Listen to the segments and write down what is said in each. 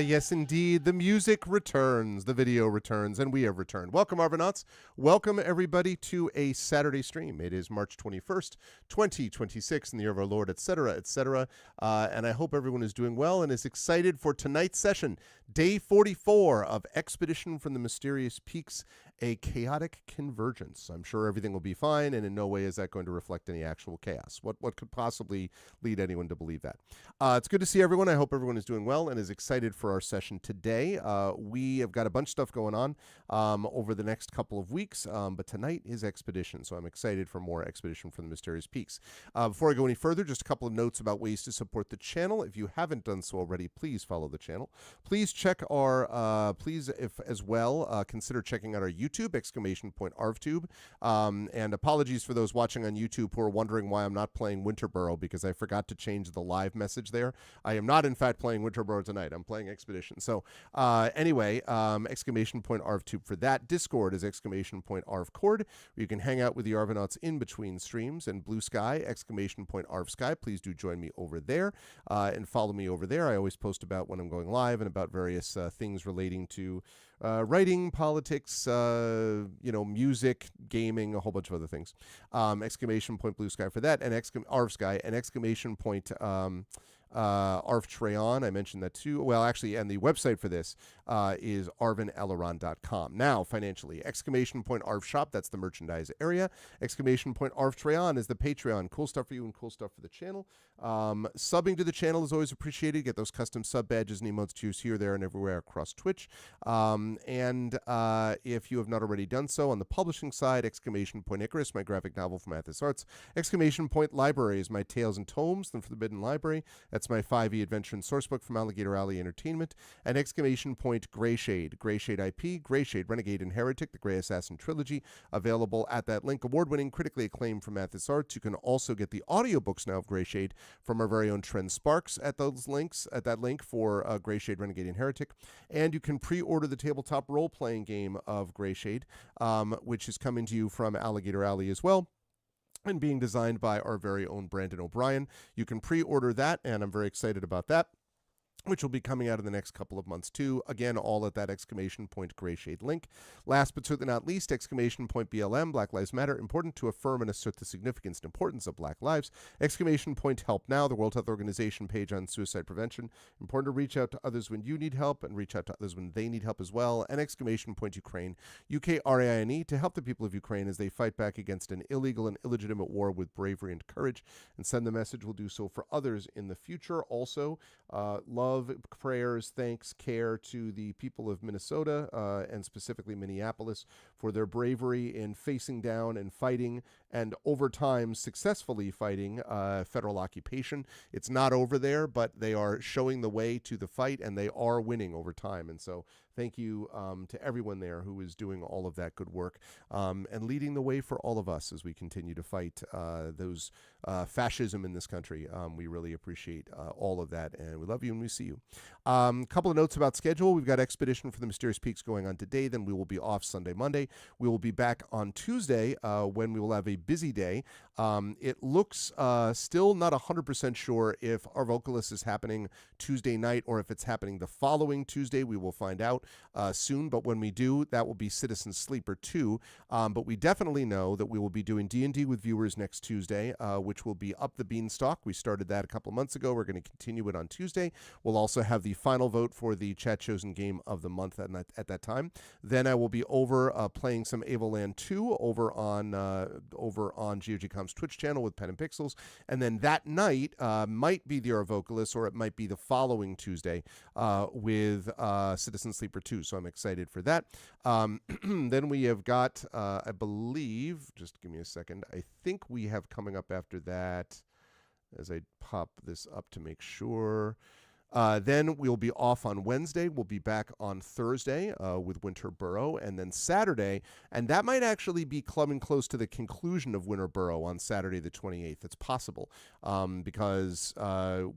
Yes, indeed. The music returns, the video returns, and we have returned. Welcome, Arvanauts. Welcome, everybody, to a Saturday stream. It is March 21st, 2026, in the year of our Lord, etc., etc. And I hope everyone is doing well and is excited for tonight's session, day 44 of Expedition from the Mysterious Peaks, a chaotic convergence. I'm sure everything will be fine, and in no way is that going to reflect any actual chaos. What could possibly lead anyone to believe that? It's good to see everyone. I hope everyone is doing well and is excited for our session today. We have got a bunch of stuff going on over the next couple of weeks, but tonight is Expedition, so I'm excited for more Expedition from the Mysterious Peaks. Before I go any further, just a couple of notes about ways to support the channel. If you haven't done so already, please follow the channel. Please check our, consider checking out our YouTube, ! ArvTube. And apologies for those watching on YouTube who are wondering why I'm not playing Winterboro, because I forgot to change the live message there. I am not, in fact, playing Winterboro tonight. I'm playing Expedition. So anyway, ! ArvTube for that. Discord is ! ArvCord, where you can hang out with the Arvanauts in between streams, and Blue Sky, ! ArvSky. Please do join me over there and follow me over there. I always post about when I'm going live and about various things relating to writing, politics, music, gaming, a whole bunch of other things. ! Blue Sky for that, and ArvSky, and ! ArvTrayon, I mentioned that too. Well, actually, and the website for this is arvineleron.com. Now, financially, ! ArvShop, that's the merchandise area. ! ArvTrayon is the Patreon. Cool stuff for you and cool stuff for the channel. Subbing to the channel is always appreciated. Get those custom sub badges and emotes to use here, there, and everywhere across Twitch. And if you have not already done so, on the publishing side, ! Icarus, my graphic novel from Athos Arts. ! Library is my Tales and Tomes from Forbidden Library. That's my 5e adventure and sourcebook from Alligator Alley Entertainment. And ! Greyshade IP, Greyshade, Renegade and Heretic, the Grey Assassin Trilogy, available at that link. Award-winning, critically acclaimed from Athos Arts. You can also get the audiobooks now of Greyshade from our very own Trent Sparks at those links, at that link for Greyshade, Renegade and Heretic. And you can pre-order the tabletop role-playing game of Greyshade, which is coming to you from Alligator Alley as well, and being designed by our very own Brandon O'Brien. You can pre-order that, and I'm very excited about that, which will be coming out in the next couple of months too. Again, all at that ! Greyshade link. Last but certainly not least, ! BLM, Black Lives Matter, important to affirm and assert the significance and importance of Black lives. ! Help Now, the World Health Organization page on suicide prevention. Important to reach out to others when you need help and reach out to others when they need help as well. And ! Ukraine, UKRAINE, to help the people of Ukraine as they fight back against an illegal and illegitimate war with bravery and courage, and send the message. We'll do so for others in the future. Also, love, prayers, thanks, care to the people of Minnesota and specifically Minneapolis for their bravery in facing down and fighting, and over time successfully fighting federal occupation. It's not over there, but they are showing the way to the fight, and they are winning over time. And so thank you to everyone there who is doing all of that good work and leading the way for all of us as we continue to fight those fascism in this country. We really appreciate all of that, and we love you and we see you. Couple of notes about schedule. We've got Expedition for the Mysterious Peaks going on today. Then we will be off Sunday, Monday. We will be back on Tuesday when we will have a busy day. It looks still not 100% sure if our vocalist is happening Tuesday night or if it's happening the following Tuesday. We will find out soon, but when we do, that will be Citizen Sleeper 2. But we definitely know that we will be doing D&D with viewers next Tuesday, which will be Up the Beanstalk. We started that a couple of months ago. We're going to continue it on Tuesday. We'll also have the final vote for the Chat Chosen Game of the Month at that time. Then I will be over playing some Avoland 2 over on GOGCom's Twitch channel with Pen and Pixels. And then that night might be the Our Vocalist, or it might be the following Tuesday with Citizen Sleeper 2. So I'm excited for that. Then we have got, I believe, just give me a second. I think we have coming up after that, as I pop this up to make sure. Then we'll be off on Wednesday. We'll be back on Thursday with Winterboro, and then Saturday, and that might actually be coming close to the conclusion of Winterboro on Saturday the 28th. It's possible because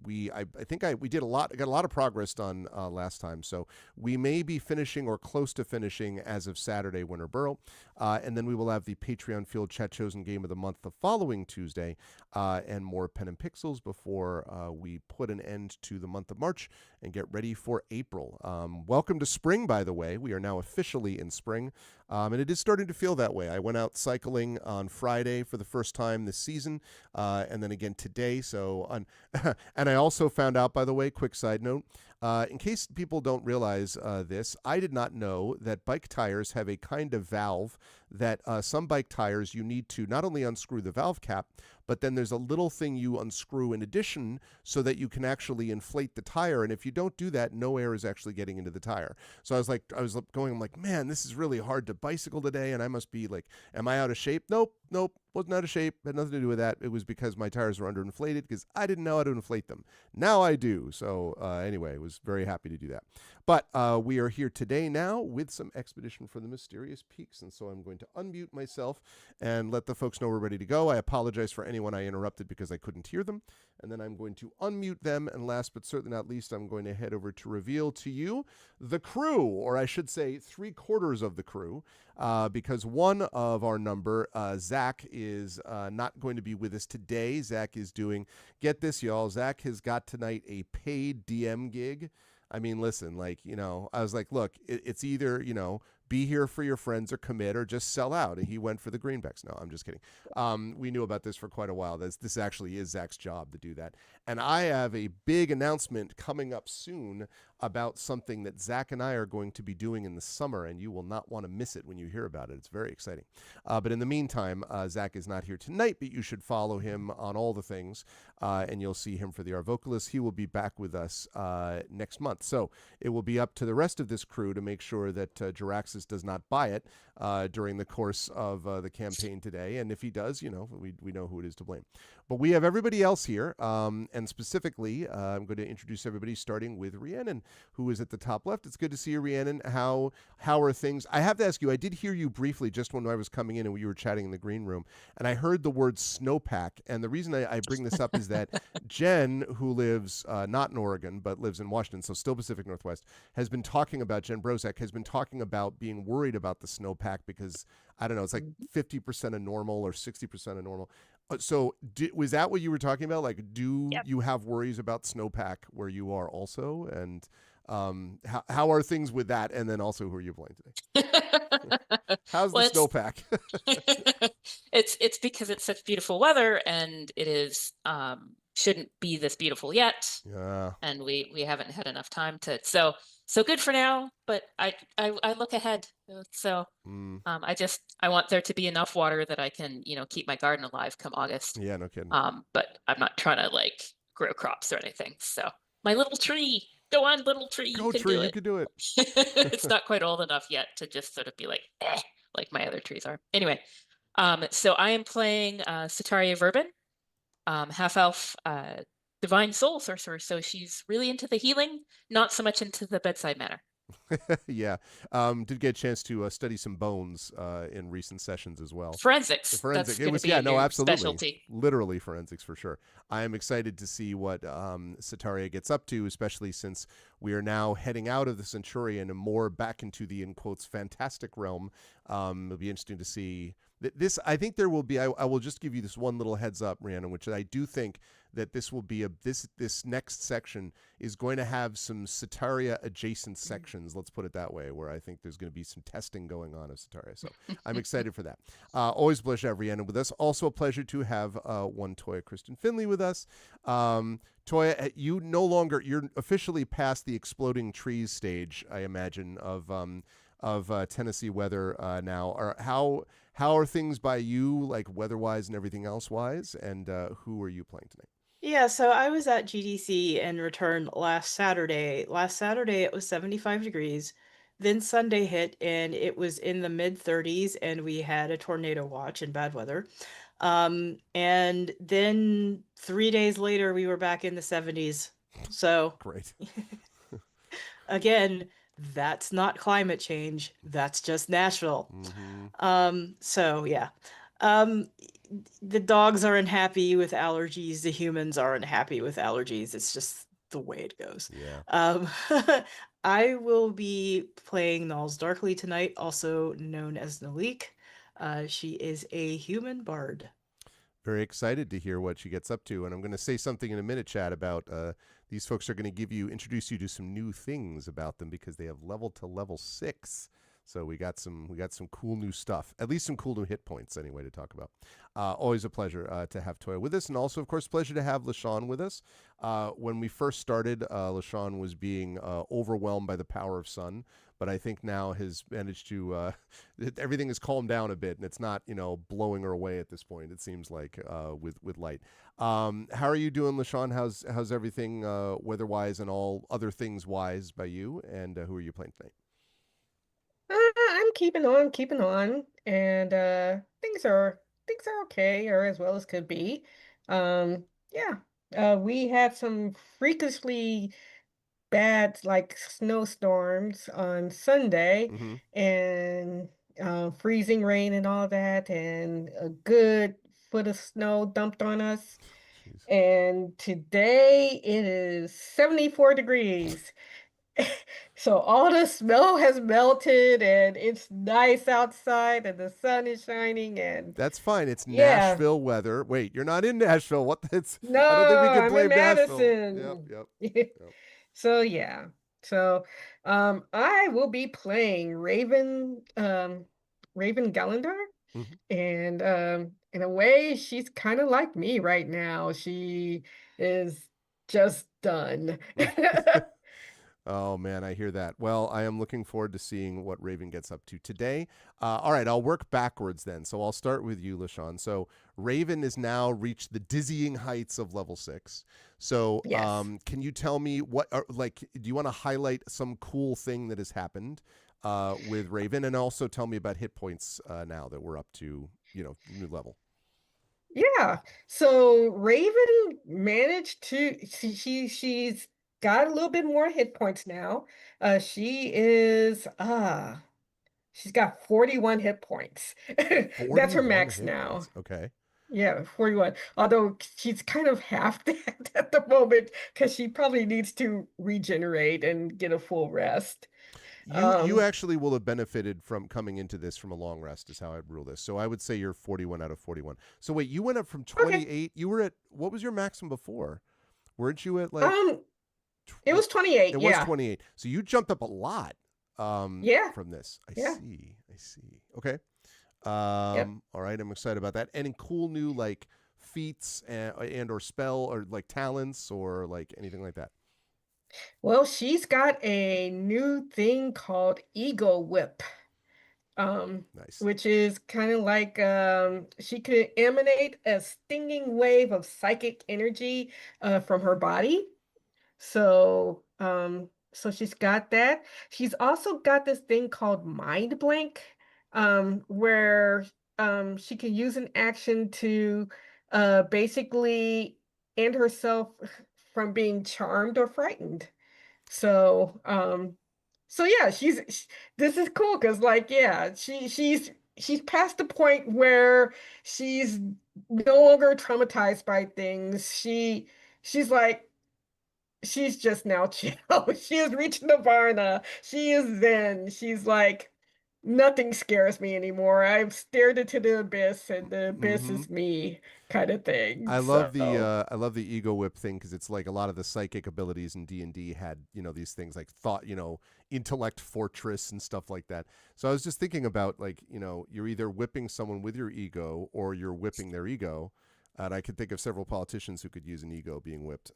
we got a lot of progress done last time, so we may be finishing or close to finishing as of Saturday Winterboro, and then we will have the Patreon Field Chat Chosen Game of the Month the following Tuesday, and more Pen and Pixels before we put an end to the month of March. March and get ready for April. Welcome to spring, by the way. We are now officially in spring, and it is starting to feel that way. I went out cycling on Friday for the first time this season, and then again today. And I also found out, by the way, quick side note, in case people don't realize this, I did not know that bike tires have a kind of valve that some bike tires you need to not only unscrew the valve cap, but then there's a little thing you unscrew in addition so that you can actually inflate the tire. And if you don't do that, no air is actually getting into the tire. So I'm like, man, this is really hard to bicycle today. And I must be like, am I out of shape? Nope. Wasn't out of shape. Had nothing to do with that. It was because my tires were underinflated because I didn't know how to inflate them. Now I do. So anyway, was very happy to do that. But we are here today now with some Expedition for the Mysterious Peaks. And so I'm going to unmute myself and let the folks know we're ready to go. I apologize for anyone I interrupted because I couldn't hear them. And then I'm going to unmute them. And last but certainly not least, I'm going to head over to reveal to you the crew, or I should say 3/4 of the crew, because one of our number, Zach, is not going to be with us today. Zach is doing, get this, y'all, Zach has got tonight a paid DM gig. I mean, listen, like, I was like, look, it's either, be here for your friends or commit or just sell out. And he went for the greenbacks. No, I'm just kidding. We knew about this for quite a while. This actually is Zach's job to do that. And I have a big announcement coming up soon about something that Zach and I are going to be doing in the summer, and you will not want to miss it when you hear about it. It's very exciting. But in the meantime, Zach is not here tonight, but you should follow him on all the things, and you'll see him for the Our Vocalist. He will be back with us next month. So it will be up to the rest of this crew to make sure that Jiraxis does not buy it during the course of the campaign today. And if he does, we know who it is to blame. But we have everybody else here, and specifically, I'm going to introduce everybody, starting with Rhiannon, who is at the top left. It's good to see you, Rhiannon. How are things? I have to ask you, I did hear you briefly just when I was coming in and we were chatting in the green room, and I heard the word snowpack. And the reason I bring this up is that Jen, who lives not in Oregon, but lives in Washington, so still Pacific Northwest, Jen Brozak has been talking about being worried about the snowpack because, I don't know, it's like 50% of normal or 60% of normal. So was that what you were talking about? Like, do Yep. you have worries about snowpack where you are also? And how are things with that? And then also, who are you playing today? How's the Well, snowpack? it's because it's such beautiful weather, and it is shouldn't be this beautiful yet, Yeah. and we haven't had enough time to. So good for now, but I look ahead. So I want there to be enough water that I can keep my garden alive come August. Yeah, no kidding. But I'm not trying to like grow crops or anything. So my little tree, go on, little tree, you Go can tree, do you it. can do it. It's not quite old enough yet to just sort of be like my other trees are. Anyway, so I am playing Sataria Verbin, half elf, divine soul sorcerer. So she's really into the healing, not so much into the bedside manner. Yeah. Did get a chance to study some bones in recent sessions as well. Forensics. The forensic. That's It going to was, be yeah, a no, new absolutely. specialty. Literally forensics for sure. I am excited to see what Sataria gets up to, especially since we are now heading out of the Centurion and more back into the, in quotes, fantastic realm. It'll be interesting to see. This, I think there will be, I will just give you this one little heads up, Rhiannon, which I do think that this will be this next section is going to have some Sataria adjacent sections, let's put it that way, where I think there's going to be some testing going on of Sataria. So I'm excited for that. Always a pleasure to have Rhiannon with us. Also a pleasure to have one Toya Kristen Finley with us. Toya, you're officially past the exploding trees stage, I imagine, of Tennessee weather now. How are things by you, like weather-wise and everything else-wise, and who are you playing tonight? Yeah, so I was at GDC and returned last Saturday. Last Saturday it was 75 degrees. Then Sunday hit and it was in the mid 30s and we had a tornado watch and bad weather. And then 3 days later we were back in the 70s. So Great. again, that's not climate change. That's just Nashville. So yeah. Um, the dogs are unhappy with allergies. The humans are unhappy with allergies. It's just the way it goes. Yeah. I will be playing Nals Darkly tonight, also known as Nalik. She is a human bard. Very excited to hear what she gets up to, and I'm going to say something in a minute, Chad, about these folks are going to introduce you to some new things about them because they have leveled to level 6. So we got some cool new stuff, at least some cool new hit points anyway to talk about. Always a pleasure to have Toya with us, and also of course pleasure to have LaShawn with us. When we first started, LaShawn was being overwhelmed by the power of sun, but I think now has managed to everything has calmed down a bit, and it's not blowing her away at this point. It seems like with light. How are you doing, LaShawn? How's everything weather-wise and all other things wise by you? And who are you playing tonight? I'm keeping on, and things are okay, or as well as could be. Yeah, we had some freakishly bad like snowstorms on Sunday, Mm-hmm. and freezing rain and all that, and a good foot of snow dumped on us. Jeez. And today it is 74 degrees. So all the snow has melted and it's nice outside and the sun is shining and That's fine. It's yeah. Nashville weather. Wait, you're not in Nashville. What? That's. No, I don't think we can I'm in blame Nashville. Yep. Madison. Yep. Yep. So yeah. So I will be playing Raven Gallender, Mm-hmm. and in a way she's kind of like me right now. She is just done. Oh man, I hear that. Well, I am looking forward to seeing what Raven gets up to today. All right, I'll work backwards then. So I'll start with you, LaShawn. So Raven has now reached the dizzying heights of level 6. So Yes. can you tell me do you want to highlight some cool thing that has happened with Raven, and also tell me about hit points now that we're up to new level. Yeah. So Raven managed to she's got a little bit more hit points now. She is she's got 41 hit points. That's her 41 max hit now. points. Okay. Yeah, 41. Although she's kind of half that at the moment because she probably needs to regenerate and get a full rest. You Um, actually will have benefited from coming into this from a long rest is how I'd rule this. So I would say you're 41 out of 41. So wait, you went up from okay. 28. You were at what was your maximum before? Weren't you at like Um, it was 28, it was yeah. 28. So you jumped up a lot Yeah, from this. I yeah, see. I see. Okay. yep. All right, I'm excited about that. Any cool new like feats and or spell or like talents or like anything like that? Well, she's got a new thing called Ego Whip, Nice. which is kind of like she could emanate a stinging wave of psychic energy from her body. So she's got that. She's also got this thing called Mind Blank, where she can use an action to basically end herself from being charmed or frightened. So, so yeah, this is cool because like yeah, she's past the point where she's no longer traumatized by things. She's like she's just now chill. She has reached nirvana. She is zen. She's like nothing scares me anymore. I've stared into the abyss and the abyss Mm-hmm. is me kind of thing. I love the ego whip thing because it's like a lot of the psychic abilities in D&D had these things like thought intellect fortress and stuff like that. So I was just thinking about like you're either whipping someone with your ego or you're whipping their ego. And I could think of several politicians who could use an ego being whipped.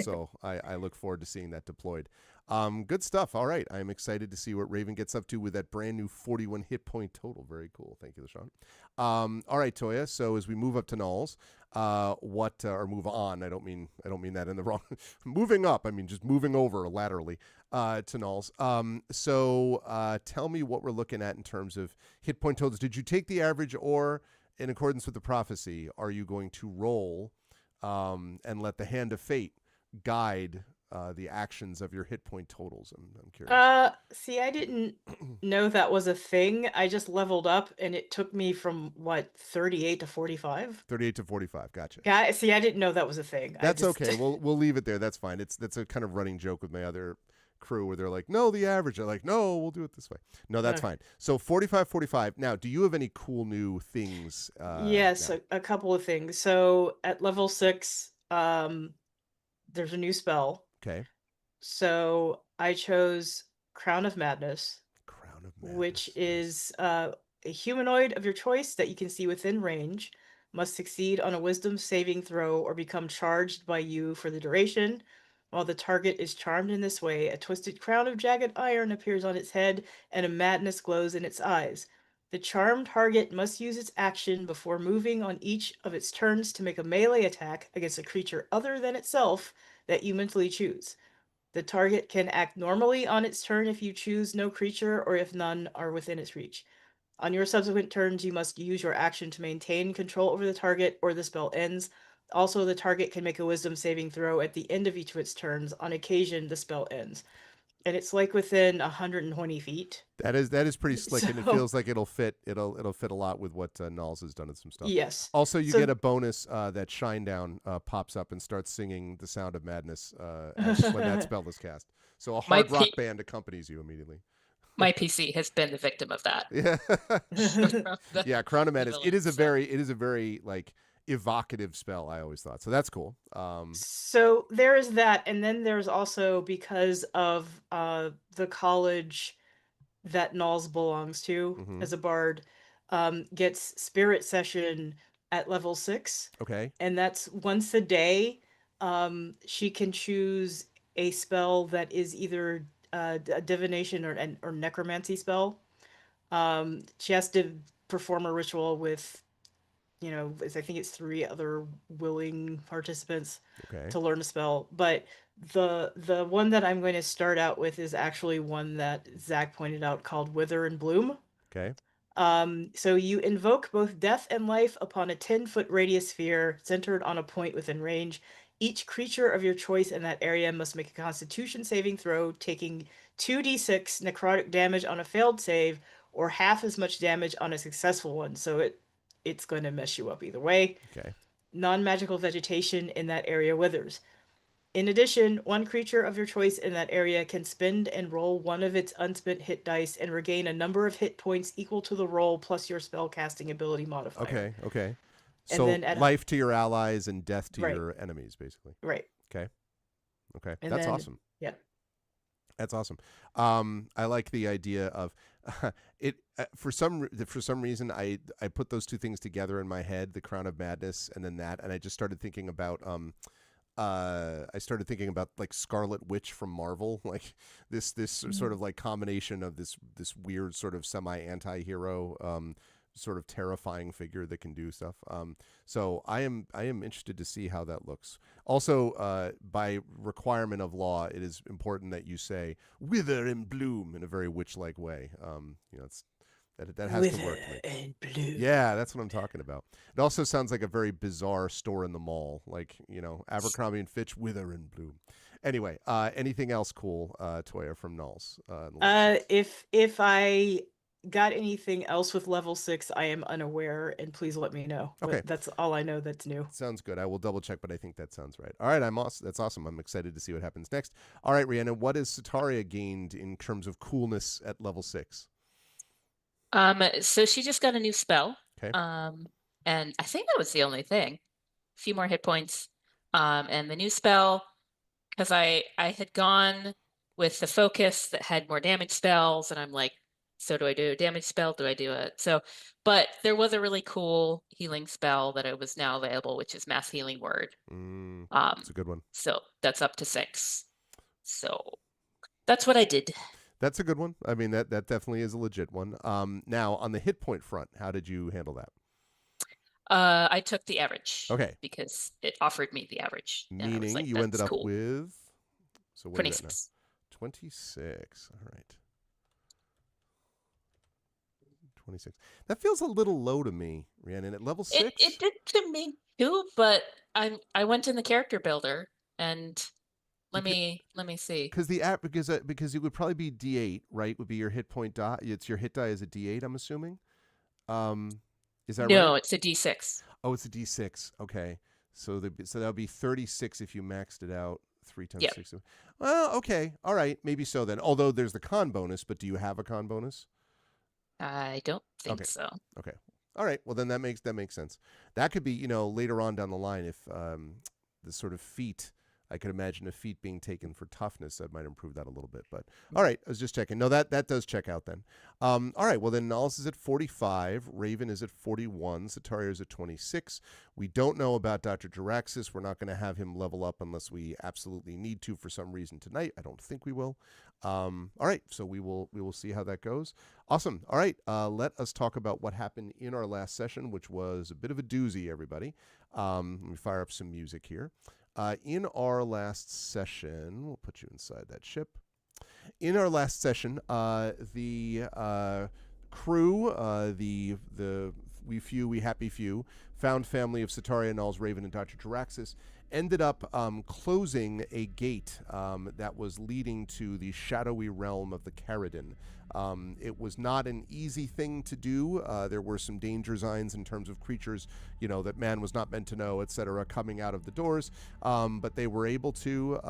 So I look forward to seeing that deployed. Good stuff. All right. I'm excited to see what Raven gets up to with that brand new 41 hit point total. Very cool. Thank you, LaShawn. All right, Toya. So as we move up to Nulls, or move on, I don't mean that in the wrong, moving up. I mean, just moving over laterally, to Nulls. So tell me what we're looking at in terms of hit point totals. Did you take the average or in accordance with the prophecy, are you going to roll and let the hand of fate guide the actions of your hit point totals? I'm curious. See, I didn't know that was a thing. I just leveled up and it took me from what, 38 to 45? 38 to 45. Gotcha. Yeah, see, I didn't know that was a thing. I That's just okay. We'll leave it there. That's fine. That's a kind of running joke with my other crew where they're like, no, the average. They're like, no, we'll do it this way. No, that's Okay. fine. So 45, 45. Now, do you have any cool new things? Yes, Now? a couple of things. So at level 6, there's a new spell Okay. So I chose Crown of Madness, Crown of which Madness. Nice. is a humanoid of your choice that you can see within range, must succeed on a wisdom saving throw or become charged by you for the duration. While the target is charmed in this way, a twisted crown of jagged iron appears on its head and a madness glows in its eyes. The charmed target must use its action before moving on each of its turns to make a melee attack against a creature other than itself that you mentally choose. The target can act normally on its turn if you choose no creature or if none are within its reach. On your subsequent turns, you must use your action to maintain control over the target or the spell ends. Also, the target can make a wisdom saving throw at the end of each of its turns. On occasion, the spell ends. And it's like within 120 feet. That is pretty slick, and it So, feels like it'll fit. It'll fit a lot with what Nulls has done in some stuff. yes. Also, you So, get a bonus that Shinedown pops up and starts singing the Sound of Madness when that spell is cast. So a My hard rock P band accompanies you immediately. my PC has been the victim of that Yeah, from the yeah. Crown of the Madness. villain. So It is a very like evocative spell. I always thought so. That's cool. so there is that, and then there's also because of the college that Nulls belongs to Mhm. as a bard, gets Spirit Session at level 6, Okay. and that's once a day. She can choose a spell that is either a divination or necromancy spell. She has to perform a ritual with, I think it's 3 other willing participants Okay. to learn a spell. But the one that I'm going to start out with is actually one that Zach pointed out called Wither and Bloom. Okay. So you invoke both death and life upon a 10-foot radius sphere centered on a point within range. Each creature of your choice in that area must make a Constitution saving throw, taking 2d6 necrotic damage on a failed save, or half as much damage on a successful one. So it's going to mess you up either way. Okay. Non-magical vegetation in that area withers. In addition, one creature of your choice in that area can spend and roll one of its unspent hit dice and regain a number of hit points equal to the roll plus your spell casting ability modifier. Okay. Okay. And So then at life to your allies and death to right, your enemies, basically. right. Okay. Okay. And That's then awesome. yeah. That's awesome. I like the idea of it. For some reason, I put those two things together in my head: the Crown of Madness, and then that, and I just started thinking about like Scarlet Witch from Marvel, like this sort of like combination of this weird sort of semi anti-hero sort of terrifying figure that can do stuff. So I am interested to see how that looks. Also, by requirement of law, it is important that you say "wither and bloom" in a very witch-like way. It's that has to work for me. Wither and blue. Yeah, that's what I'm talking about. It also sounds like a very bizarre store in the mall, like Abercrombie and Fitch, Wither and Bloom. Anyway, anything else cool, Toya from Nulls? If I got anything else with level 6, I am unaware, and please let me know. Okay, But that's all I know that's new. sounds good. I will double check, but I think that sounds right. All right, that's awesome. I'm excited to see what happens next. All right, Rhiannon, what has Sataria gained in terms of coolness at level 6? so she just got a new spell. Okay. And I think that was the only thing. A few more hit points. And the new spell, because I had gone with the focus that had more damage spells, and I'm like, so do I do a damage spell? Do I do it? So, but there was a really cool healing spell that it was now available, which is Mass Healing Word. It's a good one. So that's up to 6. So that's what I did. That's a good one. I mean, that definitely is a legit one. Now on the hit point front, how did you handle that? I took the average. Okay. Because it offered me the average. And I was Meaning like, you ended that's up cool. with, so what is that now? 26. 26. All right. 26. That feels a little low to me, Rhiannon. At level 6? It did to me too, but I went in the character builder and let me see. Because the app because it would probably be D8, right? Would be your hit point die. It's your hit die is a D8, I'm assuming. Is that No, right? it's a D6. Oh, it's a D6. Okay. So that would be 36 if you maxed it out 3 times Yep. 6. Well, okay. All right. Maybe so then. Although there's the con bonus, but do you have a con bonus? I don't think Okay. so. Okay. All right. Well, then that makes sense. That could be, later on down the line if the sort of feat I could imagine a feat being taken for toughness that might improve that a little bit. But all right, I was just checking. No, that does check out then. All right, well then Nullis is at 45, Raven is at 41, Sataria is at 26. We don't know about Dr. Jaraxis. We're not going to have him level up unless we absolutely need to for some reason tonight. I don't think we will. All right, so we will see how that goes. Awesome. All right, let us talk about what happened in our last session, which was a bit of a doozy, everybody. Let me fire up some music here. In our last session, we'll put you inside that ship. In our last session, the crew, the we few, we happy few, found family of Sataria, Nulls, Raven, and Dr. Jaraxis ended up closing a gate that was leading to the shadowy realm of the Caridin. It was not an easy thing to do. There were some danger signs in terms of creatures, that man was not meant to know, etc., coming out of the doors. But they were able to,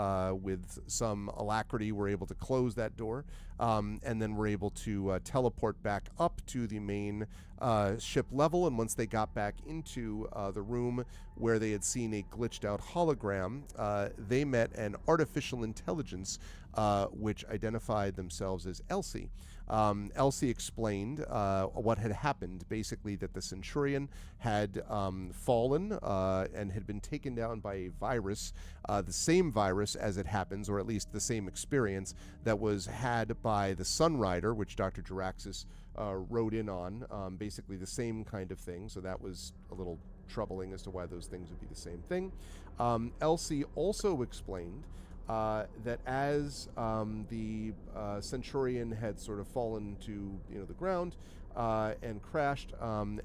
with some alacrity, were able to close that door, and then were able to teleport back up to the main ship level. And once they got back into the room where they had seen a glitched out hologram, they met an artificial intelligence which identified themselves as Elsie. Elsie explained what had happened, basically that the Centurion had fallen and had been taken down by a virus, the same virus as it happens, or at least the same experience that was had by the Sunrider, which Dr. Jaraxis rode in on, basically the same kind of thing. So that was a little troubling as to why those things would be the same thing. Elsie also explained that as the Centurion had sort of fallen to the ground and crashed,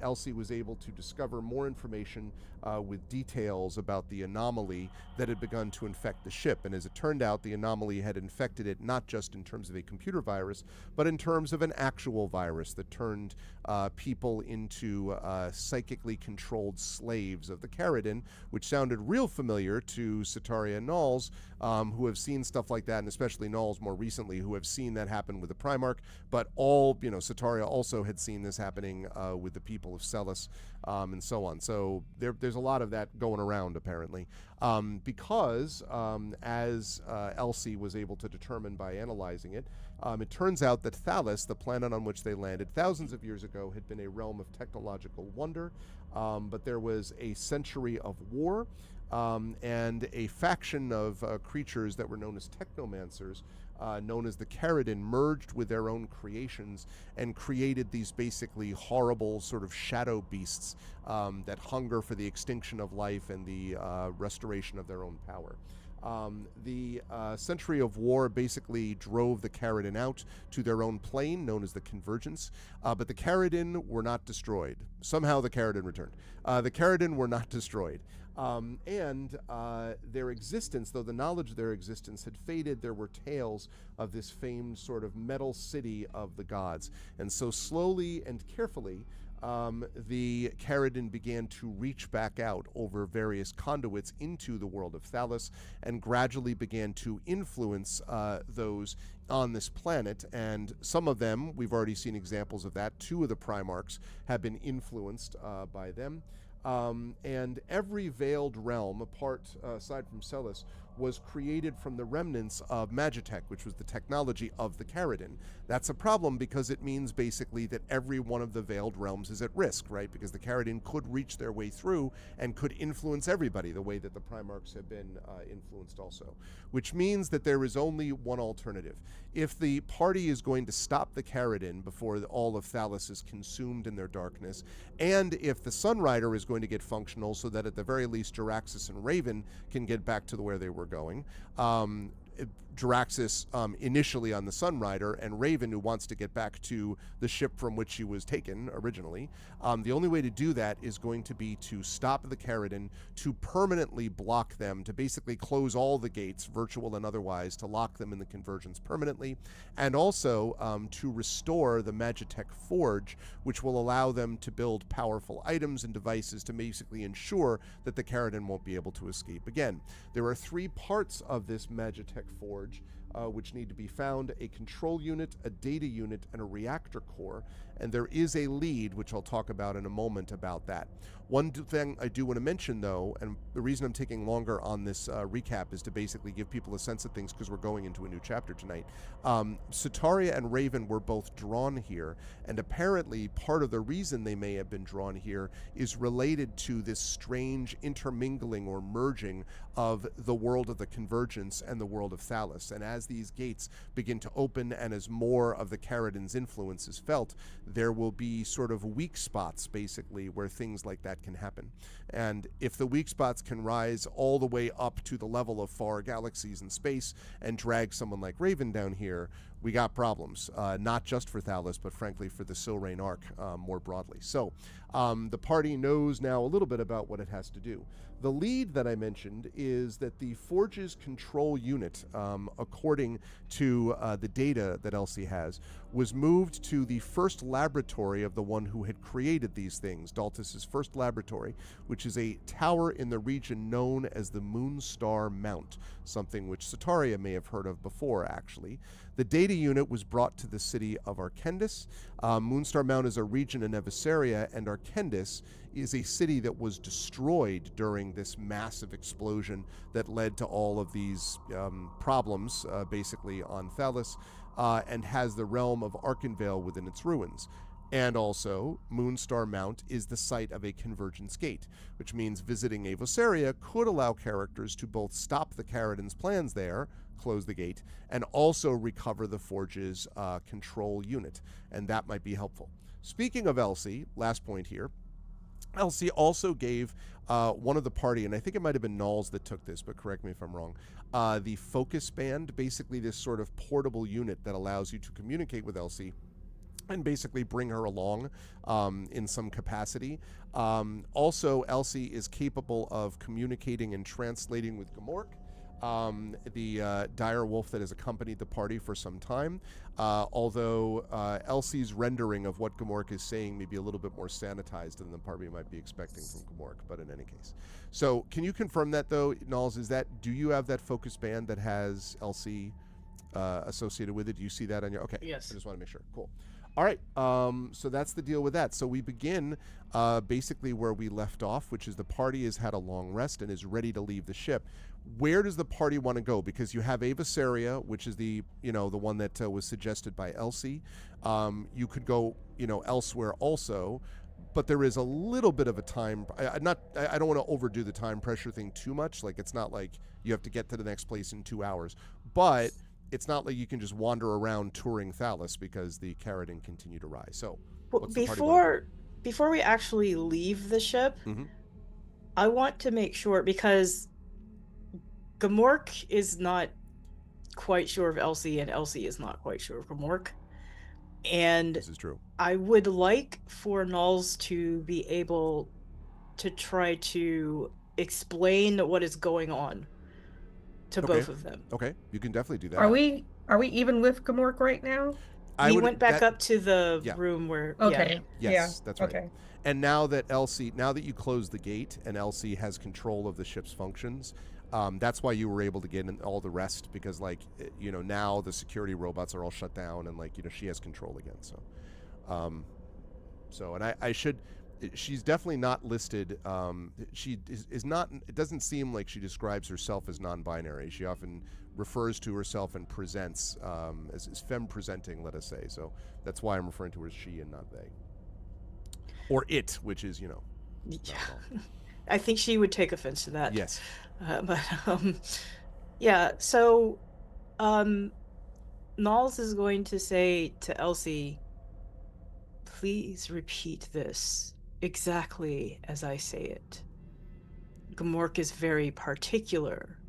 Elsie was able to discover more information with details about the anomaly that had begun to infect the ship. And as it turned out, the anomaly had infected it not just in terms of a computer virus, but in terms of an actual virus that turned people into psychically controlled slaves of the Caridin, which sounded real familiar to Sataria and Nulls, who have seen stuff like that, and especially Nulls more recently, who have seen that happen with the Primarch. But Sataria also had seen this happening with the people of Celis, and so on. So there's a lot of that going around, apparently. Because as Elsie was able to determine by analyzing it, it turns out that Thalos, the planet on which they landed thousands of years ago, had been a realm of technological wonder, but there was a century of war, and a faction of creatures that were known as technomancers, known as the Caridin, merged with their own creations and created these basically horrible sort of shadow beasts that hunger for the extinction of life and the restoration of their own power. The century of war basically drove the Caridin out to their own plane, known as the Convergence, but the Caridin were not destroyed. Somehow the Caridin returned. The Caridin were not destroyed. And their existence, though the knowledge of their existence had faded, there were tales of this famed sort of metal city of the gods. And so slowly and carefully, the Caridin began to reach back out over various conduits into the world of Thalos and gradually began to influence those on this planet. And some of them, we've already seen examples of that. 2 of the Primarchs have been influenced by them. And every veiled realm, aside from Celis, was created from the remnants of Magitech, which was the technology of the Caridin. That's a problem because it means basically that every one of the veiled realms is at risk, right? Because the Caridin could reach their way through and could influence everybody the way that the Primarchs have been influenced also, which means that there is only one alternative. If the party is going to stop the Caridin before all of Thalos is consumed in their darkness, and if the Sunrider is going to get functional so that at the very least Jaraxis and Raven can get back to where they were going, Jaraxis initially on the Sunrider, and Raven, who wants to get back to the ship from which she was taken originally. The only way to do that is going to be to stop the Caridin, to permanently block them, to basically close all the gates, virtual and otherwise, to lock them in the Convergence permanently, and also to restore the Magitech Forge, which will allow them to build powerful items and devices to basically ensure that the Caridin won't be able to escape again. There are 3 parts of this Magitech Forge which need to be found: a control unit, a data unit, and a reactor core. and there is a lead, which I'll talk about in a moment about that. One thing I do want to mention, though, and the reason I'm taking longer on this recap is to basically give people a sense of things because we're going into a new chapter tonight. Sataria and Raven were both drawn here, and apparently part of the reason they may have been drawn here is related to this strange intermingling or merging of the world of the Convergence and the world of Thalos. And as these gates begin to open and as more of the Caridin's influence is felt, there will be sort of weak spots, basically, where things like that can happen. And if the weak spots can rise all the way up to the level of far galaxies in space and drag someone like Raven down here, we got problems, not just for Thalos, but frankly for the Silrain arc more broadly. So the party knows now a little bit about what it has to do. The lead that I mentioned is that the Forge's control unit, according to the data that Elsie has, was moved to the first laboratory of the one who had created these things, Daltus's first laboratory, which is a tower in the region known as the Moonstar Mount, something which Sataria may have heard of before, actually. The data unit was brought to the city of Arkendis. Moonstar Mount is a region in Evisaria, and Arkendis is a city that was destroyed during this massive explosion that led to all of these problems, basically, on Thalos, and has the realm of Arkenvale within its ruins. And also, Moonstar Mount is the site of a Convergence gate, which means visiting Evisaria could allow characters to both stop the Caridin's plans there, close the gate, and also recover the Forge's control unit, and that might be helpful. Speaking of Elsie, last point here, Elsie also gave one of the party, and I think it might have been Knowles that took this, but correct me if I'm wrong, the focus band, basically this sort of portable unit that allows you to communicate with Elsie and basically bring her along in some capacity. Also, Elsie is capable of communicating and translating with Gamork, the dire wolf that has accompanied the party for some time, although Elsie's rendering of what Gamork is saying may be a little bit more sanitized than the party might be expecting from Gamork, but in any case. So can you confirm that, though, Knowles? Do you have that focus band that has Elsie associated with it? Do you see that on your... Okay, Yes. I just want to make sure. Cool. All right, so that's the deal with that. So we begin basically where we left off, which is the party has had a long rest and is ready to leave the ship. Where does the party want to go? Because you have Evisaria, which is the one that was suggested by Elsie. You could go elsewhere also, but there is a little bit of a time. I don't want to overdo the time pressure thing too much. Like, it's not like you have to get to the next place in 2 hours, but it's not like you can just wander around touring Thalos because the Caridin continue to rise. So what's the party want to do? Before we actually leave the ship, Mhm. I want to make sure, because Gamork is not quite sure of Elsie, and Elsie is not quite sure of Gamork. And This is true. I would like for Knowles to be able to try to explain what is going on to both of them. Okay, you can definitely do that. Are we even with Gamork right now? We went back up to the room where... Okay. Yes, that's right. Okay. And now that you close the gate and Elsie has control of the ship's functions, that's why you were able to get in all the rest, because now the security robots are all shut down and she has control again. So, and I should. She's definitely not listed. She is not. It doesn't seem like she describes herself as non-binary. She often refers to herself and presents as femme presenting, let us say. So that's why I'm referring to her as she and not they, or it, which is not at all. I think she would take offense to that. Yes. Yeah. So, Knowles is going to say to Elsie, "Please repeat this exactly as I say it. Gamork is very particular."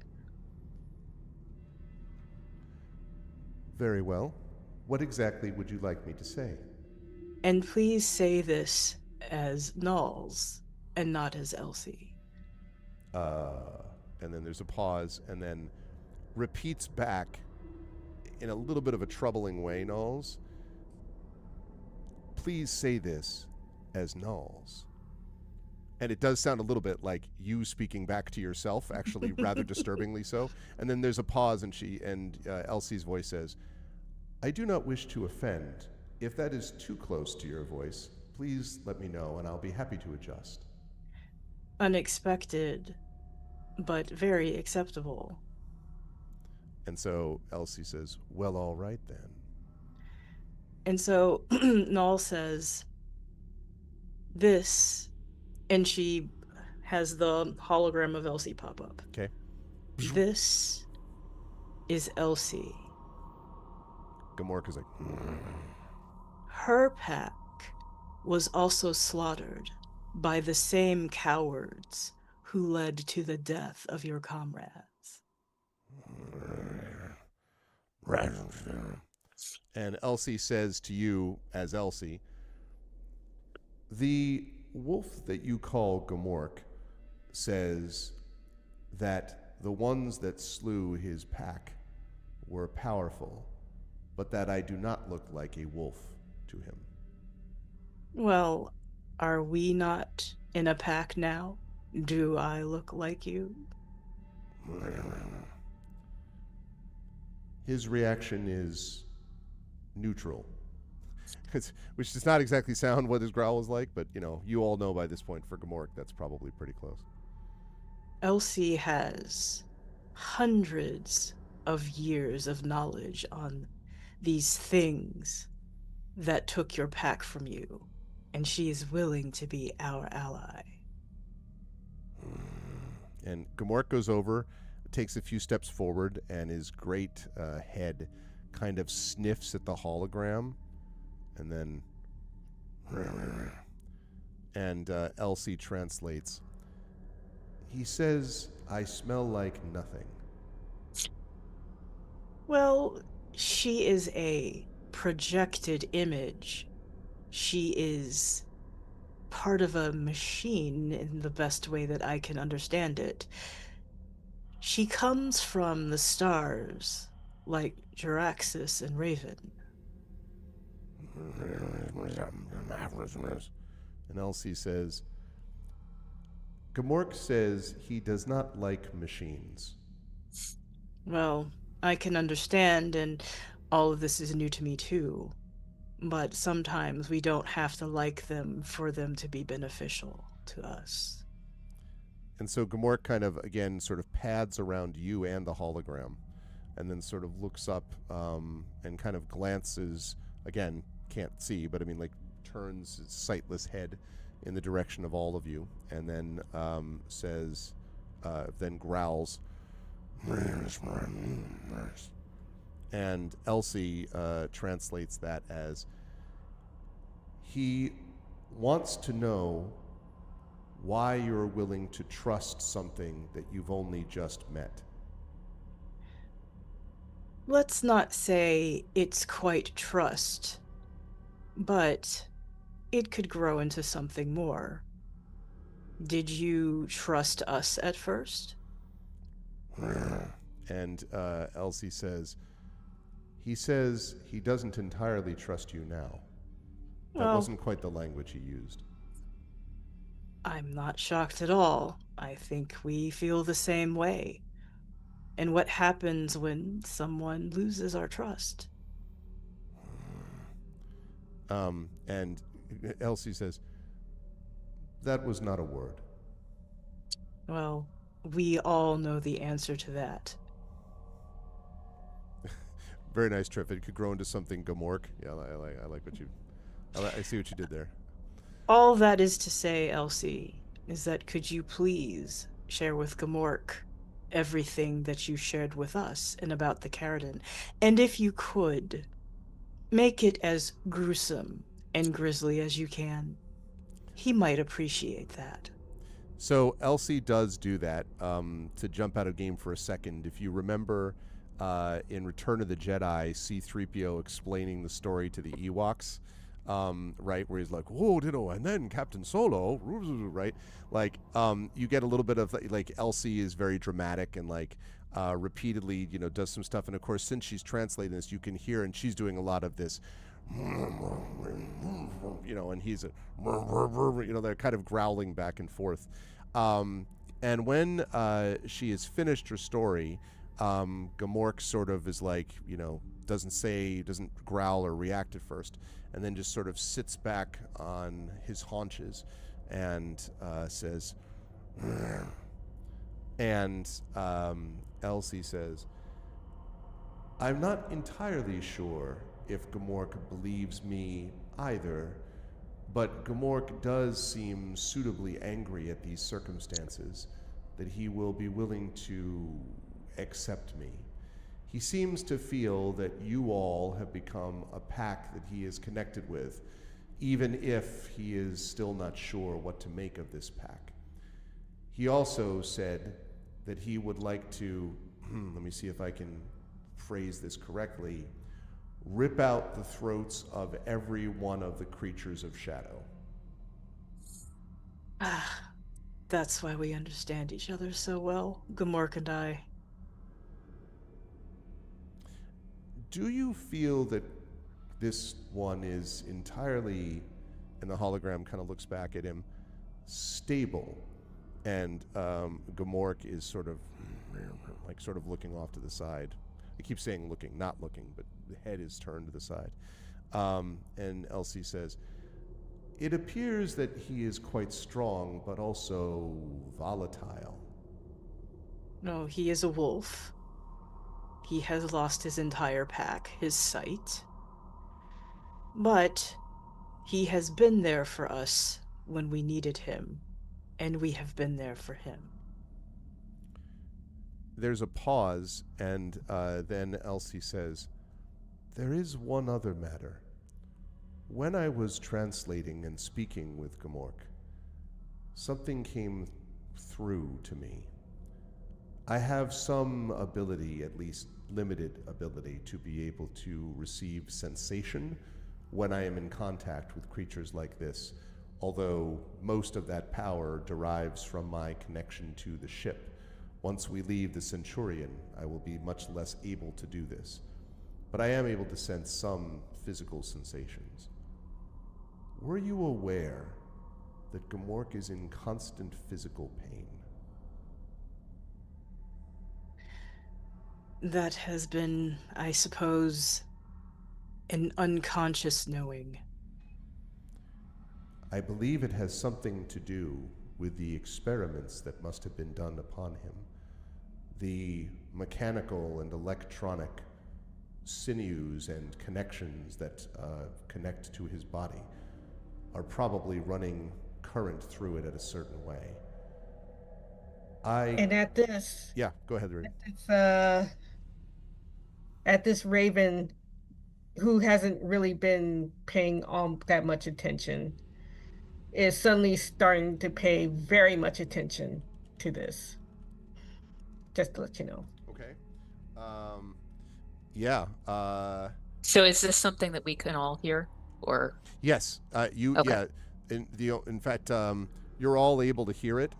Very well. What exactly would you like me to say? "And please say this as Knowles and not as Elsie." And then there's a pause, and then repeats back in a little bit of a troubling way, Knowles. "Please say this as Knowles." And it does sound a little bit like you speaking back to yourself, actually rather disturbingly so. And then there's a pause, and Elsie's voice says, "I do not wish to offend If that is too close to your voice, please let me know and I'll be happy to adjust. Unexpected, but very acceptable. And so Elsie says, well, all right then. And so Null says, this, and she has the hologram of Elsie pop up. Okay. This is Elsie. Gamork is like, Her pack was also slaughtered by the same cowards who led to the death of your comrades. and Elsie says to you, as Elsie, the wolf that you call Gamork says that the ones that slew his pack were powerful, but that I do not look like a wolf to him. Well, are we not in a pack now? Do I look like you? His reaction is neutral. Which does not exactly sound what his growl is like, but you all know by this point for Gamork that's probably pretty close. Elsie has hundreds of years of knowledge on these things that took your pack from you, and she is willing to be our ally. And Gamork goes over, takes a few steps forward, and his great head kind of sniffs at the hologram, and then Elsie translates. He says, I smell like nothing. Well, she is a projected image. She is part of a machine in the best way that I can understand it. She comes from the stars, like Jaraxxus and Raven. And Elsie says, Gamork says he does not like machines. Well, I can understand, and all of this is new to me too. But sometimes we don't have to like them for them to be beneficial to us. And so Gamork kind of, again, sort of pads around you and the hologram, and then sort of looks up and kind of glances, again, can't see, but I mean, like, turns his sightless head in the direction of all of you, and then says, then growls, and Elsie translates that as, he wants to know why you're willing to trust something that you've only just met. Let's not say it's quite trust, but it could grow into something more. Did you trust us at first? And Elsie says, he says he doesn't entirely trust you now. That Well, wasn't quite the language he used. I'm not shocked at all. I think we feel the same way. And what happens when someone loses our trust? And Elsie says, that was not a word. Well, we all know the answer to that. Very nice, Triff. It could grow into something Gamork. Yeah, I like what you... I see what you did there. All that is to say, Elsie, is that could you please share with Gamork everything that you shared with us and about the Carradine? And if you could, make it as gruesome and grisly as you can. He might appreciate that. So Elsie does do that. To jump out of game for a second, if you remember in Return of the Jedi, C-3PO explaining the story to the Ewoks, right, where he's like, "Oh, and then Captain Solo," right? Like, you get a little bit of like Elsie is very dramatic and like repeatedly, does some stuff, and of course, since she's translating this, you can hear, and she's doing a lot of this, and he's they're kind of growling back and forth, and when she has finished her story, Gamork sort of is like, doesn't growl or react at first. and then just sort of sits back on his haunches and says, and Elsie says, I'm not entirely sure if Gamork believes me either, but Gamork does seem suitably angry at these circumstances that he will be willing to accept me. He seems to feel that you all have become a pack that he is connected with, even if he is still not sure what to make of this pack. He also said that he would like to, let me see if I can phrase this correctly, rip out the throats of every one of the creatures of shadow. Ah, that's why we understand each other so well, Gamork and I. Do you feel that this one is entirely, and the hologram kind of looks back at him, stable? And Gamork is sort of looking off to the side. I keep saying looking, not looking, but the head is turned to the side. And Elsie says, it appears that he is quite strong, but also volatile. No, he is a wolf. He has lost his entire pack, his sight. But he has been there for us when we needed him, and we have been there for him. There's a pause, and then Elsie says, there is one other matter. When I was translating and speaking with Gamork, something came through to me. I have some ability, at least limited ability, to be able to receive sensation when I am in contact with creatures like this, although most of that power derives from my connection to the ship. Once we leave the Centurion, I will be much less able to do this. But I am able to sense some physical sensations. Were you aware that Gamork is in constant physical pain? That has been, I suppose, an unconscious knowing. I believe it has something to do with the experiments that must have been done upon him. The mechanical and electronic sinews and connections that connect to his body are probably running current through it at a certain way. And at this, Yeah, go ahead, Raven. At this Raven, who hasn't really been paying all that much attention, is suddenly starting to pay very much attention to this. Just to let you know. Okay. Yeah. So is this something that we can all hear, or? Yes. You. Okay. Yeah. In fact, you're all able to hear it.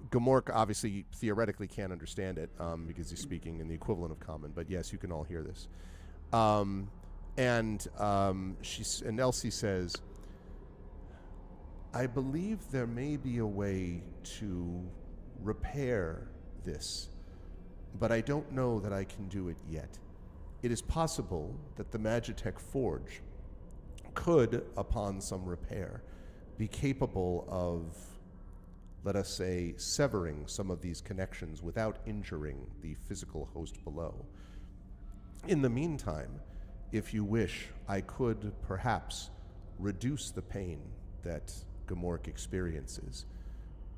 Gamork obviously theoretically can't understand it because he's speaking in the equivalent of common. But yes, you can all hear this. And Elsie says, I believe there may be a way to repair this, but I don't know that I can do it yet. It is possible that the Magitech Forge could, upon some repair, be capable of, let us say, severing some of these connections without injuring the physical host below. In the meantime, if you wish, I could perhaps reduce the pain that Gamork experiences.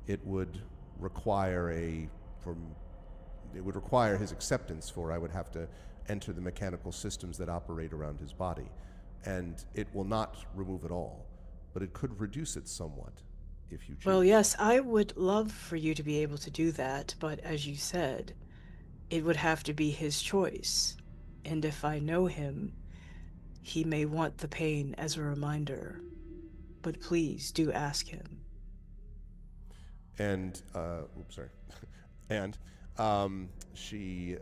It would require his acceptance, for I would have to enter the mechanical systems that operate around his body. And it will not remove it all, but it could reduce it somewhat if you choose. Well, yes, I would love for you to be able to do that, but as you said, it would have to be his choice. And if I know him, he may want the pain as a reminder. But please do ask him. And, and Elsie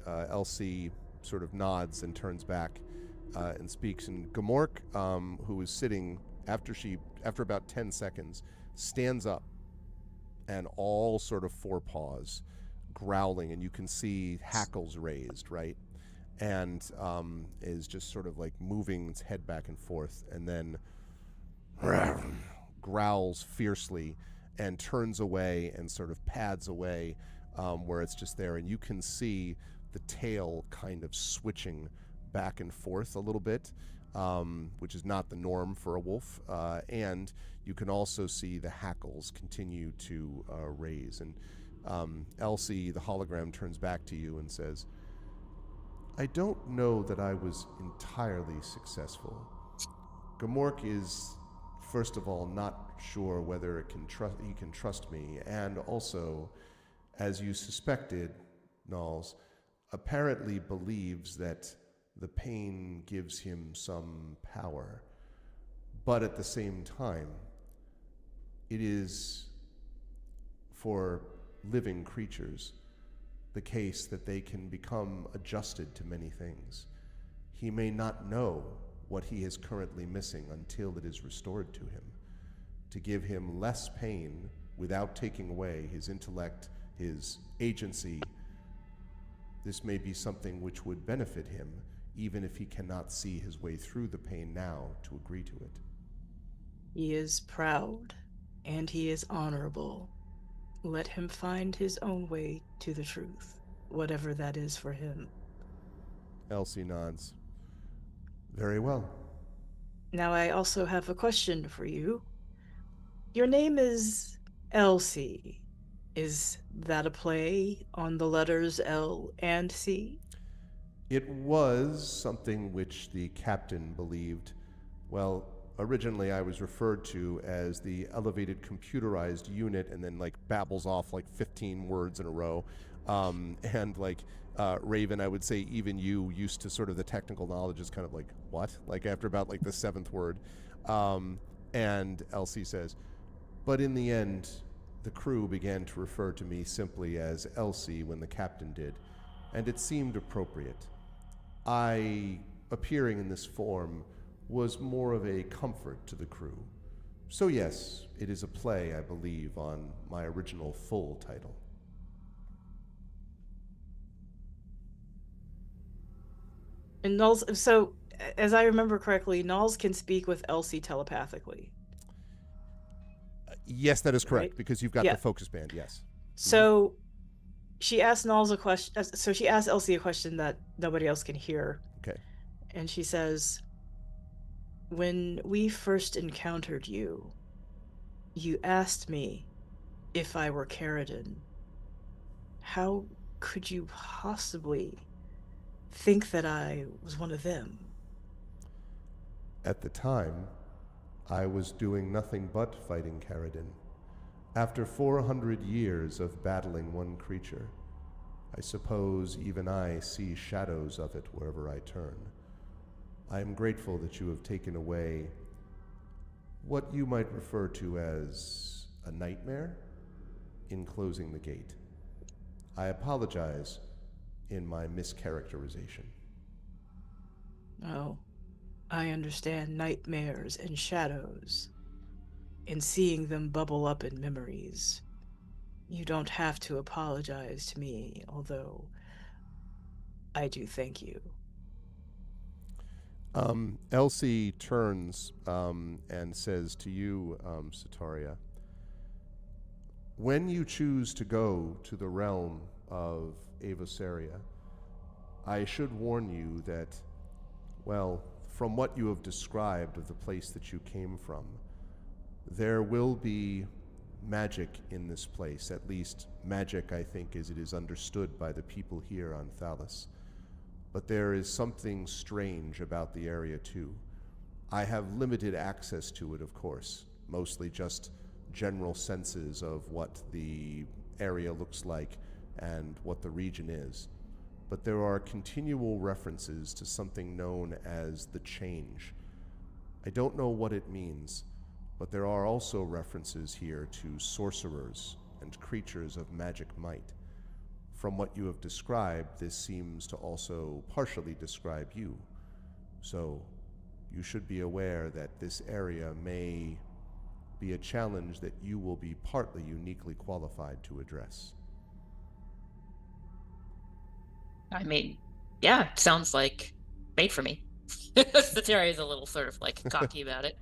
sort of nods and turns back and speaks. And Gamork, who is sitting after about 10 seconds, stands up and all sort of forepaws growling, and you can see hackles raised, right? and is just sort of like moving its head back and forth, and then growls fiercely and turns away and sort of pads away, where it's just there. And you can see the tail kind of switching back and forth a little bit, which is not the norm for a wolf. And you can also see the hackles continue to raise. And Elsie, the hologram, turns back to you and says, I don't know that I was entirely successful. Gamork is, first of all, not sure whether he can trust me, and also, as you suspected, Knowles, apparently believes that the pain gives him some power. But at the same time, it is, for living creatures, the case that they can become adjusted to many things. He may not know what he is currently missing until it is restored to him. To give him less pain without taking away his intellect, his agency, this may be something which would benefit him, even if he cannot see his way through the pain now to agree to it. He is proud, and he is honorable. Let him find his own way to the truth, whatever that is for him. Elsie nods. Very well. Now I also have a question for you. Your name is Elsie. Is that a play on the letters L and C? It was something which the captain believed. Well, originally I was referred to as the elevated computerized unit, and then like babbles off like 15 words in a row. And like Raven, I would say even you, used to sort of the technical knowledge, is kind of like, what? Like after about like the 7th word. And Elsie says, but in the end, the crew began to refer to me simply as Elsie when the captain did, and it seemed appropriate. I, appearing in this form, was more of a comfort to the crew. So yes, it is a play, I believe, on my original full title. And Nulls, so as I remember correctly, Nulls can speak with Elsie telepathically. Yes, that is correct, Right? because you've got Yeah. the focus band, yes. So she asked Nulls a question. So she asked Elsie a question that nobody else can hear. Okay. And she says, when we first encountered you, you asked me if I were Carradine. How could you possibly think that I was one of them? At the time, I was doing nothing but fighting Carradine. After 400 years of battling one creature, I suppose even I see shadows of it wherever I turn. I am grateful that you have taken away what you might refer to as a nightmare in closing the gate. I apologize in my mischaracterization. Oh, I understand nightmares and shadows, and seeing them bubble up in memories. You don't have to apologize to me, although I do thank you. Elsie turns and says to you, Sataria, when you choose to go to the realm of Avosaria, I should warn you that, well, from what you have described of the place that you came from, there will be magic in this place, at least magic, I think, as it is understood by the people here on Thalos. But there is something strange about the area, too. I have limited access to it, of course, mostly just general senses of what the area looks like and what the region is. But there are continual references to something known as the Change. I don't know what it means, but there are also references here to sorcerers and creatures of magic might. From what you have described, this seems to also partially describe you. So you should be aware that this area may be a challenge that you will be partly uniquely qualified to address. I mean, Yeah, sounds like made for me. Satiri is a little sort of like cocky about it.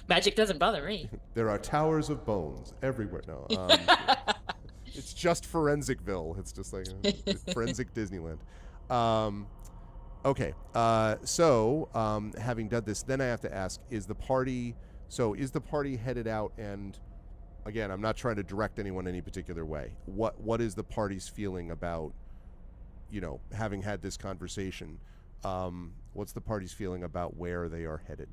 Magic doesn't bother me. There are towers of bones everywhere. No, it's just Forensicville. It's just like forensic Disneyland. Okay, so having done this, then I have to ask: is the party? So is the party headed out? And again, I'm not trying to direct anyone any particular way. What is the party's feeling about, having had this conversation? What's the party's feeling about where they are headed?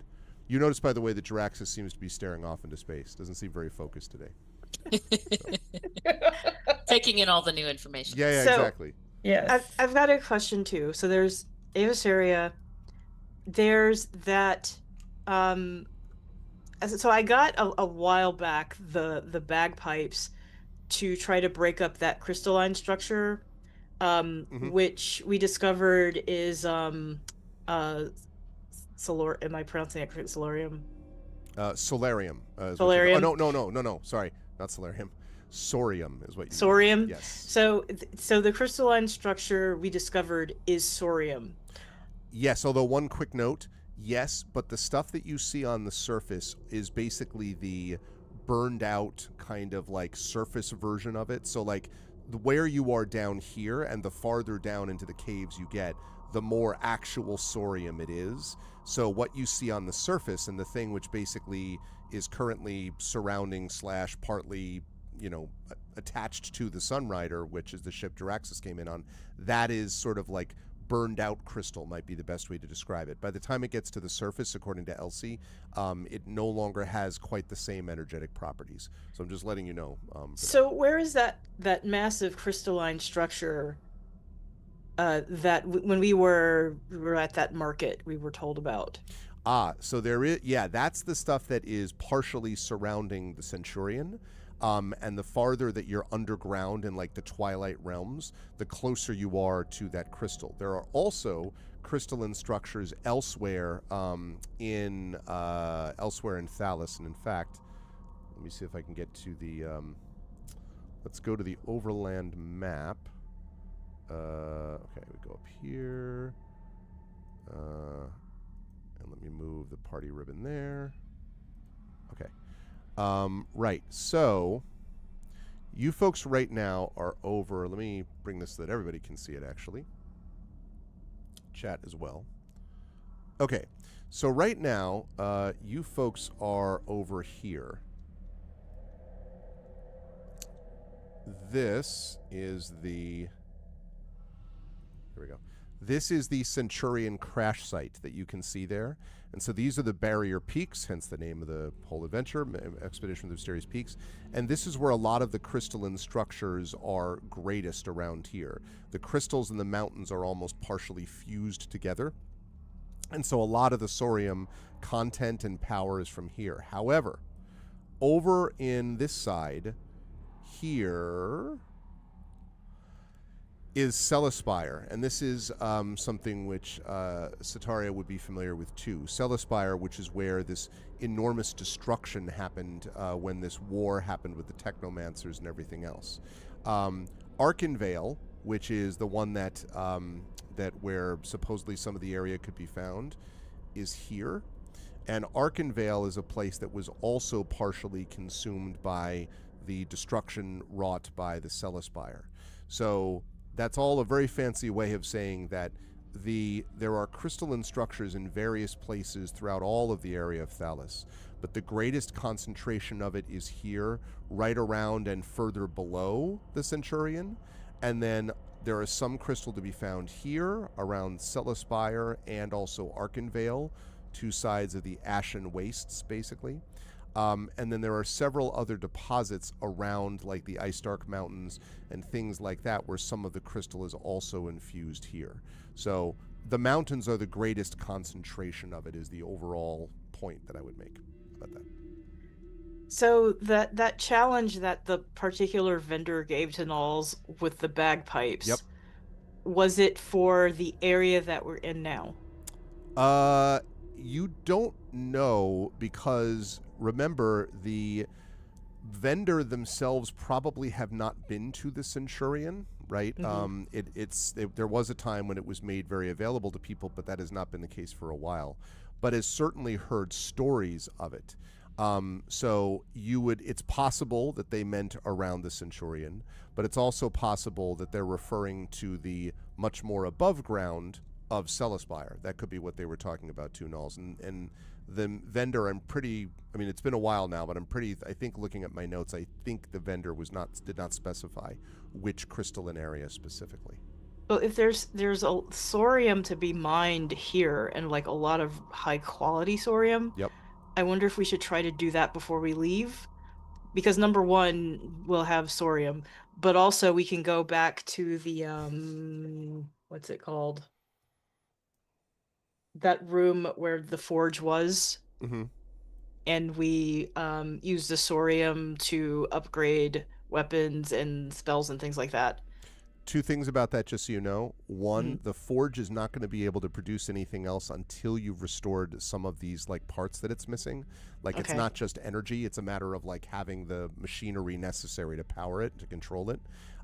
You notice, by the way, that Jiraxis seems to be staring off into space. Doesn't seem very focused today. Taking in all the new information. Yeah, So- exactly. Yes. I've got a question too. So there's Avisaria. There's that. So I got a while back the bagpipes to try to break up that crystalline structure, which we discovered is solor. Am I pronouncing it correct? Solarium. Solarium. Solarium. Oh no. Sorry, not solarium. Sorium is what you. Sorium. Yes. So the crystalline structure we discovered is sorium. Yes, although one quick note, yes, but the stuff that you see on the surface is basically the burned out kind of like surface version of it. So like where you are down here and the farther down into the caves you get, the more actual sorium it is. So what you see on the surface and the thing which basically is currently surrounding / partly attached to the Sunrider, which is the ship Jiraxis came in on, that is sort of like burned out crystal, might be the best way to describe it. By the time it gets to the surface, according to Elsie, it no longer has quite the same energetic properties. So I'm just letting you know. So where is that massive crystalline structure that when we were at that market we were told about? So there is, that's the stuff that is partially surrounding the Centurion. And the farther that you're underground in like the Twilight Realms, the closer you are to that crystal. There are also crystalline structures elsewhere in Thalos, and in fact, let me see if I can get to the. Let's go to the overland map. Okay, we go up here, and let me move the party ribbon there. Okay. Right, so you folks right now are over. Let me bring this so that everybody can see it, actually. Chat as well. Okay, so right now, you folks are over here. This is the. Here we go. This is the Centurion crash site that you can see there. And so these are the barrier peaks, hence the name of the whole adventure, Expedition of the Mysterious Peaks. And this is where a lot of the crystalline structures are greatest around here. The crystals in the mountains are almost partially fused together. And so a lot of the sorium content and power is from here. However, over in this side here is Celaspire, and this is something which Sataria would be familiar with too. Celaspire, which is where this enormous destruction happened when this war happened with the Technomancers and everything else. Arkenvale, which is the one that where supposedly some of the area could be found, is here. And Arkenvale is a place that was also partially consumed by the destruction wrought by the Celaspire. So that's all a very fancy way of saying that there are crystalline structures in various places throughout all of the area of Thalos, but the greatest concentration of it is here, right around and further below the Centurion, and then there is some crystal to be found here around Celaspire and also Arkenvale, two sides of the Ashen Wastes, basically. And then there are several other deposits around, like the Ice Dark Mountains and things like that, where some of the crystal is also infused here. So the mountains are the greatest concentration of it, is the overall point that I would make about that. So that challenge that the particular vendor gave to Knowles with the bagpipes, Yep. was it for the area that we're in now? You don't know, because remember, the vendor themselves probably have not been to the Centurion. right? Mhm. There was a time when it was made very available to people, but that has not been the case for a while. But has certainly heard stories of it. So it's possible that they meant around the Centurion, but it's also possible that they're referring to the much more above ground of Cellaspire. That could be what they were talking about too, Knowles. And the vendor, I mean, it's been a while now, but I think looking at my notes, I think the vendor did not specify which crystalline area specifically. Well, if there's a thorium to be mined here and like a lot of high quality thorium, Yep. I wonder if we should try to do that before we leave. Because number one, we'll have thorium, but also we can go back to the what's it called? That room where the forge was, Mm-hmm. and we use the thorium to upgrade weapons and spells and things like that. Two things about that, just so you know. One, Mhm. the forge is not going to be able to produce anything else until you've restored some of these like parts that it's missing. Like it's Okay. not just energy; it's a matter of like having the machinery necessary to power it, to control it.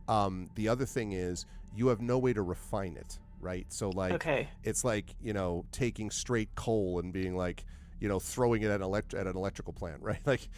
The other thing is you have no way to refine it, right? So like Okay. it's like taking straight coal and being like throwing it at an electrical plant, right? Like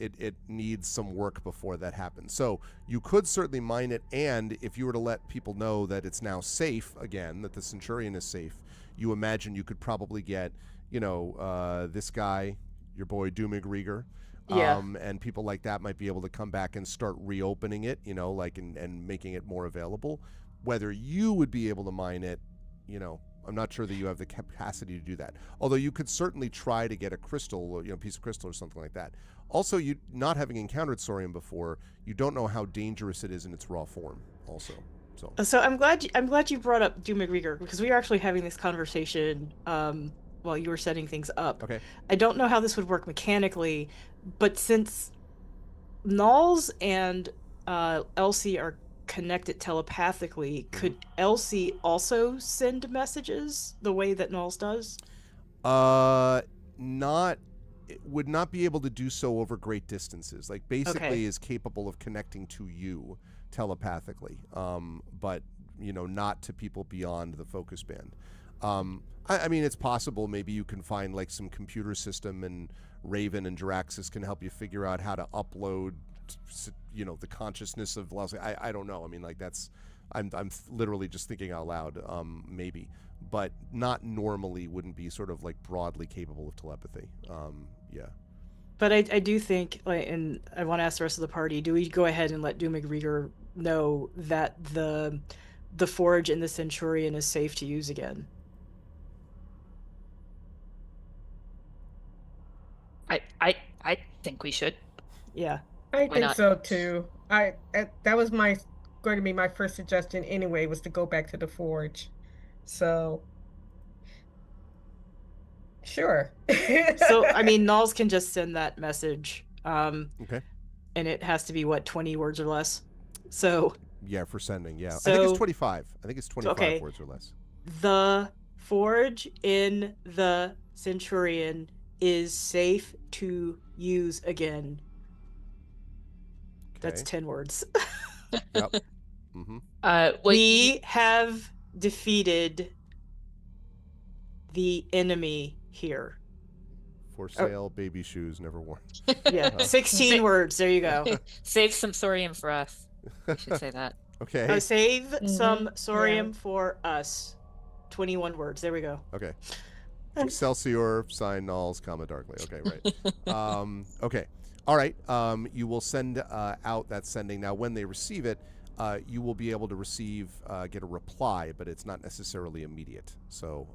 it needs some work before that happens. So you could certainly mine it, and if you were to let people know that it's now safe again, that the Centurion is safe, you imagine you could probably get this guy, your boy Doomig Rieger, Yeah. and people like that might be able to come back and start reopening it, like and making it more available. Whether you would be able to mine it, I'm not sure that you have the capacity to do that. Although you could certainly try to get a crystal, piece of crystal or something like that. Also, you not having encountered thorium before, you don't know how dangerous it is in its raw form. Also, So I'm glad you brought up Doom McGregor, because we were actually having this conversation while you were setting things up. Okay. I don't know how this would work mechanically, but since Knowles and Elsie are connected telepathically, could Elsie also send messages the way that Knowles does? Not it would not be able to do so over great distances. Like basically Okay. is capable of connecting to you telepathically, but not to people beyond the focus band. I mean, it's possible maybe you can find like some computer system, and Raven and Jaraxxus can help you figure out how to upload, the consciousness of Velocity. I don't know. I mean, like I'm literally just thinking out loud. Maybe, but not normally wouldn't be sort of like broadly capable of telepathy. Yeah. But I do think, like, and I want to ask the rest of the party, do we go ahead and let Doom McGregor know that the Forge and the Centurion is safe to use again? I think we should. Yeah. I Why think not? so too. That was going to be my first suggestion anyway, was to go back to the forge. So sure. So, I mean, Knowles can just send that message. Okay. And it has to be, what, 20 words or less? So, Yeah, for sending. Yeah, I think So- it's 25. I think it's 25 Okay. words or less. the Forge in the Centurion is safe to use again. Okay. That's 10 words. Yep. Mm-hmm. We have defeated the enemy here. For sale, baby shoes never worn. Yeah, 16 words. There you go. Save some thorium for us. I should say that. Okay. Save some Mhm, thorium for us. 21 words. There we go. Okay. Excelsior, sign Knowles, comma darkly. Okay, right. Okay. All right. You will send out that sending. Now, when they receive it, you will be able to get a reply, but it's not necessarily immediate. So,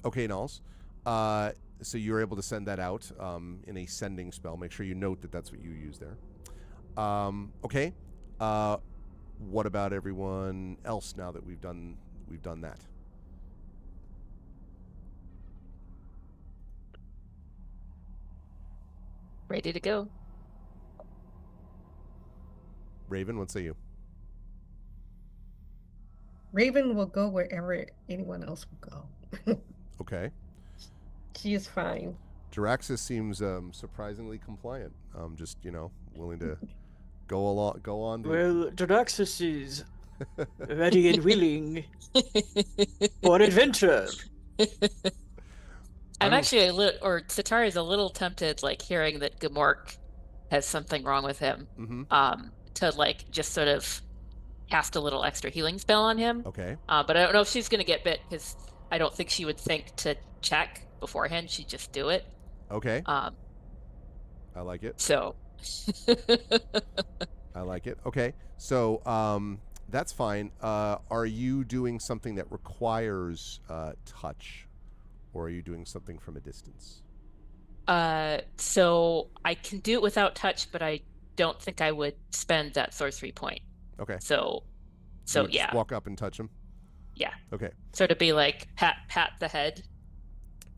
okay, Knowles. So you're able to send that out in a sending spell. Make sure you note that that's what you use there. Okay. What about everyone else now that we've done that? Ready to go. Raven, what say you? Raven will go wherever anyone else will go. Okay. She is fine. Jaraxxus seems surprisingly compliant. Just willing to Go along. Go on. Well, Draxus is ready and willing for adventure. I'm I'm- actually a little, or Satari is a little tempted, like hearing that Gamork has something wrong with him, Mhm. to like just sort of cast a little extra healing spell on him. Okay. But I don't know if she's gonna get bit because I don't think she would think to check beforehand. She'd just do it. Okay. Um, I like it. so I like it. Okay. So that's fine. Are you doing something that requires touch, or are you doing something from a distance? so I can do it without touch, but I don't think I would spend that sorcery point. Okay. So You would just yeah, walk up and touch him. yeah. Okay. Sort of be like pat the head.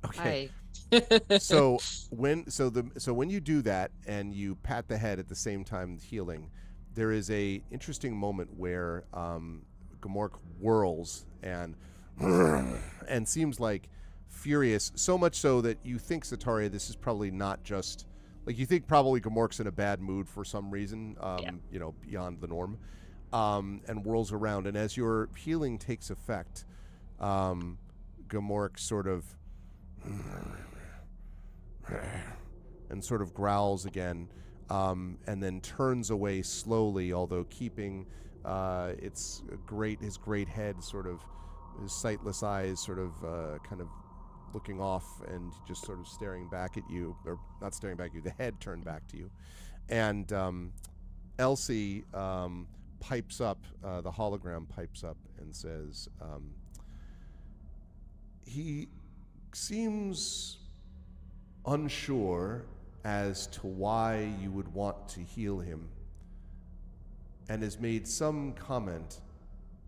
Okay. Hi. So when you do that and you pat the head at the same time healing, there is a interesting moment where Gamork whirls and and seems like furious, so much so that you think, Sataria, this is probably not just like you think probably Gamork's in a bad mood for some reason, Yeah. you know, beyond the norm, and whirls around. And as your healing takes effect, Gamork sort of and sort of growls again, and then turns away slowly, although keeping his great head sort of, his sightless eyes sort of kind of looking off and just sort of staring back at you, or not staring back at you, the head turned back to you. And Elsie pipes up, the hologram pipes up and says, he seems unsure as to why you would want to heal him, and has made some comment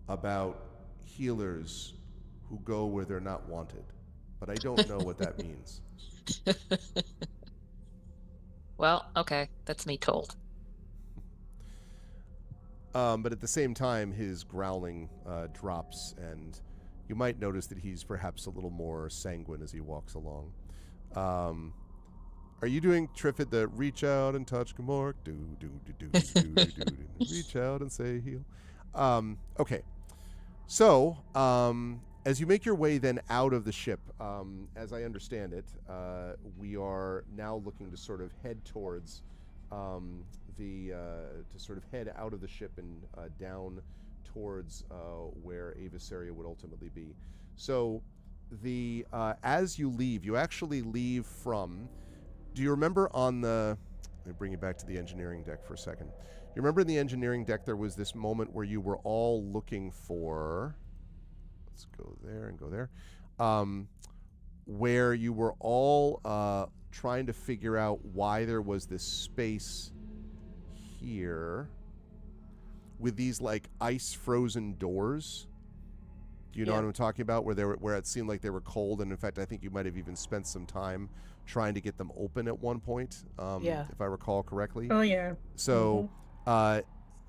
about healers who go where they're not wanted, but I don't know what that means. Well, okay, that's me told. But at the same time, his growling drops, and you might notice that he's perhaps a little more sanguine as he walks along. Are you doing, Triffid, the reach out and touch Gamork? Reach out and say heal. Okay. So, as you make your way then out of the ship, as I understand it, we are now looking to sort of head towards to sort of head out of the ship and down towards where Avisaria would ultimately be. So, as you leave, you actually leave from. Do you remember on the? Let me bring you back to the engineering deck for a second. You remember in the engineering deck there was this moment where you were all looking for. Let's go there and go there. Where you were all trying to figure out why there was this space here with these like ice frozen doors. Do you know Yeah. what I'm talking about? Where it seemed like they were cold, and in fact, I think you might have even spent some time trying to get them open at one point, Yeah. if I recall correctly. Oh yeah. So,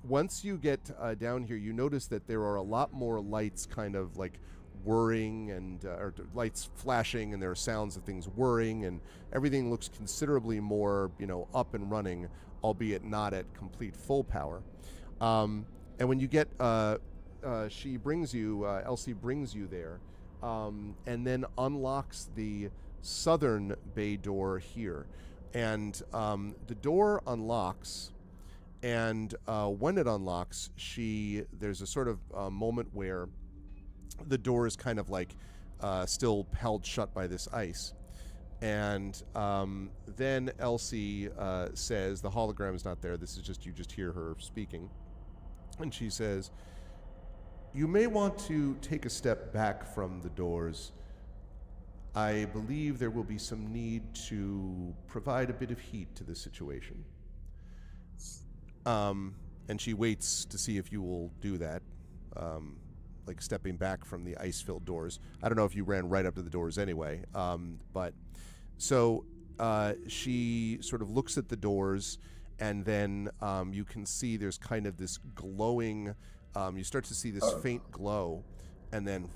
once you get down here, you notice that there are a lot more lights, kind of like whirring and or lights flashing, and there are sounds of things whirring, and everything looks considerably more, up and running, albeit not at complete full power. And when you get, she brings you, Elsie brings you there, and then unlocks the southern bay door here, and the door unlocks. And when it unlocks, there's a sort of moment where the door is kind of like still held shut by this ice. And then Elsie says, the hologram is not there. This is just, you just hear her speaking. And she says, you may want to take a step back from the doors. I believe there will be some need to provide a bit of heat to the situation. And she waits to see if you will do that, like stepping back from the ice-filled doors. I don't know if you ran right up to the doors anyway, but so she sort of looks at the doors, and then you can see there's kind of this glowing, you start to see this faint glow, and then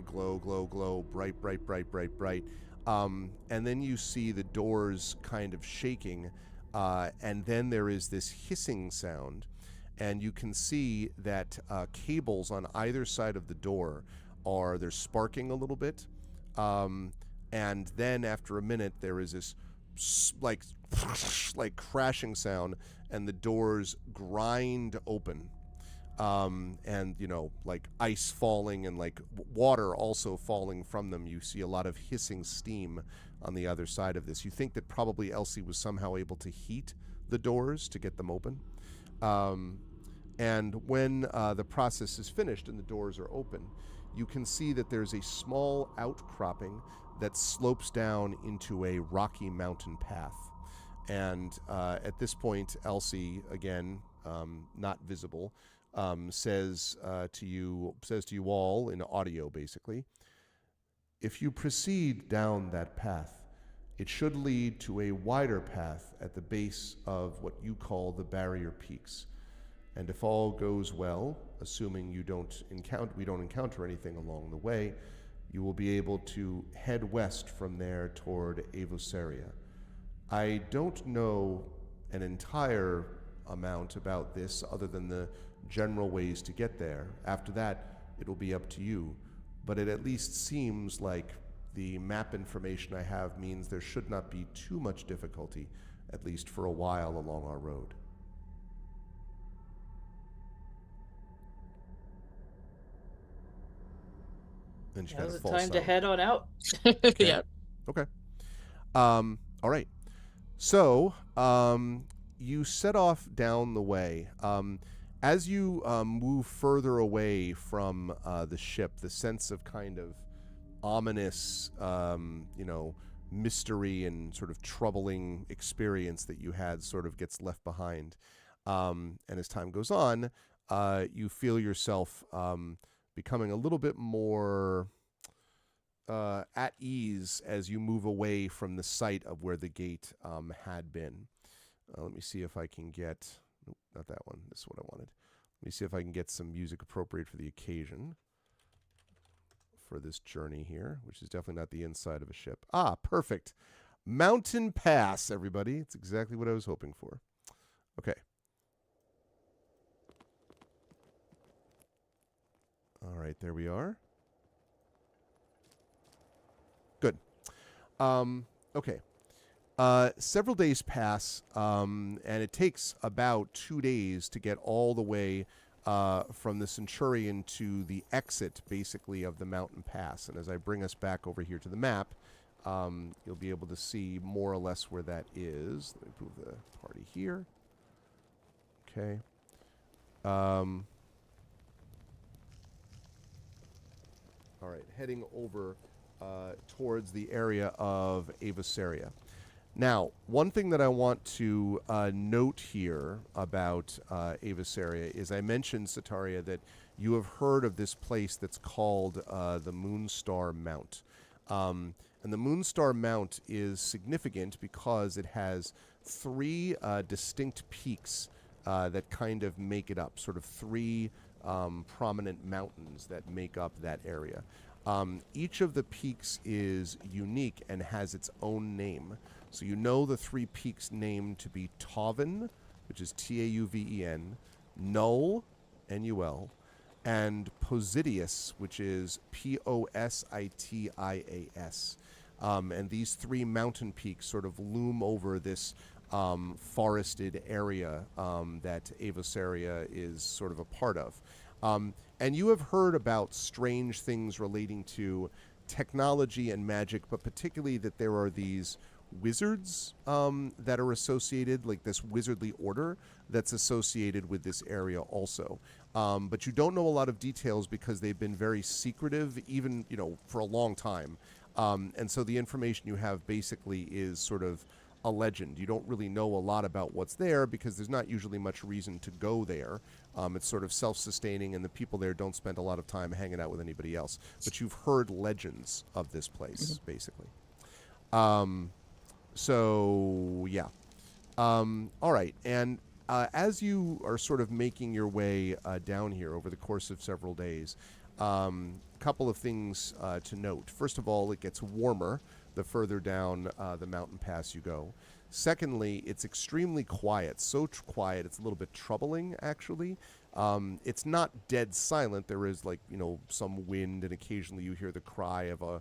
glow, bright. And then you see the doors kind of shaking, And then there is this hissing sound, and you can see that cables on either side of the door they're sparking a little bit. And then after a minute, there is this like crashing sound, and the doors grind open. And like ice falling and like water also falling from them. You see a lot of hissing steam on the other side of this. You think that probably Elsie was somehow able to heat the doors to get them open. And when the process is finished and the doors are open, you can see that there's a small outcropping that slopes down into a rocky mountain path. And at this point, Elsie, again, not visible, says to you all in audio, basically, if you proceed down that path, it should lead to a wider path at the base of what you call the barrier peaks. And if all goes well, assuming we don't encounter anything along the way, you will be able to head west from there toward Avosaria. I don't know an entire amount about this other than the general ways to get there. After that, it'll be up to you. But it at least seems like the map information I have means there should not be too much difficulty, at least for a while, along our road. And she kind Now's of the falls time to silent. head on out. Okay. Yeah. Okay. All right. So you set off down the way. As you move further away from the ship, the sense of kind of ominous, mystery and sort of troubling experience that you had sort of gets left behind. And as time goes on, you feel yourself becoming a little bit more at ease as you move away from the site of where the gate had been. Let me see if I can get... Nope, not that one. This is what I wanted. Let me see if I can get some music appropriate for the occasion for this journey here, which is definitely not the inside of a ship. Ah, perfect. Mountain Pass, everybody. It's exactly what I was hoping for. Okay. All right, there we are. Good. Okay. Several days pass, and it takes about 2 days to get all the way from the Centurion to the exit, basically, of the mountain pass. And as I bring us back over here to the map, you'll be able to see more or less where that is. Let me move the party here. Okay. All right, heading over towards the area of Avosaria. Now, one thing that I want to note here about Avosaria is I mentioned, Sataria, that you have heard of this place that's called the Moonstar Mount. And the Moonstar Mount is significant because it has three distinct peaks that kind of make it up, sort of three prominent mountains that make up that area. Each of the peaks is unique and has its own name. So you know the three peaks named to be Tauven, which is Tauven, Null, Nul, and Posidius, which is Positias. And these three mountain peaks sort of loom over this forested area that Avosaria is sort of a part of. And you have heard about strange things relating to technology and magic, but particularly that there are these wizards that are associated, like this wizardly order that's associated with this area also. But you don't know a lot of details because they've been very secretive, even, for a long time. And so the information you have basically is sort of a legend. You don't really know a lot about what's there because there's not usually much reason to go there. It's sort of self-sustaining, and the people there don't spend a lot of time hanging out with anybody else. But you've heard legends of this place, basically. So, yeah. All right. And as you are sort of making your way down here over the course of several days, a couple of things to note. First of all, it gets warmer the further down the mountain pass you go. Secondly, it's extremely quiet. So quiet, it's a little bit troubling, actually. It's not dead silent. There is, like, some wind, and occasionally you hear the cry of a,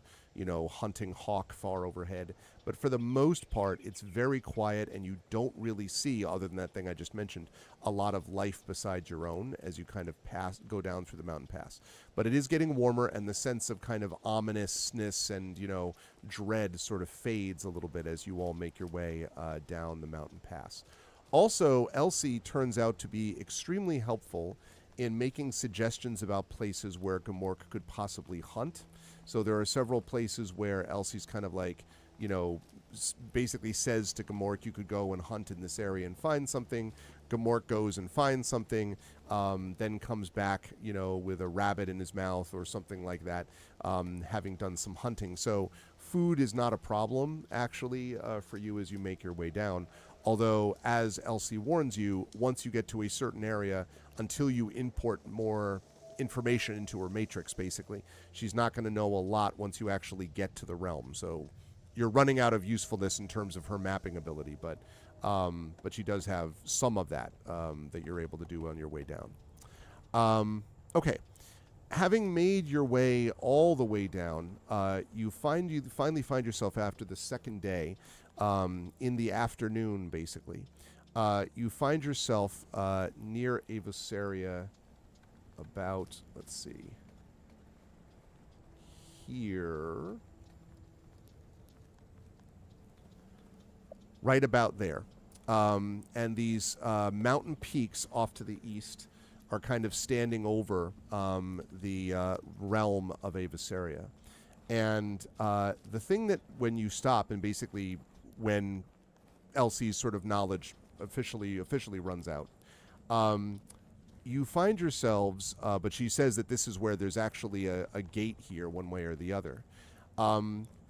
hunting hawk far overhead. But for the most part, it's very quiet, and you don't really see, other than that thing I just mentioned, a lot of life besides your own as you kind of go down through the mountain pass. But it is getting warmer, and the sense of kind of ominousness and, dread sort of fades a little bit as you all make your way down the mountain pass. Also, Elsie turns out to be extremely helpful in making suggestions about places where Gamork could possibly hunt. So there are several places where Elsie's kind of like, basically says to Gamork, you could go and hunt in this area and find something. Gamork goes and finds something, then comes back, with a rabbit in his mouth or something like that, having done some hunting. So food is not a problem, actually, for you as you make your way down. Although, as Elsie warns you, once you get to a certain area, until you import more information into her matrix, basically, she's not going to know a lot once you actually get to the realm. So you're running out of usefulness in terms of her mapping ability, but she does have some of that that you're able to do on your way down. Okay. Having made your way all the way down, you finally find yourself after the second day, in the afternoon, basically. You find yourself near Avasaria about, let's see, here. Right about there. And these mountain peaks off to the east are kind of standing over the realm of Avasaria. And the thing that when you stop, and basically when Elsie's sort of knowledge officially runs out, you find yourselves, but she says that this is where there's actually a gate here, one way or the other.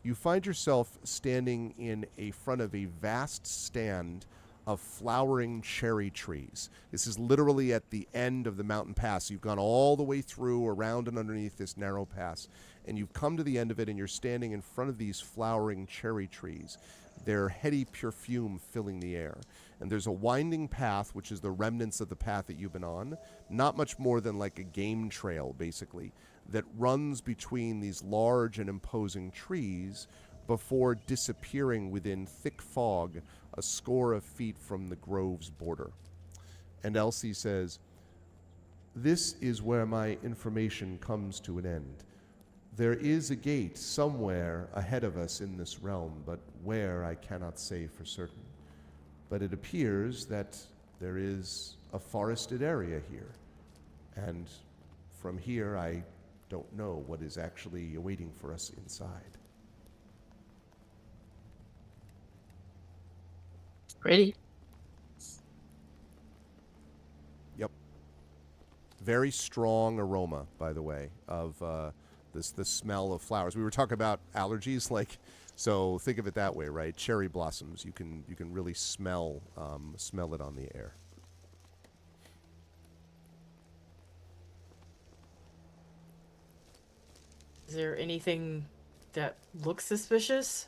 You find yourself standing in front of a vast stand of flowering cherry trees. This is literally at the end of the mountain pass. You've gone all the way through, around and underneath this narrow pass, and you've come to the end of it, and you're standing in front of these flowering cherry trees. Their heady perfume filling the air. And there's a winding path, which is the remnants of the path that you've been on, not much more than like a game trail, basically, that runs between these large and imposing trees before disappearing within thick fog a score of feet from the grove's border. And Elsie says, "This is where my information comes to an end. There is a gate somewhere ahead of us in this realm, but where I cannot say for certain. But it appears that there is a forested area here, and from here I don't know what is actually awaiting for us inside." Pretty. Yep. Very strong aroma, by the way, of the smell of flowers. We were talking about allergies, so think of it that way, right? Cherry blossoms. You can really smell it on the air. Is there anything that looks suspicious?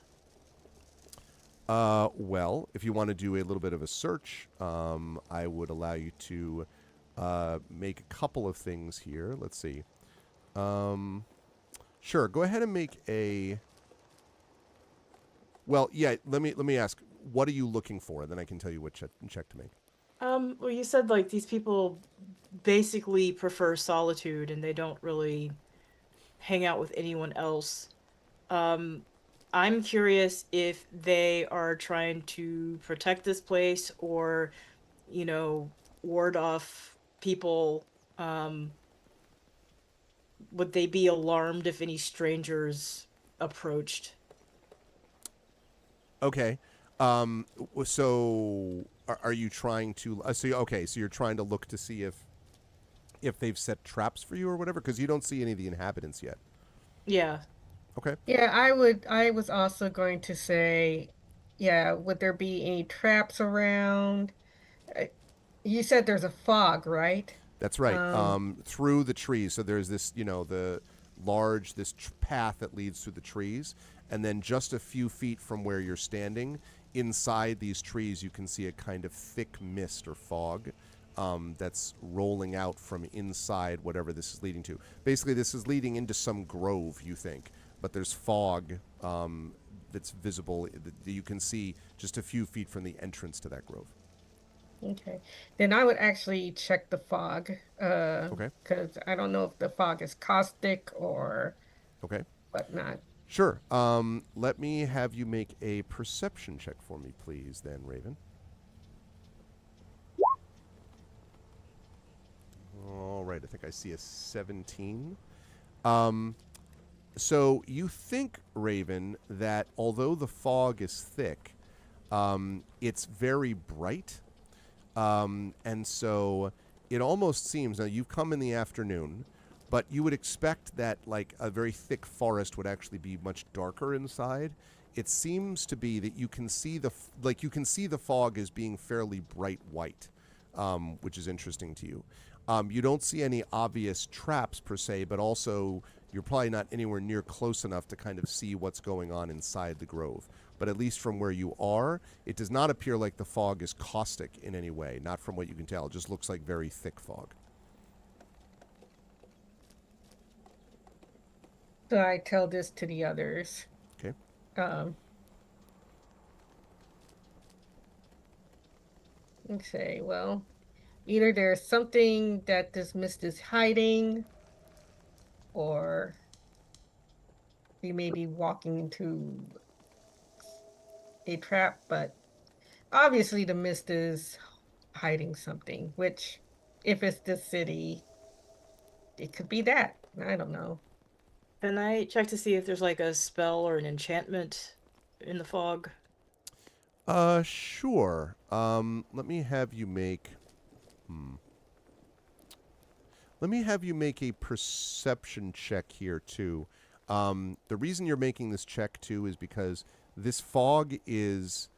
Well, if you want to do a little bit of a search, I would allow you to make a couple of things here. Let's see. Sure, go ahead and make a... Well, yeah, let me ask, what are you looking for? And then I can tell you what check to make. Well, you said like these people basically prefer solitude and they don't really hang out with anyone else. I'm curious if they are trying to protect this place or, ward off people. Would they be alarmed if any strangers approached? Okay. So are you trying to... so you're trying to look to see if they've set traps for you or whatever? Because you don't see any of the inhabitants yet. Yeah. Okay. Yeah, I was also going to say, yeah, would there be any traps around? Uh, You said there's a fog, right? That's right. Um, Through the trees. So there's this, the large, path that leads through the trees. And then just a few feet from where you're standing inside these trees, you can see a kind of thick mist or fog that's rolling out from inside whatever this is leading to. Basically, this is leading into some grove, you think, but there's fog that's visible that you can see just a few feet from the entrance to that grove. Okay. Then I would actually check the fog, Okay. because I don't know if the fog is caustic or Okay. whatnot. Sure. Let me have you make a perception check for me, please, then, Raven. All right. I think I see a 17. So you think, Raven, that although the fog is thick, it's very bright. And so it almost seems, now you've come in the afternoon, but you would expect that like a very thick forest would actually be much darker inside. It seems to be that you can see the fog as being fairly bright white, which is interesting to you. You don't see any obvious traps per se, but also you're probably not anywhere near close enough to kind of see what's going on inside the grove. But at least from where you are, it does not appear like the fog is caustic in any way, not from what you can tell. It just looks like very thick fog. So I tell this to the others. Okay. Okay, well, either there's something that this mist is hiding, or we may be walking into a trap, but obviously the mist is hiding something, which, if it's the city, it could be that. I don't know. Can I check to see if there's like a spell or an enchantment in the fog? Sure. Let me have you make... Let me have you make a perception check here, too. The reason you're making this check, too, is because this fog is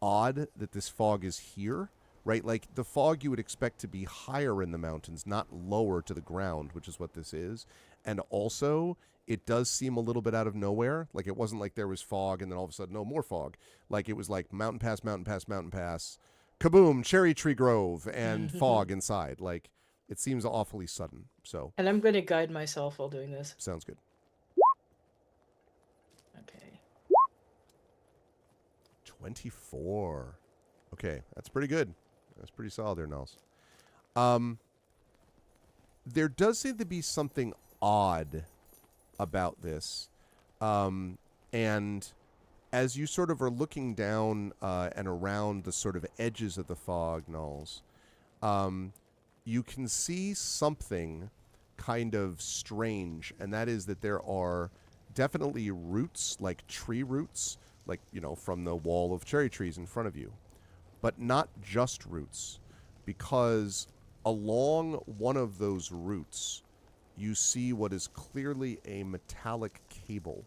odd that this fog is here, right? Like, the fog you would expect to be higher in the mountains, not lower to the ground, which is what this is. And also, it does seem a little bit out of nowhere. Like, it wasn't like there was fog and then all of a sudden, no more fog. Like, it was like mountain pass, mountain pass, mountain pass, kaboom, cherry tree grove, and fog inside. Like, it seems awfully sudden. So, And I'm going to guide myself while doing this. sounds good. Okay. 24. Okay, that's pretty good. That's pretty solid there, Nels. There does seem to be something odd about this. And as you sort of are looking down and around the sort of edges of the fog, Nulls, you can see something kind of strange, and that is that there are definitely roots, like tree roots, like, you know, from the wall of cherry trees in front of you. But not just roots, because along one of those roots, you see what is clearly a metallic cable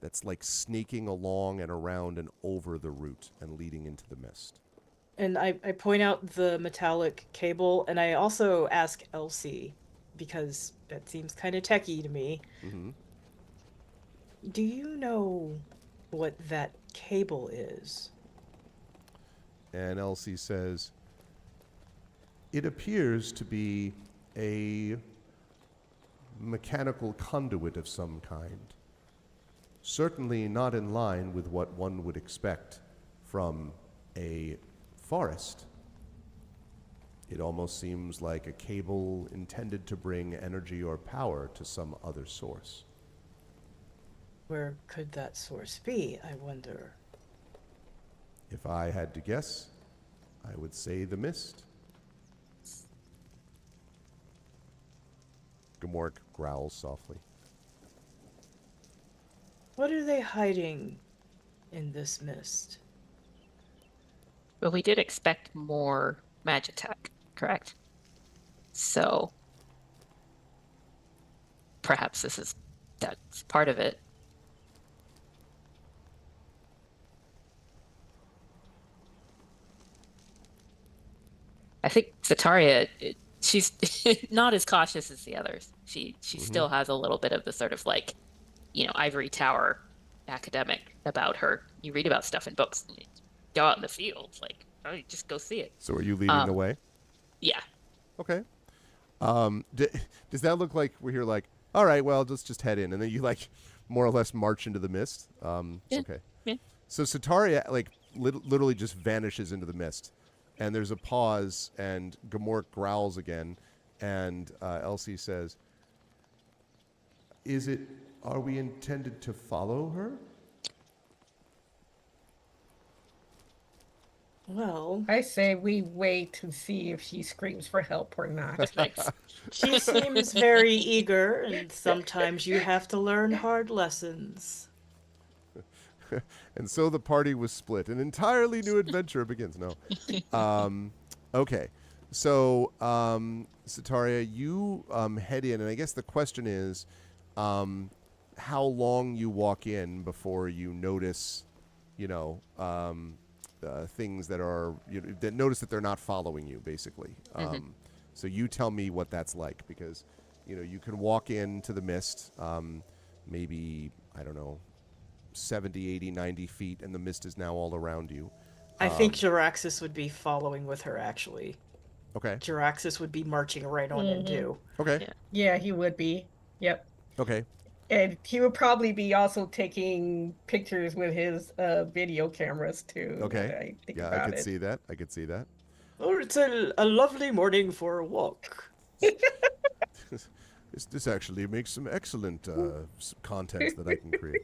that's like snaking along and around and over the root and leading into the mist. And I point out the metallic cable, and I also ask Elsie, because that seems kind of techie to me. Mm-hmm. Do you know what that cable is? And Elsie says, it appears to be a mechanical conduit of some kind. Certainly not in line with what one would expect from a forest. It almost seems like a cable intended to bring energy or power to some other source. Where could that source be, I wonder? If I had to guess, I would say the mist. Gamork growls softly. What are they hiding in this mist? But we did expect more Magitech, correct? So perhaps that's part of it. I think Zataria, she's not as cautious as the others. She still has a little bit of the sort of like, you know, ivory tower academic about her. You read about stuff in books. go out in the field. Like, oh, you just go see it. So are you leading the way? Yeah. Okay. Does that look like we're here like, all right, well, let's just head in, and then you like more or less march into the mist? Yeah. Okay. Yeah. So Sataria like literally just vanishes into the mist, and there's a pause, and Gamork growls again, and Elsie says, are we intended to follow her? Well, I say we wait to see if she screams for help or not. Thanks. she seems very eager, and sometimes you have to learn hard lessons. And so the party was split. An entirely new adventure begins. No. Okay. So, Sataria, you head in, and I guess the question is how long you walk in before you notice, things that are, that notice that they're not following you, basically. So you tell me what that's like, because, you can walk into the mist, maybe, I don't know, 70, 80, 90 feet, and the mist is now all around you. I think Jaraxxus would be following with her, actually. Okay. Jaraxxus would be marching right on in, too. Okay. Yeah. Yeah, he would be. Yep. Okay. And he would probably be also taking pictures with his video cameras too. Now Okay. that I think Yeah, about I could it. see that. I could see that. Oh, it's a lovely morning for a walk. This actually makes some excellent content that I can create.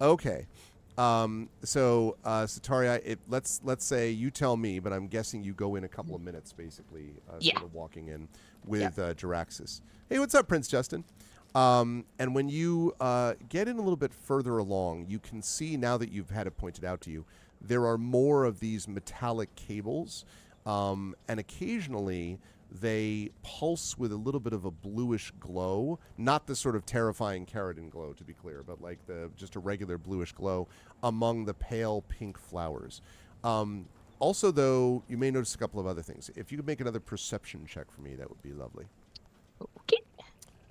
Okay. So Sataria, let's say you tell me, but I'm guessing you go in a couple of minutes, basically, Yeah. sort of walking in with Jaraxxus. Hey, what's up, Prince Justin? And when you get in a little bit further along, you can see, now that you've had it pointed out to you, there are more of these metallic cables, and occasionally they pulse with a little bit of a bluish glow, not the sort of terrifying Carradine glow, to be clear, but like just a regular bluish glow among the pale pink flowers. Also, though, you may notice a couple of other things. If you could make another perception check for me, that would be lovely. Okay.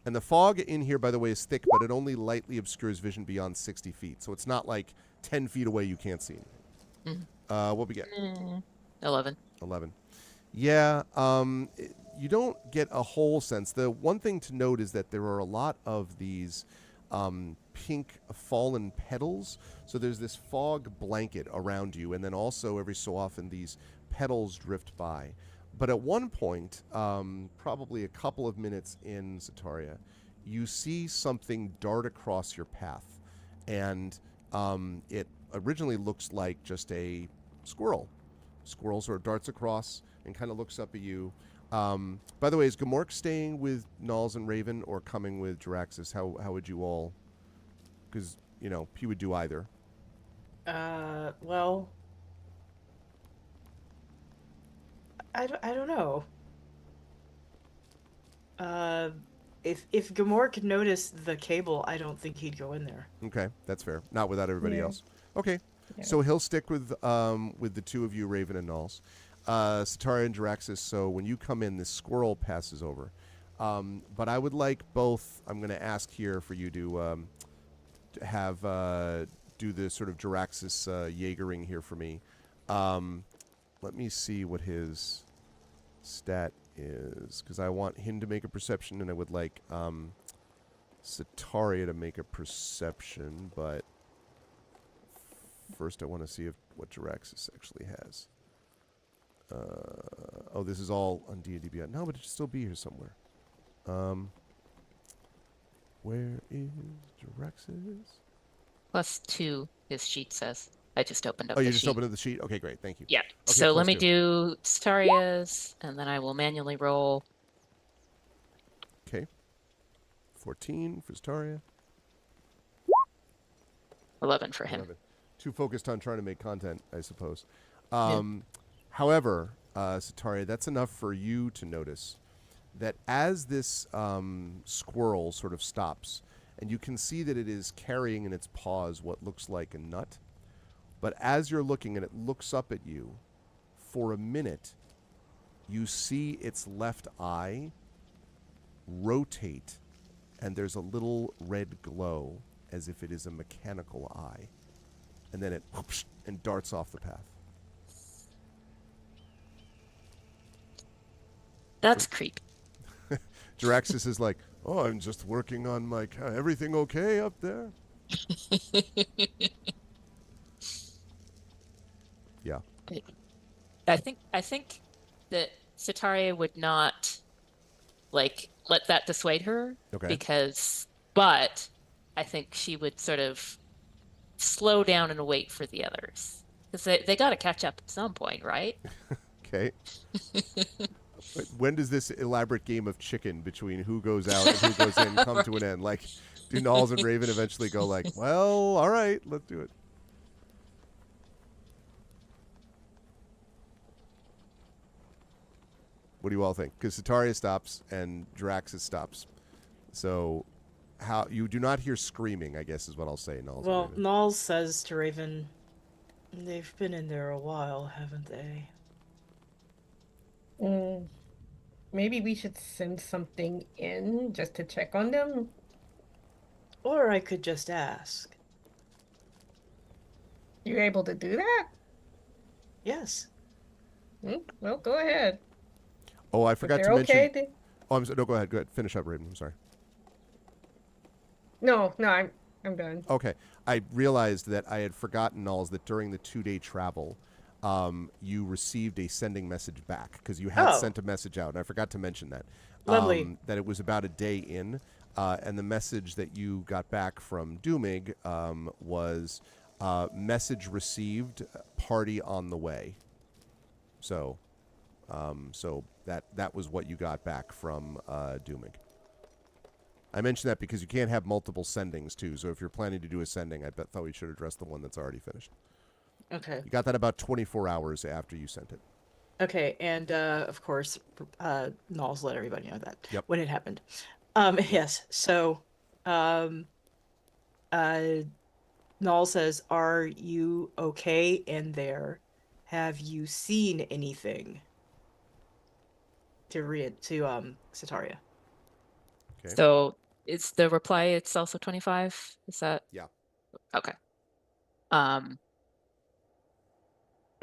And the fog in here, by the way, is thick, but it only lightly obscures vision beyond 60 feet. So it's not like 10 feet away you can't see anything. What we get? 11. 11. Yeah, you don't get a whole sense. The one thing to note is that there are a lot of these pink fallen petals. So there's this fog blanket around you, and then also every so often these petals drift by. But at one point, probably a couple of minutes in Sataria, you see something dart across your path. And it originally looks like just a squirrel. Squirrel sort of darts across and kind of looks up at you. By the way, is Gamork staying with Nulls and Raven or coming with Jaraxxus? How would you all... Because, he would do either. Well... I don't know. If Gamork noticed the cable, I don't think he'd go in there. Okay, that's fair. Not without everybody Yeah. else. Okay, Yeah. so he'll stick with the two of you, Raven and Nulls. Sataria and Jaraxxus, so when you come in, this squirrel passes over. But I would like both, I'm going to ask here for you to have do the sort of Jaraxxus Jaegering here for me. Let me see what his stat is, because I want him to make a perception, and I would like Sataria to make a perception, but first I want to see what Jaraxxus actually has. Oh, this is all on D&D Beyond. No, but it should still be here somewhere. Where is Jaraxxus? +2, his sheet says. I just opened up Oh, the you just sheet. opened up the sheet? Okay, great. Thank you. Yeah. Okay, So let me +2. do Staria's, and then I will manually roll. Okay. 14 for Staria. 11 for him. 11. Too focused on trying to make content, I suppose. However, Sataria, that's enough for you to notice that as this squirrel sort of stops, and you can see that it is carrying in its paws what looks like a nut, but as you're looking and it looks up at you, for a minute, you see its left eye rotate, and there's a little red glow as if it is a mechanical eye. And then it whoosh, and darts off the path. That's creepy. Jaraxxus is like, oh, I'm just working on my everything okay up there? Yeah. I think that Sitaria would not like let that dissuade her Okay. but I think she would sort of slow down and wait for the others because they got to catch up at some point, right? Okay. When does this elaborate game of chicken between who goes out and who goes in come to an end? Like, do Nalls and Raven eventually go like, well, all right, let's do it. What do you all think? Because Sitaria stops and Jaraxxus stops. So, how you do not hear screaming, I guess is what I'll say, Nalls. Well, Nalls says to Raven, they've been in there a while, haven't they? Maybe we should send something in just to check on them. Or I could just ask. You able to do that? Yes. Well, go ahead. Oh, I If forgot to they're mention. okay, then... Oh, I'm sorry. No, go ahead. Go ahead. Finish up, Raven. I'm sorry. No, I'm done. Okay. I realized that I had forgotten, Nalls, that during the 2-day travel, you received a sending message back because you had sent a message out, and I forgot to mention that. Lovely. That it was about a day in, and the message that you got back from Doomig was message received, party on the way. So that was what you got back from Doomig. I mentioned that because you can't have multiple sendings too. So if you're planning to do a sending, I thought we should address the one that's already finished. Okay. You got that about 24 hours after you sent it. Okay, and of course, Nalls let everybody know that when it happened. Yes, so Null says, "Are you okay in there? Have you seen anything?" To Sitaria. Okay. So is the reply it's also 25? Is that? Yeah. Okay.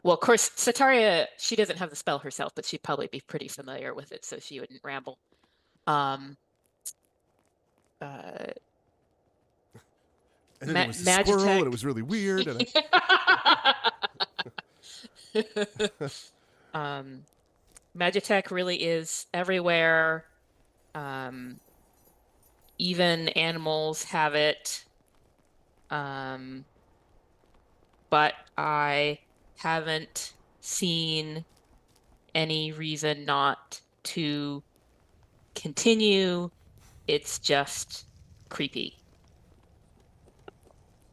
Well, of course, Sitaria, she doesn't have the spell herself, but she'd probably be pretty familiar with it, so she wouldn't ramble. And then there was a Magitech. squirrel, and it was really weird. And Magitech really is everywhere. Even animals have it. But I haven't seen any reason not to continue. It's just creepy.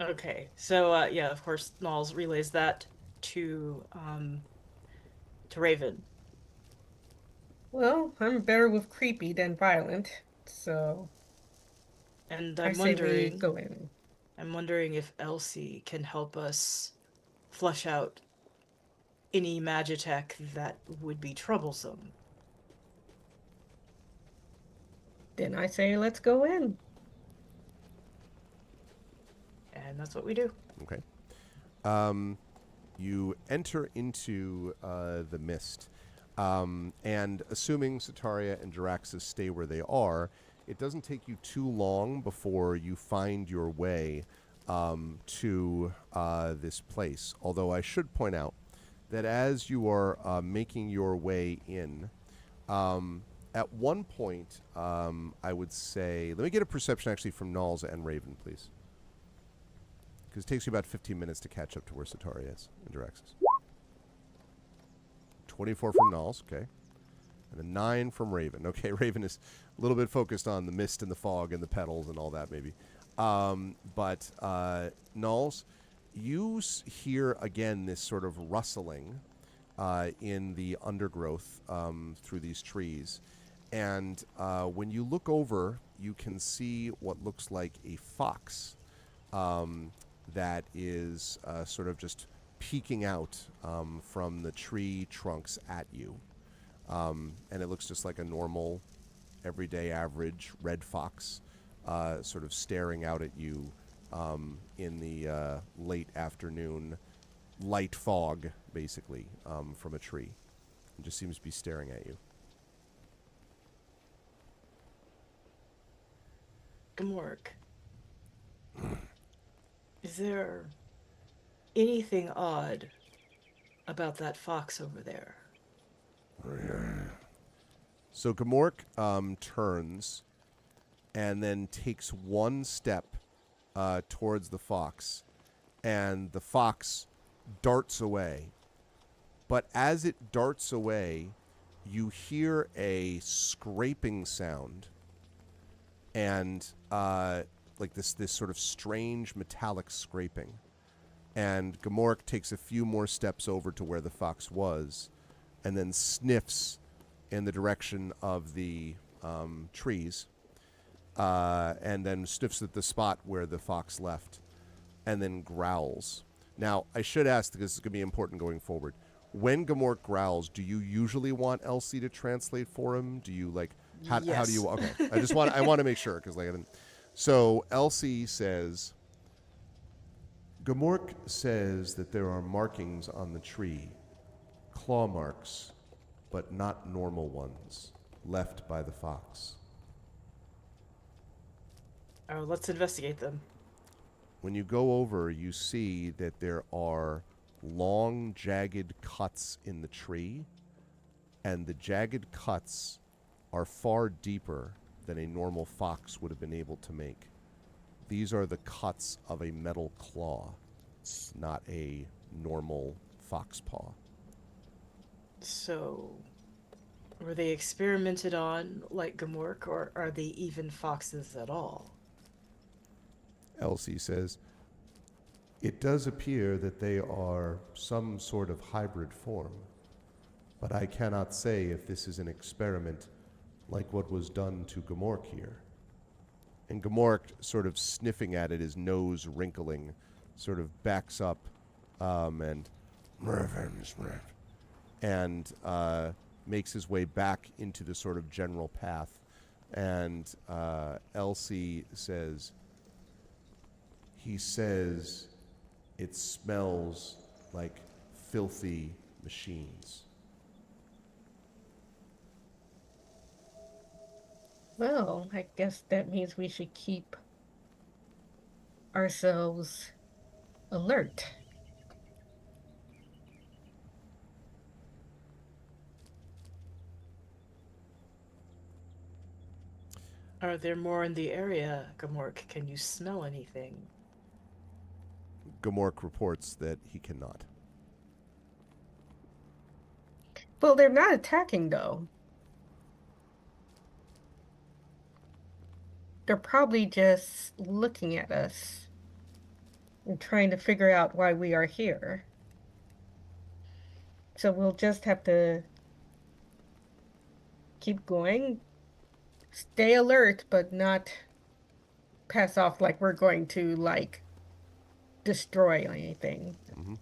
Okay, so yeah, of course, Nalls relays that to Raven. Well, I'm better with creepy than violent, so And I I'm say we wondering, go in. if Elsie can help us flush out any Magitech that would be troublesome. Then I say let's go in. And that's what we do. Okay. You enter into the mist. And assuming Sitaria and Jaraxxus stay where they are, it doesn't take you too long before you find your way to this place. Although I should point out that as you are making your way in, at one point, I would say, let me get a perception actually from Nalls and Raven, please. Because it takes you about 15 minutes to catch up to where Sitaria is and Jaraxxus. 24 from Nalls, okay. And a 9 from Raven. Okay, Raven is a little bit focused on the mist and the fog and the petals and all that, maybe. But Nalls, you hear again this sort of rustling in the undergrowth through these trees. And when you look over, you can see what looks like a fox that is sort of just peeking out from the tree trunks at you. And it looks just like a normal, everyday average red fox sort of staring out at you in the late afternoon light fog, basically, from a tree. It just seems to be staring at you. Gamork, is there anything odd about that fox over there? So Gamork turns and then takes one step towards the fox, and the fox darts away. But as it darts away, you hear a scraping sound, and like this sort of strange metallic scraping. And Gamork takes a few more steps over to where the fox was, and then sniffs in the direction of the trees, and then sniffs at the spot where the fox left, and then growls. Now, I should ask, because this is going to be important going forward. When Gamork growls, do you usually want Elsie to translate for him? Do you like how do you? Okay, I want to make sure, because like I didn't. So Elsie says, Gamork says that there are markings on the tree, claw marks, but not normal ones, left by the fox. Oh, let's investigate them. When you go over, you see that there are long, jagged cuts in the tree, and the jagged cuts are far deeper than a normal fox would have been able to make. These are the cuts of a metal claw, not a normal fox paw. So, were they experimented on like Gamork, or are they even foxes at all? Elsie says, it does appear that they are some sort of hybrid form, but I cannot say if this is an experiment like what was done to Gamork here. And Gamork, sort of sniffing at it, his nose wrinkling, sort of backs up and makes his way back into the sort of general path. And Elsie says, he says it smells like filthy machines. Well, I guess that means we should keep ourselves alert. Are there more in the area, Gamork? Can you smell anything? Gamork reports that he cannot. Well, they're not attacking, though. They're probably just looking at us and trying to figure out why we are here. So we'll just have to keep going, stay alert, but not pass off like we're going to, like, destroy anything. Mm-hmm.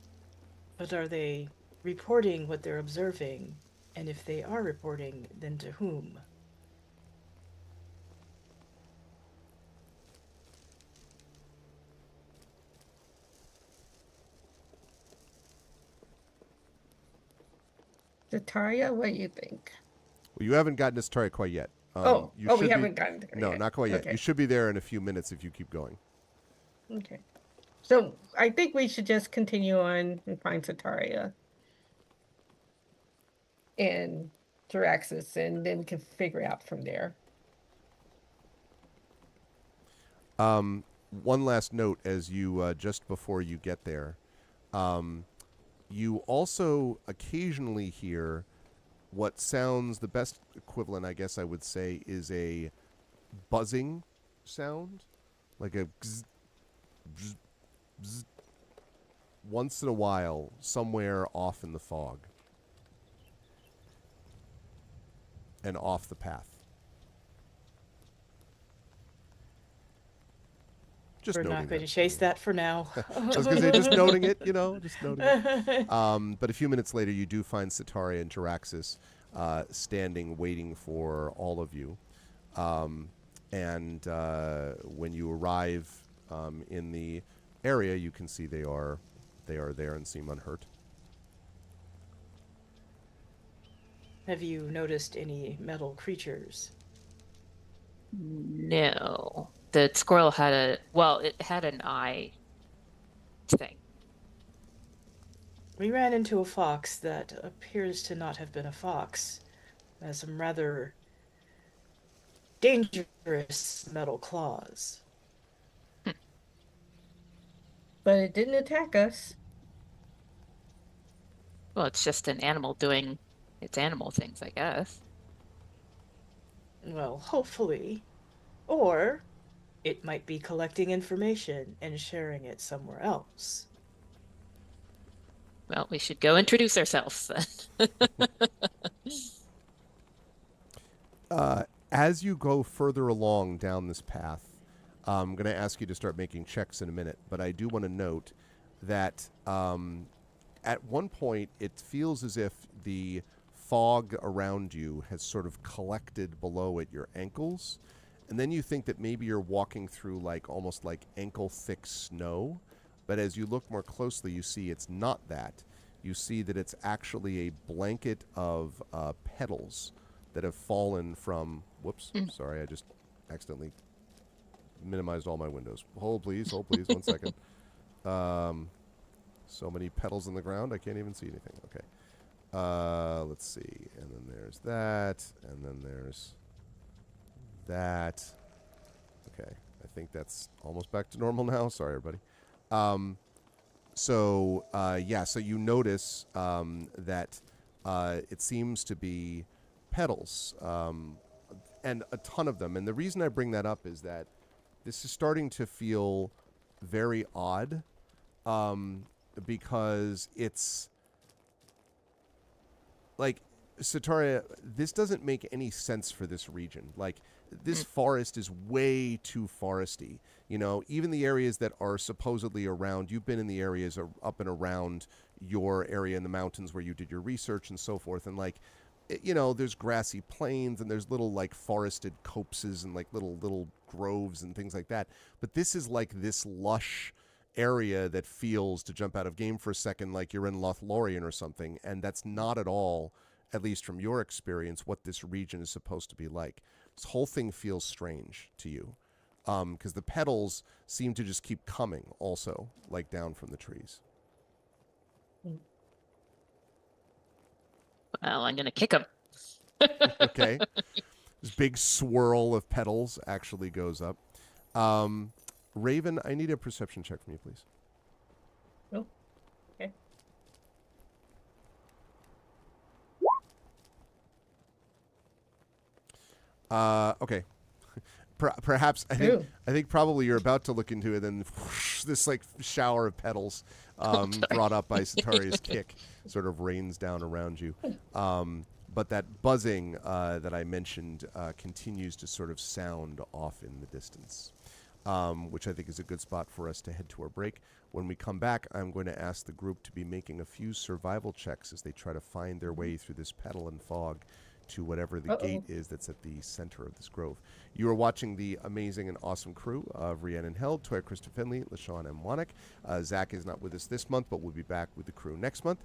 But are they reporting what they're observing? And if they are reporting, then to whom? Zataria, what do you think? Well, you haven't gotten to Stari quite yet. We haven't gotten there No, yet. not quite yet. Okay. You should be there in a few minutes if you keep going. Okay. So I think we should just continue on and find Zataria and Jaraxxus, and then we can figure out from there. One last note as you, just before you get there, you also occasionally hear what sounds, the best equivalent, I guess I would say, is a buzzing sound, like a bzz, bzz, bzz, once in a while, somewhere off in the fog and off the path. Just We're noting not going that. to chase that for now. I was going to say, just noting it, just noting it. But a few minutes later, you do find Sataria and Jaraxxus standing, waiting for all of you. And when you arrive in the area, you can see they are they are there and seem unhurt. Have you noticed any metal creatures? No. The squirrel had it had an eye thing. We ran into a fox that appears to not have been a fox. It has some rather dangerous metal claws. But it didn't attack us. Well, it's just an animal doing its animal things, I guess. Well, hopefully. Or it might be collecting information and sharing it somewhere else. Well, we should go introduce ourselves then. As you go further along down this path, I'm going to ask you to start making checks in a minute, but I do want to note that at one point it feels as if the fog around you has sort of collected below at your ankles, and then you think that maybe you're walking through like almost like ankle thick snow, but as you look more closely, you see it's not that. You see that it's actually a blanket of petals that have fallen from. Whoops, sorry, I just accidentally minimized all my windows. Hold please, 1 second. So many petals in the ground, I can't even see anything. Okay. Let's see. And then there's that, and then there's that. Okay, I think that's almost back to normal now. Sorry, everybody. So you notice that it seems to be petals, and a ton of them. And the reason I bring that up is that this is starting to feel very odd, because it's like, Sataria, this doesn't make any sense for this region. Like, this forest is way too foresty. You know, even the areas that are supposedly around, you've been in the areas up and around your area in the mountains where you did your research and so forth. And like, you know, there's grassy plains and there's little like forested copses and like little groves and things like that. But this is like this lush area that feels, to jump out of game for a second, like you're in Lothlorien or something. And that's not at all, at least from your experience, what this region is supposed to be like. This whole thing feels strange to you, because the petals seem to just keep coming also, like down from the trees. Well, I'm gonna kick him. Okay. This big swirl of petals actually goes up. Raven, I need a perception check from you, please. Oh, okay. Okay. Perhaps I think probably you're about to look into it, and whoosh, this like shower of petals brought up by Sataria's kick sort of rains down around you. But that buzzing that I mentioned continues to sort of sound off in the distance, which I think is a good spot for us to head to our break. When we come back, I'm going to ask the group to be making a few survival checks as they try to find their way through this petal and fog to whatever the gate is that's at the center of this grove. You are watching the amazing and awesome crew of Rhiannon Held, Toya Krista Finley, LaShawn M. Wannick. Zach is not with us this month, but we'll be back with the crew next month.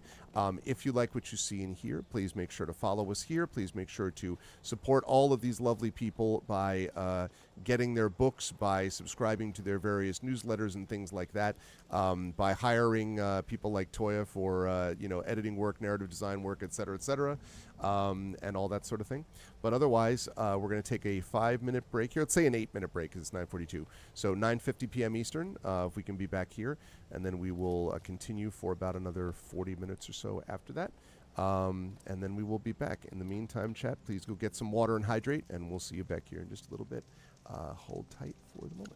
If you like what you see and hear, please make sure to follow us here. Please make sure to support all of these lovely people by getting their books, by subscribing to their various newsletters and things like that, by hiring people like Toya for editing work, narrative design work, et cetera, and all that sort of thing. But otherwise, we're going to take a 5-minute break here. Let's say an 8-minute break because it's 9:42. So 9:50 p.m. Eastern, if we can be back here. And then we will continue for about another 40 minutes or so after that. And then we will be back. In the meantime, chat, please go get some water and hydrate, and we'll see you back here in just a little bit. Hold tight for the moment.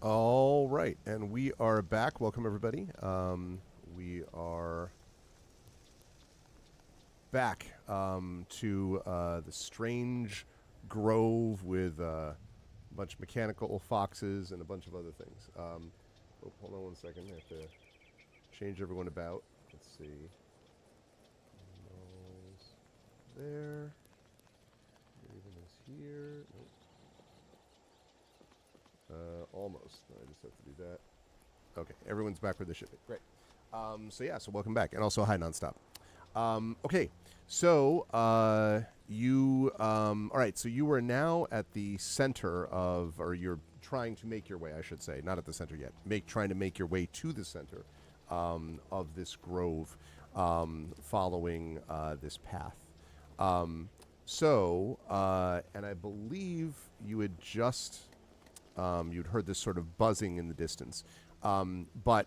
All right, and we are back. Welcome, everybody. We are back to the strange grove with a bunch of mechanical foxes and a bunch of other things. Hold on one second. I have to change everyone about. Let's see. Nose there. Raven is here. Nope. Almost. I just have to do that. Okay, everyone's back where they should be. Great. So welcome back, and also hi nonstop. Okay, so you all right? So you are now at the center of, or you're trying to make your way, I should say, not at the center yet. Trying to make your way to the center of this grove, following this path. And I believe you had just you'd heard this sort of buzzing in the distance, but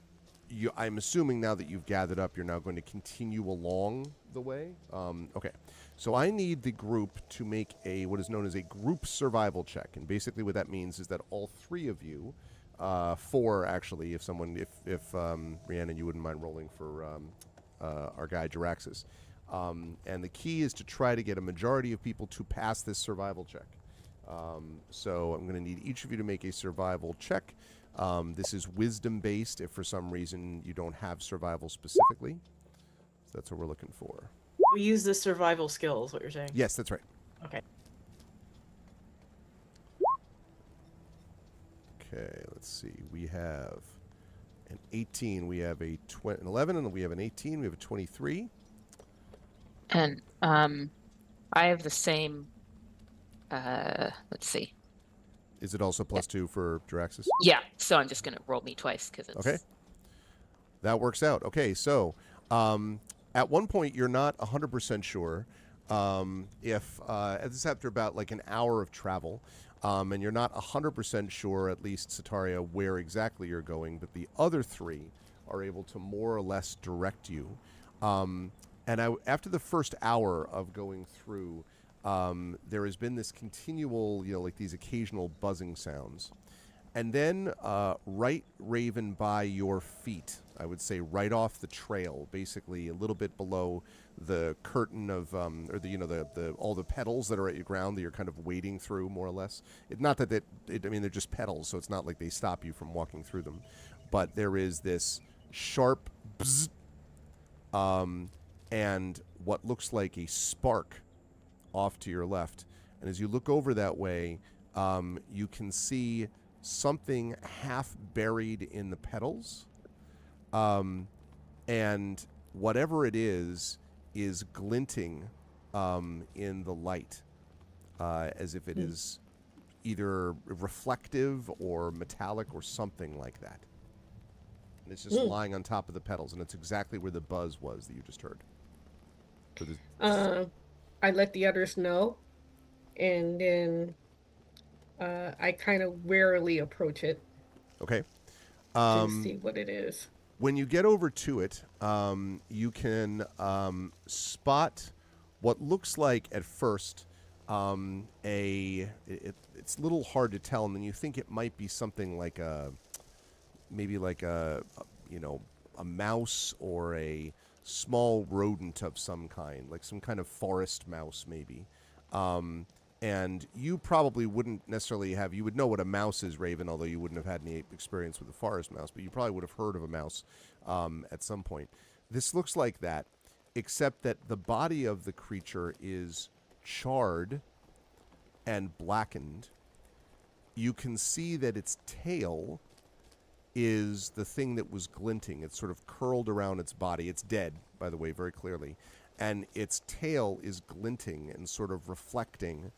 I'm assuming now that you've gathered up, you're now going to continue along the way. Okay, so I need the group to make what is known as a group survival check, and basically what that means is that all three of you, four actually, if Rhiannon, you wouldn't mind rolling for our guy Jaraxis, and the key is to try to get a majority of people to pass this survival check. So I'm going to need each of you to make a survival check. This is wisdom based if for some reason you don't have survival specifically. So that's what we're looking for. We use the survival skill, is what you're saying? Yes, that's right. Okay. Okay, let's see. We have an 18, we have an 11, and we have an 18, we have a 23. And I have the same. Let's see. Is it also +2 for Jaraxis? Yeah, so I'm just gonna roll me twice because it's Okay. That works out. Okay, so at one point you're not 100% sure if this is after about like an hour of travel, and you're not 100% sure, at least Sataria, where exactly you're going, but the other three are able to more or less direct you. After the first hour of going through, there has been this continual, like these occasional buzzing sounds. And then right, Raven, by your feet, I would say right off the trail, basically a little bit below the curtain of, or the all the petals that are at your ground that you're kind of wading through, more or less. Not that they're just petals, so it's not like they stop you from walking through them. But there is this sharp bzz, and what looks like a spark off to your left. And as you look over that way, you can see something half buried in the petals. And whatever it is glinting in the light, as if it is either reflective or metallic or something like that. And it's just lying on top of the petals, and it's exactly where the buzz was that you just heard. I let the others know, and then I kind of warily approach it Okay. to see what it is. When you get over to it, you can spot what looks like at first it's a little hard to tell, and then you think it might be something like maybe like a mouse or a small rodent of some kind, like some kind of forest mouse maybe. And you probably wouldn't necessarily you would know what a mouse is, Raven, although you wouldn't have had any experience with a forest mouse, but you probably would have heard of a mouse at some point. This looks like that, except that the body of the creature is charred and blackened. You can see that its tail is the thing that was glinting. It's sort of curled around its body. It's dead, by the way, very clearly. And its tail is glinting and sort of reflecting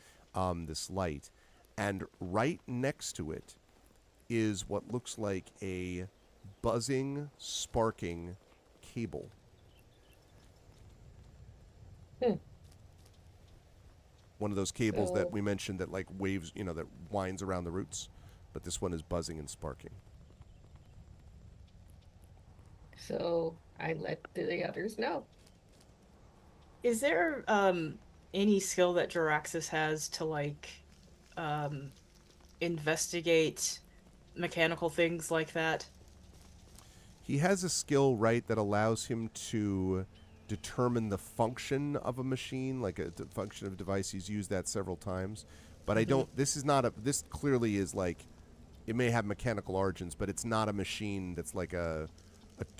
this light. And right next to it is what looks like a buzzing, sparking cable. One of those cables that we mentioned that like waves, that winds around the roots. But this one is buzzing and sparking. So I let the others know. Is there any skill that Jaraxis has to investigate mechanical things like that? He has a skill, right, that allows him to determine the function of a machine, like a function of a device. He's used that several times. But I don't, this is not a, this clearly is like, it may have mechanical origins, but it's not a machine that's like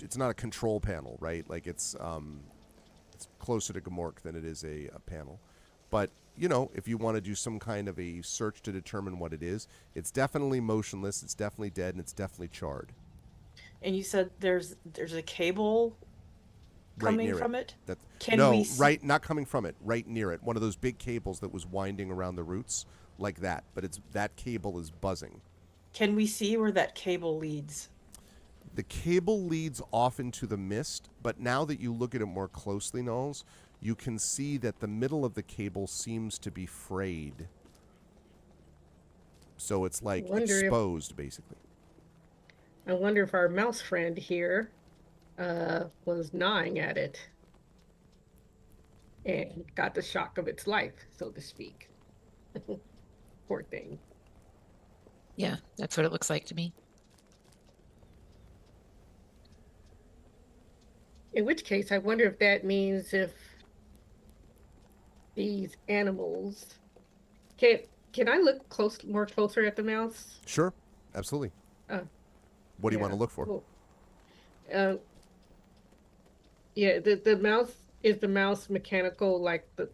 it's not a control panel, right? Like it's closer to Gamork than it is a panel. But, you know, if you want to do some kind of a search to determine what it is, it's definitely motionless, it's definitely dead, and it's definitely charred. And you said there's a cable Right coming near from it? That Can no, we see, right, not coming from it, right near it. One of those big cables that was winding around the roots, like that. But it's that cable is buzzing. can we see where that cable leads? The cable leads off into the mist, but now that you look at it more closely, Knowles, you can see that the middle of the cable seems to be frayed. So it's like Wonder if exposed, basically. I wonder if our mouse friend here was gnawing at it and got the shock of its life, so to speak. Poor thing. Yeah, that's what it looks like to me. In which case, I wonder if that means if these animals can I look more closer at the mouse? Sure, absolutely. Uh, What do you yeah, want to look for? cool. Uh, yeah, the mouse is the mouse mechanical like The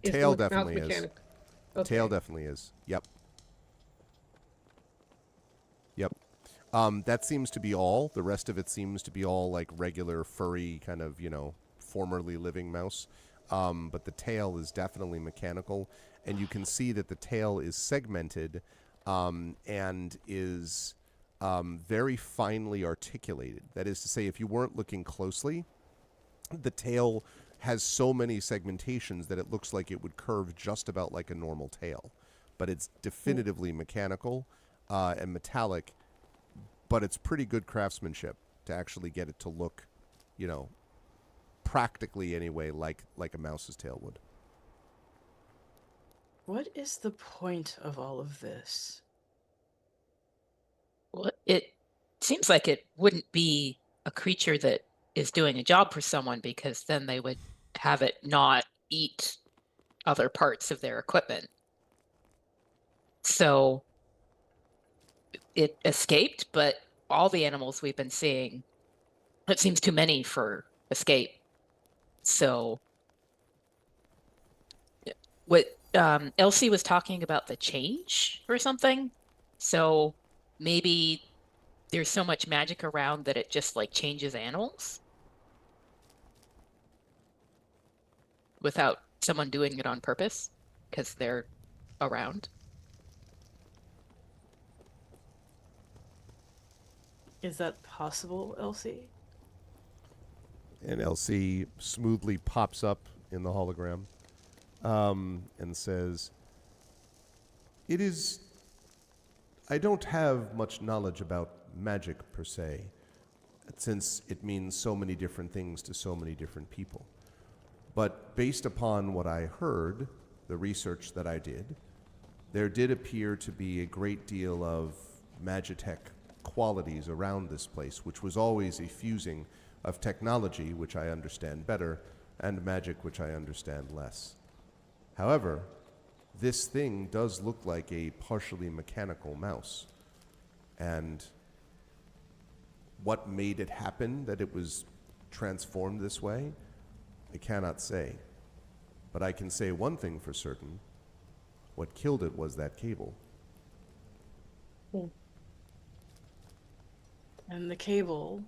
is tail the mouse definitely is. mechanical? The tail Okay. definitely is. Yep. Yep. That seems to be all. The rest of it seems to be all like regular furry kind of, you know, formerly living mouse. But the tail is definitely mechanical, and you can see that the tail is segmented and is very finely articulated. That is to say, if you weren't looking closely, the tail has so many segmentations that it looks like it would curve just about like a normal tail. But it's definitively mechanical and metallic, but it's pretty good craftsmanship to actually get it to look, you know, practically anyway like a mouse's tail would. What is the point of all of this? Well, it seems like it wouldn't be a creature that is doing a job for someone, because then they would have it not eat other parts of their equipment. So it escaped, but all the animals we've been seeing, it seems too many for escape. So what Elsie was talking about, the change or something. So maybe there's so much magic around that it just like changes animals without someone doing it on purpose because they're around. Is that possible, Elsie? And LC smoothly pops up in the hologram and says, "It is. I don't have much knowledge about magic per se, since it means so many different things to so many different people. But based upon what I heard, the research that I did, there did appear to be a great deal of magitech qualities around this place, which was always a fusing of technology, which I understand better, and magic, which I understand less. However, this thing does look like a partially mechanical mouse. And what made it happen that it was transformed this way, I cannot say. But I can say one thing for certain. What killed it was that cable." And the cable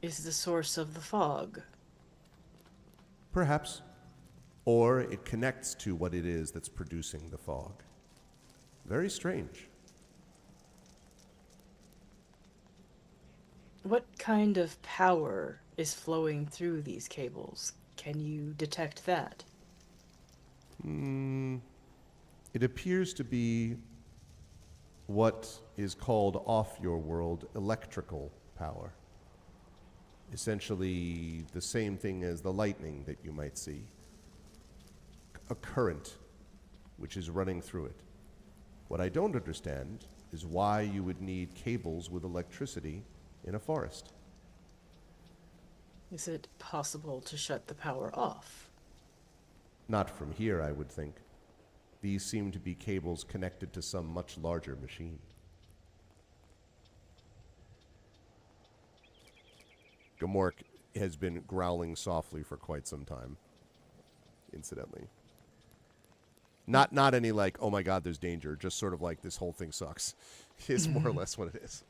is the source of the fog. Perhaps. Or it connects to what it is that's producing the fog. Very strange. What kind of power is flowing through these cables? Can you detect that? It appears to be what is called off your world electrical power. Essentially the same thing as the lightning that you might see. A current which is running through it. What I don't understand is why you would need cables with electricity in a forest. Is it possible to shut the power off? Not from here, I would think. These seem to be cables connected to some much larger machine. Gamork has been growling softly for quite some time, incidentally. Not any like, oh my god, there's danger, just sort of like this whole thing sucks. Is more or less what it is.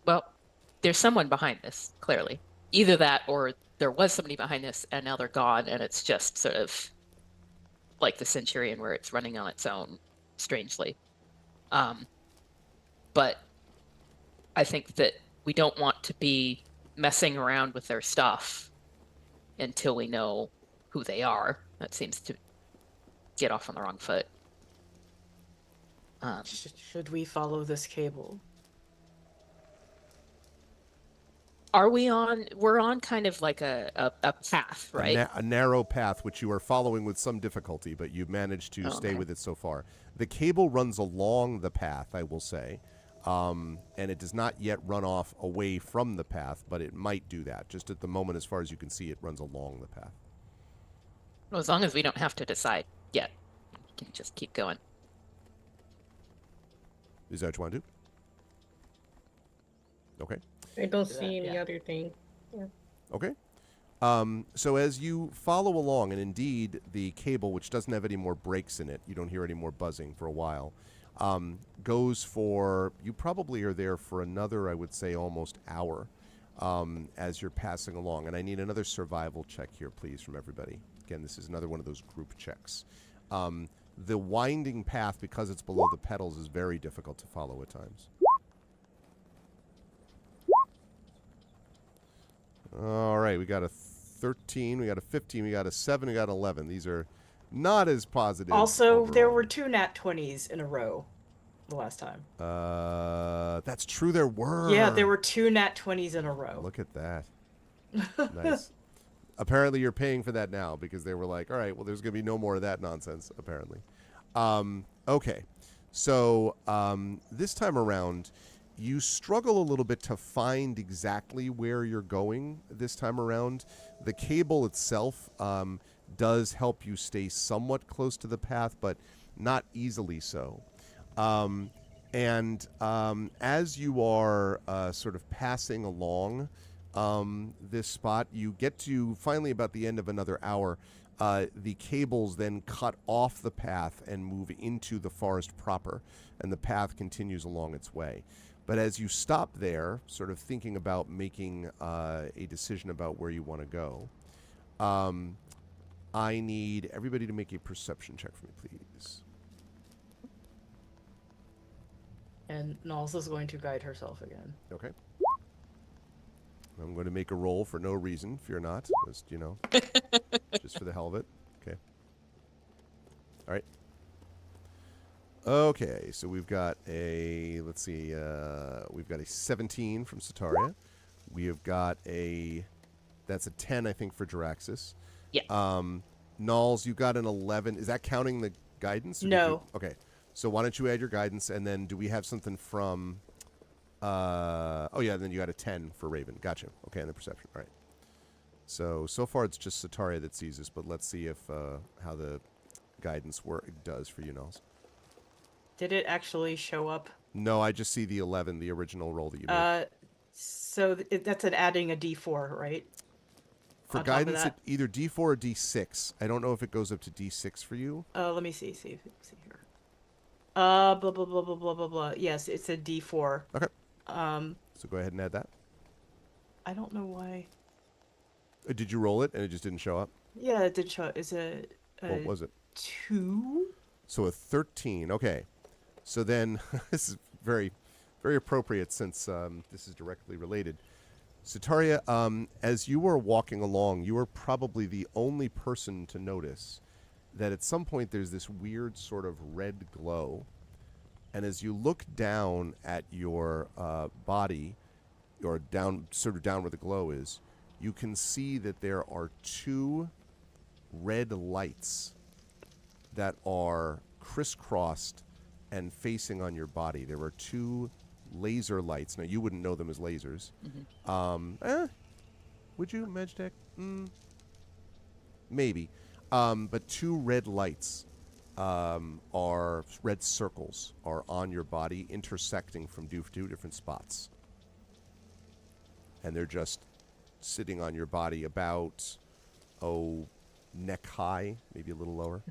Well, there's someone behind this, clearly. Either that or there was somebody behind this and now they're gone and it's just sort of like the Centurion where it's running on its own, strangely. But I think that we don't want to be messing around with their stuff until we know who they are. That seems to get off on the wrong foot. Should we follow this cable? We're on kind of like a path, right? A narrow path, which you are following with some difficulty, but you've managed to stay Okay. with it so far. The cable runs along the path, I will say, and it does not yet run off away from the path, but it might do that. Just at the moment, as far as you can see, it runs along the path. Well, as long as we don't have to decide yet, we can just keep going. Is that what you want to do? Okay. I don't see any Yeah. other thing. Okay. So as you follow along, and indeed the cable, which doesn't have any more breaks in it, you don't hear any more buzzing for a while, goes for, you probably are there for another, I would say, almost hour as you're passing along. And I need another survival check here, please, from everybody. Again, this is another one of those group checks. The winding path, because it's below the pedals, is very difficult to follow at times. All right, we got a 13, we got a 15, we got a 7, we got an 11. These are not as positive. Also, there overall. were 2 nat 20s in a row the last time. That's true, there were. Yeah, there were 2 nat 20s in a row. Look at that. Nice. Apparently you're paying for that now because they were like, all right, well, there's going to be no more of that nonsense, apparently. Okay, so this time around, you struggle a little bit to find exactly where you're going this time around. The cable itself does help you stay somewhat close to the path, but not easily so. As you are sort of passing along this spot, you get to finally about the end of another hour. The cables then cut off the path and move into the forest proper, and the path continues along its way. But as you stop there, sort of thinking about making a decision about where you want to go, I need everybody to make a perception check for me, please. And Nalls is going to guide herself again. Okay. I'm going to make a roll for no reason. Fear not. Just, just for the hell of it. Okay. All right. Okay, so we've got a, let's see, we've got a 17 from Sataria. We have got that's a 10, I think, for Jaraxxus. Yeah. Nalls, you got an 11. Is that counting the guidance? No. Okay. So why don't you add your guidance, and then do we have something from, oh yeah, then you got a 10 for Raven. Gotcha. Okay, and the perception. All right. So far it's just Sataria that sees this, but let's see if, how the guidance does for you, Nalls. Did it actually show up? No, I just see the 11, the original roll that you made. So that's an adding a d4, right? For on top of guidance, that? either D4 or D6. I don't know if it goes up to D6 for you. Let me see here. Blah blah blah blah blah blah blah. Yes, it's a d4. Okay. So go ahead and add that. I don't know why. Did you roll it and it just didn't show up? Yeah, it did show. Is it What was it? 2? So a 13. Okay. So then, this is very, very appropriate since this is directly related. Sataria, as you were walking along, you were probably the only person to notice that at some point there's this weird sort of red glow. And as you look down at your body, or down where the glow is, you can see that there are 2 red lights that are crisscrossed and facing on your body. There are 2 laser lights. Now, you wouldn't know them as lasers. Would you, Magitech? Maybe. But 2 red lights are red circles are on your body, intersecting from 2 different spots. And they're just sitting on your body about, neck high, maybe a little lower.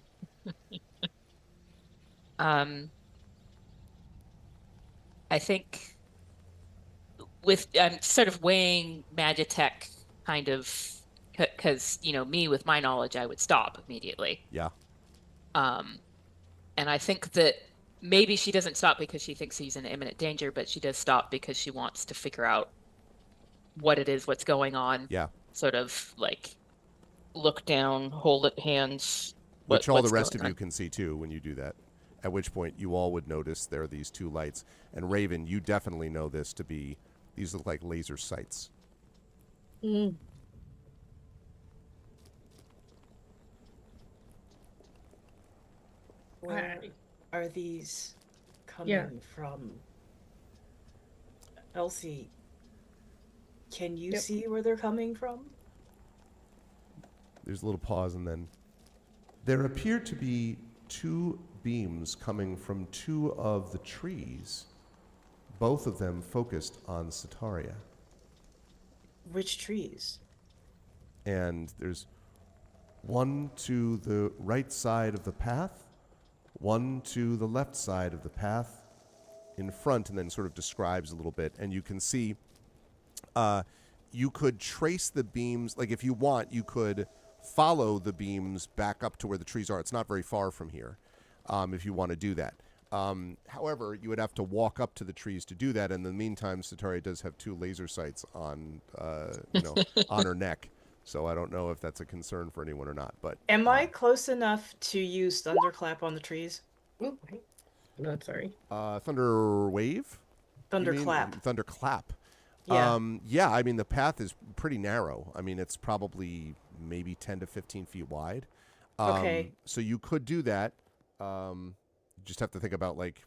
I think I'm sort of weighing Magitech kind of because, me with my knowledge, I would stop immediately. Yeah. And I think that maybe she doesn't stop because she thinks he's in imminent danger, but she does stop because she wants to figure out what it is, what's going on. Yeah. Sort of like look down, hold it hands. Which all the what's rest going of you on. can see too when you do that. At which point you all would notice there are these 2 lights. And Raven, you definitely know this to be, these look like laser sights. Mm. Where are these coming from? Elsie, can you Yep. see where they're coming from? There's a little pause, and then there appear to be 2 beams coming from 2 of the trees, both of them focused on Sataria. Which trees? And there's one to the right side of the path, one to the left side of the path in front, and then sort of describes a little bit. And you can see you could trace the beams. Like, if you want, you could follow the beams back up to where the trees are. It's not very far from here if you want to do that. However, you would have to walk up to the trees to do that. In the meantime, Sataria does have 2 laser sights on, on her neck. So I don't know if that's a concern for anyone or not. But Am I close enough to use thunderclap on the trees? Oh, no, sorry. Thunder wave? Thunderclap. Thunderclap. Yeah. Yeah, I mean, the path is pretty narrow. I mean, it's probably maybe 10 to 15 feet wide. Okay. So you could do that. You just have to think about, like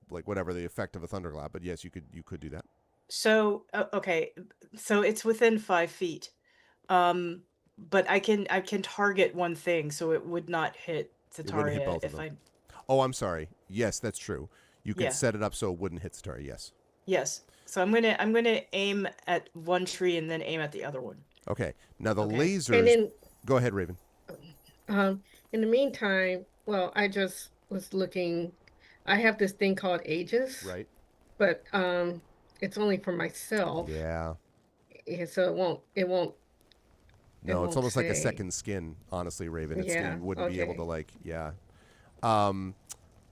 whatever the effect of a thunderclap. But yes, you could do that. So, okay. So it's within 5 feet. But I can target one thing, so it would not hit It wouldn't hit Sataria both of if them. Oh, I'm sorry. Yes, that's true. You could Yeah. set it up so it wouldn't hit Sataria. Yes. Yes. So I'm gonna aim at one tree and then aim at the other one. Okay. Now the Okay. lasers. And then, Go ahead, Raven. in the meantime, well, I just was looking. I have this thing called Aegis, Right. but it's only for myself. Yeah. So it won't. No, it's won't almost like a say. second skin, honestly, Raven. Yeah, You wouldn't be able okay. to, like, yeah.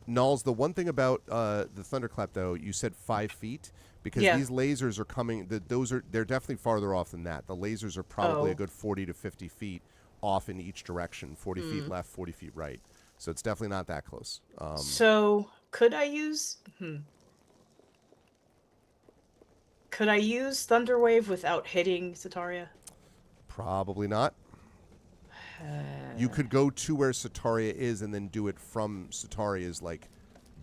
Nulls, the one thing about the thunderclap, though, you said 5 feet because Yeah. these lasers are coming. They're definitely farther off than that. The lasers are probably a Oh. good 40 to 50 feet off in each direction. 40 feet left, 40 feet right. So it's definitely not that close. So could I use? Could I use Thunderwave without hitting Sataria? Probably not. You could go to where Sataria is and then do it from Sataria's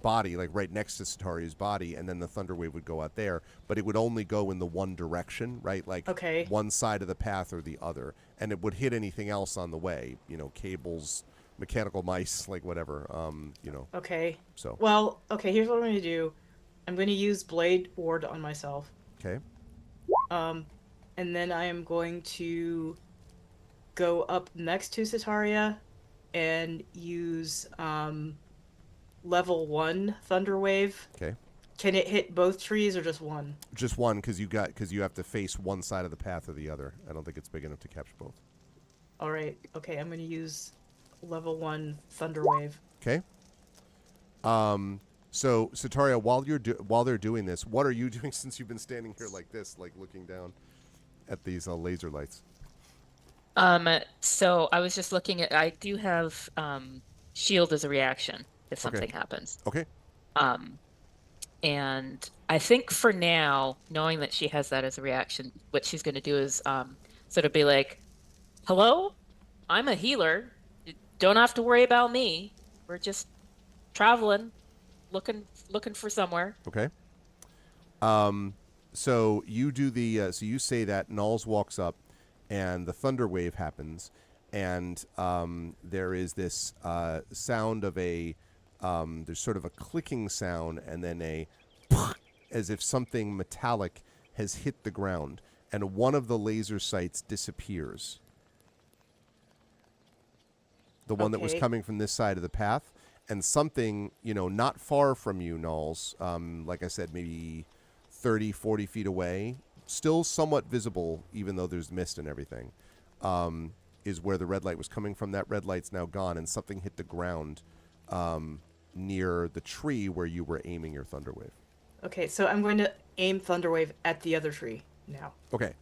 body, like right next to Sataria's body, and then the thunder wave would go out there. But it would only go in the one direction, right? Like Okay. one side of the path or the other, and it would hit anything else on the way. Cables, mechanical mice, like whatever. Okay. So Well, okay. Here's what I'm gonna do. I'm gonna use Blade Ward on myself. okay, And then I am going to go up next to Sataria and use level 1 Thunder Wave. okay. Can it hit both trees or just one? Just one because you have to face one side of the path or the other. I don't think it's big enough to capture both. All right. Okay, I'm going to use level 1 Thunder Wave. Okay. So Sataria, while they're doing this, what are you doing since you've been standing here like this, like looking down at these laser lights? So I was just looking at, I do have shield as a reaction if Okay. something happens. Okay. And I think for now, knowing that she has that as a reaction, what she's going to do is sort of be like, "Hello, I'm a healer. don't have to worry about me. We're just traveling, looking for somewhere. Okay. So you do the. So you say that Knowles walks up, and the thunder wave happens, and there is this sound of a. There's sort of a clicking sound, and then a, as if something metallic has hit the ground, and one of the laser sights disappears. The one that was Okay. coming from this side of the path, and something, not far from you, Knowles, like I said, maybe 30, 40 feet away, still somewhat visible, even though there's mist and everything, is where the red light was coming from. That red light's now gone, and something hit the ground near the tree where you were aiming your thunder wave. Okay, so I'm going to aim Thunderwave at the other tree now. Okay.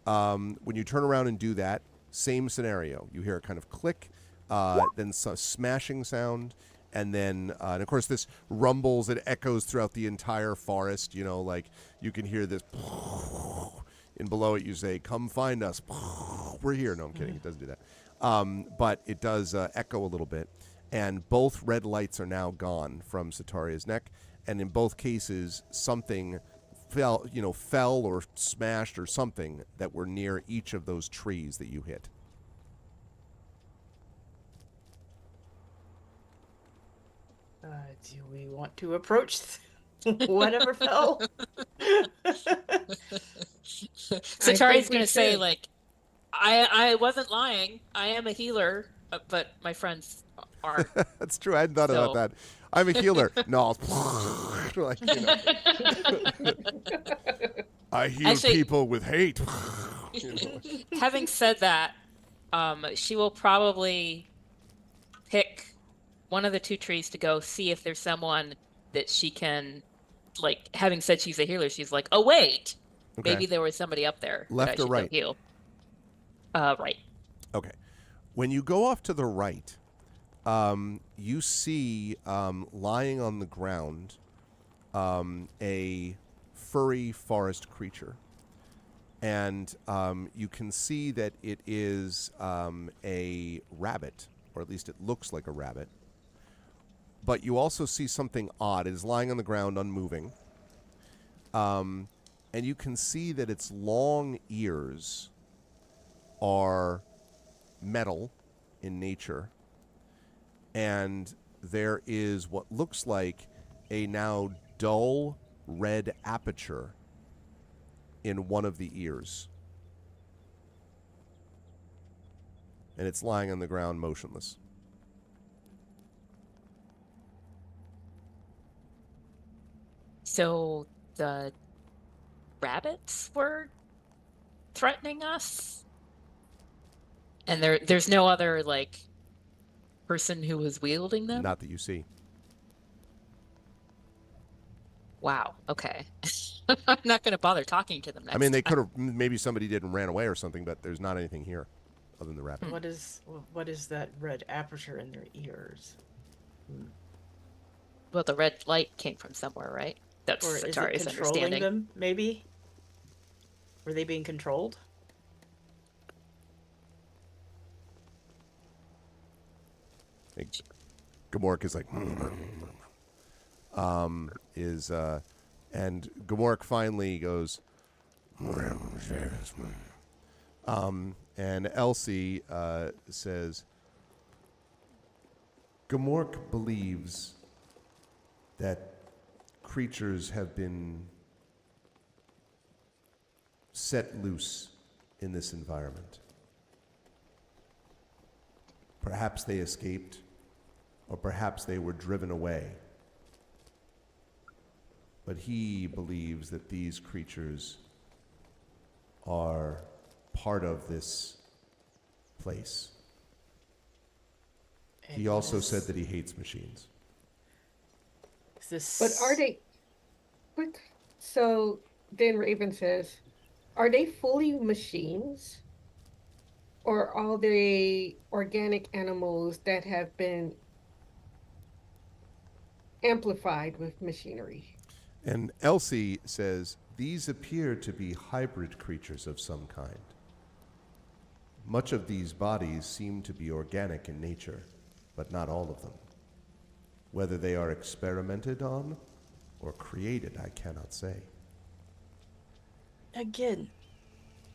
When you turn around and do that, same scenario. You hear a kind of click, then a smashing sound, and then, and of course, this rumbles, it echoes throughout the entire forest. Like you can hear this, and below it you say, "Come find us. We're here." No, I'm kidding. It doesn't do that. But it does echo a little bit, and both red lights are now gone from Sataria's neck, and in both cases, something fell or smashed or something that were near each of those trees that you hit. Do we want to approach whatever fell? Satari's think we gonna say should. like, I wasn't lying. I am a healer, but my friends aren't. That's true. I hadn't thought about So- that. I'm a healer. No, like, I heal Actually- people with hate. Having said that, she will probably pick one of the two trees to go see if there's someone that she can, like, having said she's a healer, she's like, oh wait, Okay. maybe there was somebody up there that Left I or should go right? heal. Right. Okay. When you go off to the right, you see lying on the ground a furry forest creature. And you can see that it is a rabbit, or at least it looks like a rabbit. But you also see something odd. It is lying on the ground, unmoving. And you can see that its long ears are metal in nature. And there is what looks like a now dull red aperture in one of the ears. And it's lying on the ground motionless. So the rabbits were threatening us? And there's no other, like, person who was wielding them? Not that you see. Wow, okay. I'm not going to bother talking to them next I mean, they time. could have, maybe somebody did and ran away or something, but there's not anything here other than the rabbit. What is that red aperture in their ears? Well, the red light came from somewhere, right? That's Or is it Satari's controlling understanding. them, maybe? Were they being controlled? Gamork is like, and Gamork finally goes, and Elsie says, Gamork believes that creatures have been set loose in this environment. Perhaps they escaped, or perhaps they were driven away. But he believes that these creatures are part of this place. He also said that he hates machines. Is this... But are they? What? So then Raven says, are they fully machines? Or are they organic animals that have been amplified with machinery? And Elsie says, these appear to be hybrid creatures of some kind. Much of these bodies seem to be organic in nature, but not all of them. Whether they are experimented on or created, I cannot say. Again,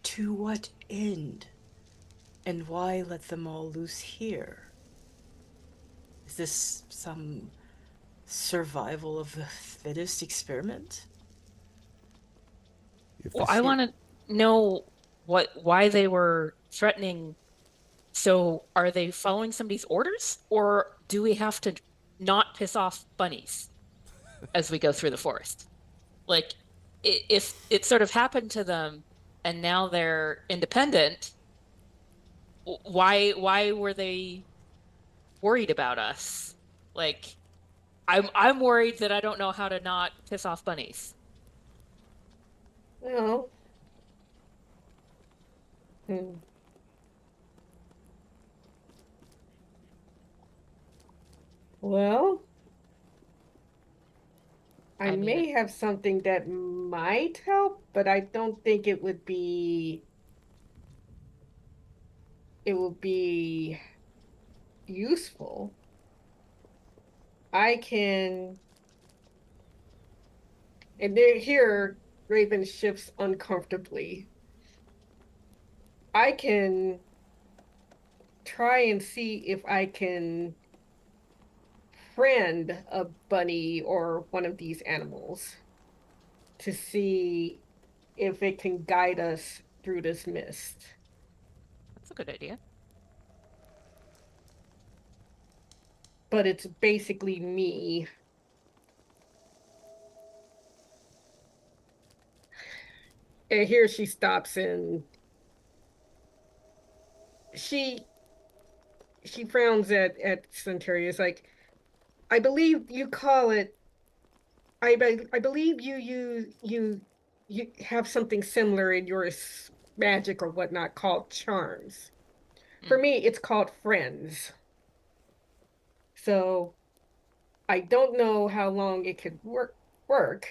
to what end? And why let them all loose here? Is this some survival of the fittest experiment? If Well, this I here- want to know why they were threatening. So are they following somebody's orders, or do we have to not piss off bunnies as we go through the forest? Like, if it sort of happened to them and now they're independent, why were they worried about us? Like, I'm worried that I don't know how to not piss off bunnies. Well, hmm. Well, I I mean, may have something that might help, but I don't think it will be useful. I can, and here Raven shifts uncomfortably. I can try and see if I can friend a bunny or one of these animals to see if it can guide us through this mist. that's a good idea. But it's basically me. And here she stops and she she frowns at Centurion. It's like, I believe you call it. I believe you have something similar in your magic or whatnot called charms. For Mm. me, it's called friends. So I don't know how long it could work,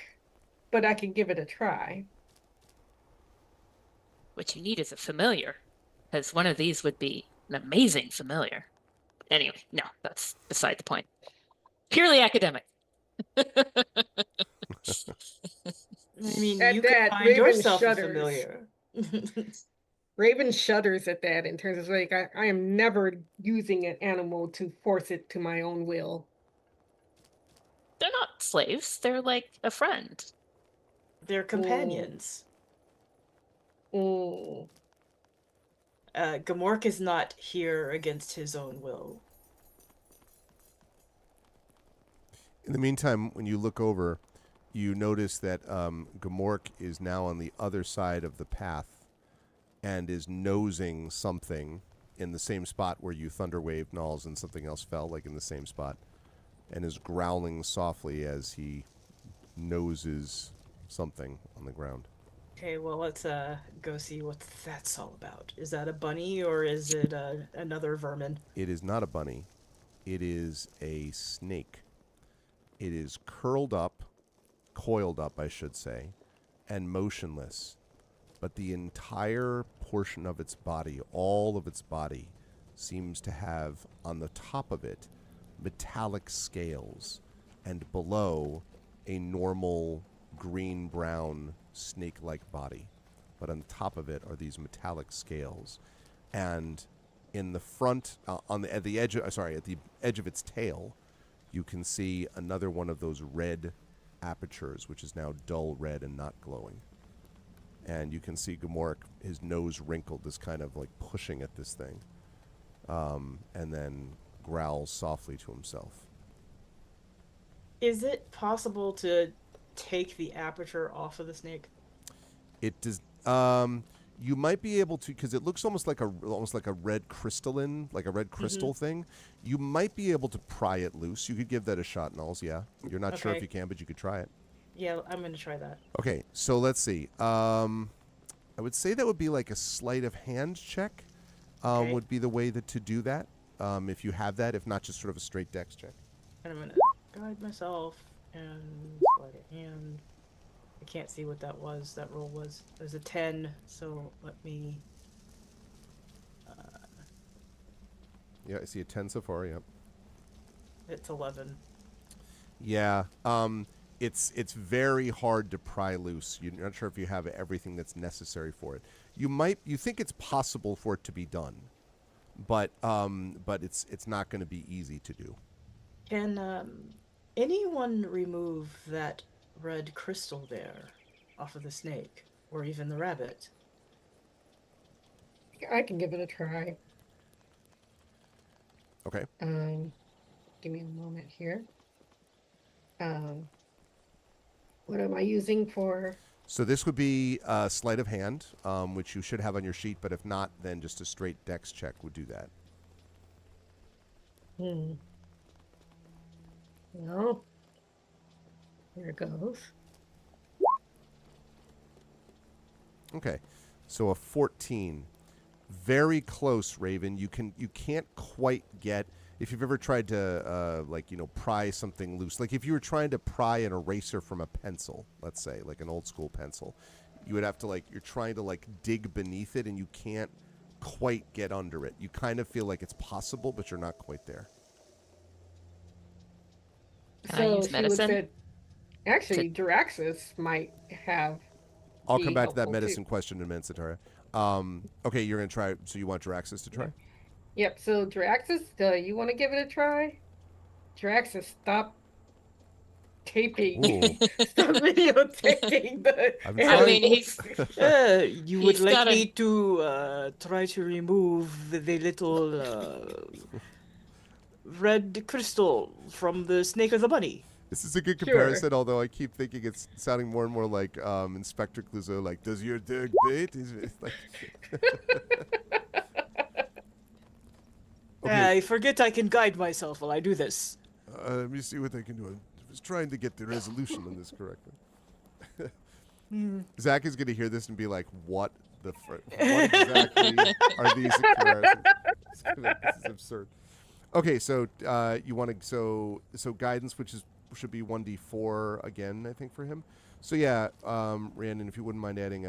but I can give it a try. What you need is a familiar, because one of these would be an amazing familiar. Anyway, no, that's beside the point. Purely academic. I mean, At you could that, find Raven yourself a shudders. familiar. Raven shudders at that in terms of like, I am never using an animal to force it to my own will. They're not slaves, they're like a friend. They're companions. Mm. Gamork is not here against his own will. In the meantime, when you look over, you notice that Gamork is now on the other side of the path and is nosing something in the same spot where you thunderwave Nulls and something else fell, like in the same spot, and is growling softly as he noses something on the ground. Okay, well, let's go see what that's all about. Is that a bunny or is it another vermin? It is not a bunny. It is a snake. It is curled up, coiled up, I should say, and motionless. But the entire portion of its body, all of its body, seems to have on the top of it metallic scales, and below a normal green-brown snake-like body. But on the top of it are these metallic scales, and in the front, at the edge of its tail, you can see another one of those red apertures, which is now dull red and not glowing. And you can see Gamork, his nose wrinkled, is kind of like pushing at this thing, and then growls softly to himself. Is it possible to take the aperture off of the snake? It does. You might be able to, because it looks almost like a red crystalline, like a red crystal thing. You might be able to pry it loose. You could give that a shot, Nulls. Yeah, you're not sure if Okay. you can, but you could try it. Yeah, I'm gonna try that. Okay, so let's see. I would say that would be like a sleight of hand check. Okay. Would be the way to do that. If you have that, if not, just sort of a straight dex check. And I'm gonna guide myself and sleight of hand. I can't see what that was. That roll was. It was a 10, so let me. Yeah, I see a 10 so far. Yep. It's 11. Yeah. It's very hard to pry loose. You're not sure if you have everything that's necessary for it. You think it's possible for it to be done, but it's not going to be easy to do. Can anyone remove that red crystal there off of the snake, or even the rabbit? I can give it a try. Okay. Give me a moment here. What am I using for? So this would be sleight of hand, which you should have on your sheet, but if not, then just a straight dex check would do that. No. Here it goes. Okay. So a 14. Very close, Raven. You can't quite get, if you've ever tried to pry something loose. Like if you were trying to pry an eraser from a pencil, let's say, like an old school pencil, you would have to you're trying to dig beneath it and you can't quite get under it. You kind of feel like it's possible, but you're not quite there. Can I use medicine? Actually, Draxus might have. I'll come back to that helpful, medicine too. question in a minute, Satara. Okay, you're going to try. So you want Draxus to try? Yep. So Draxus, you want to give it a try? Draxus, stop taping. Ooh. Stop videotaping the. I'm I trying- mean, he's You would He's like got a- me to try to remove the little red crystal from the snake or the bunny? This is a good Sure. comparison, although I keep thinking it's sounding more and more like Inspector Clouseau. Like, does your dog bait? It's like... Okay, I forget I can guide myself while I do this. let me see what I can do. I was trying to get the resolution on this correctly. Zach is going to hear this and be like, what the what exactly are these comparisons? This is absurd. Okay, so you want to so guidance, which should be 1d4 again, I think, for him. So yeah, Rhiannon, if you wouldn't mind adding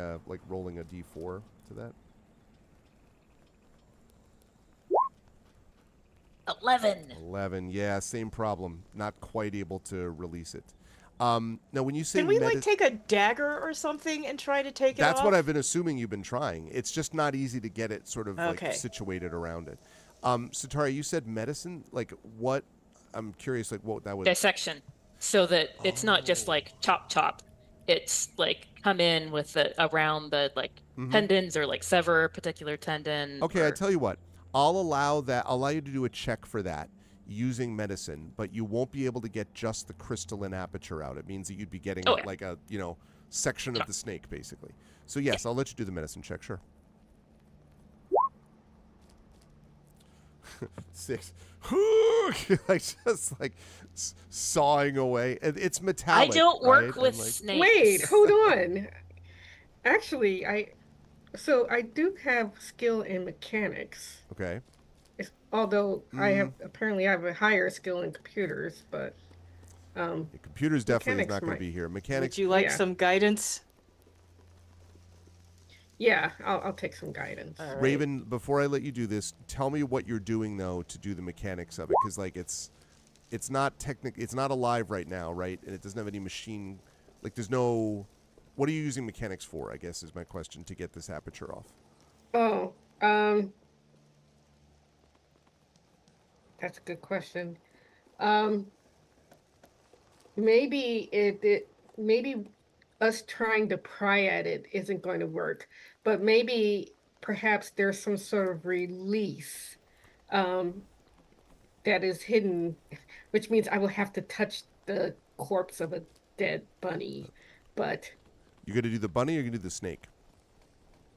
rolling a d4 to that. 11. Yeah, same problem. Not quite able to release it. Now, when you say Can we take a dagger or something and try to take it off? that's what I've been assuming you've been trying. It's just not easy to get it sort of Okay. situated around it. Satara, you said medicine. Like what? I'm curious. Like what that would. dissection, so that it's not just like chop. It's like come in with around the tendons or sever a particular tendon. Okay, I or- tell you what. I'll allow you to do a check for that using medicine, but you won't be able to get just the crystalline aperture out. It means that you'd be getting Oh, yeah. like a section of the snake, basically. So yes, I'll let you do the medicine check. Sure. 6. Sawing away. It's metallic. I don't work right? with And, snakes. Wait, hold on. Actually, I do have skill in mechanics. Okay. Although I have a higher skill in computers, but The computer's definitely Mechanics not going might- to be here. Would Mechanics. you like Yeah. some guidance? yeah, I'll take some guidance. All right. Raven, before I let you do this, tell me what you're doing though to do the mechanics of it, because it's not it's not alive right now, right? And it doesn't have any machine. There's no. What are you using mechanics for? I guess is my question to get this aperture off. Oh, that's a good question. Maybe us trying to pry at it isn't going to work, but perhaps there's some sort of release that is hidden, which means I will have to touch the corpse of a dead bunny. But You're going to do the bunny or you're going to do the snake?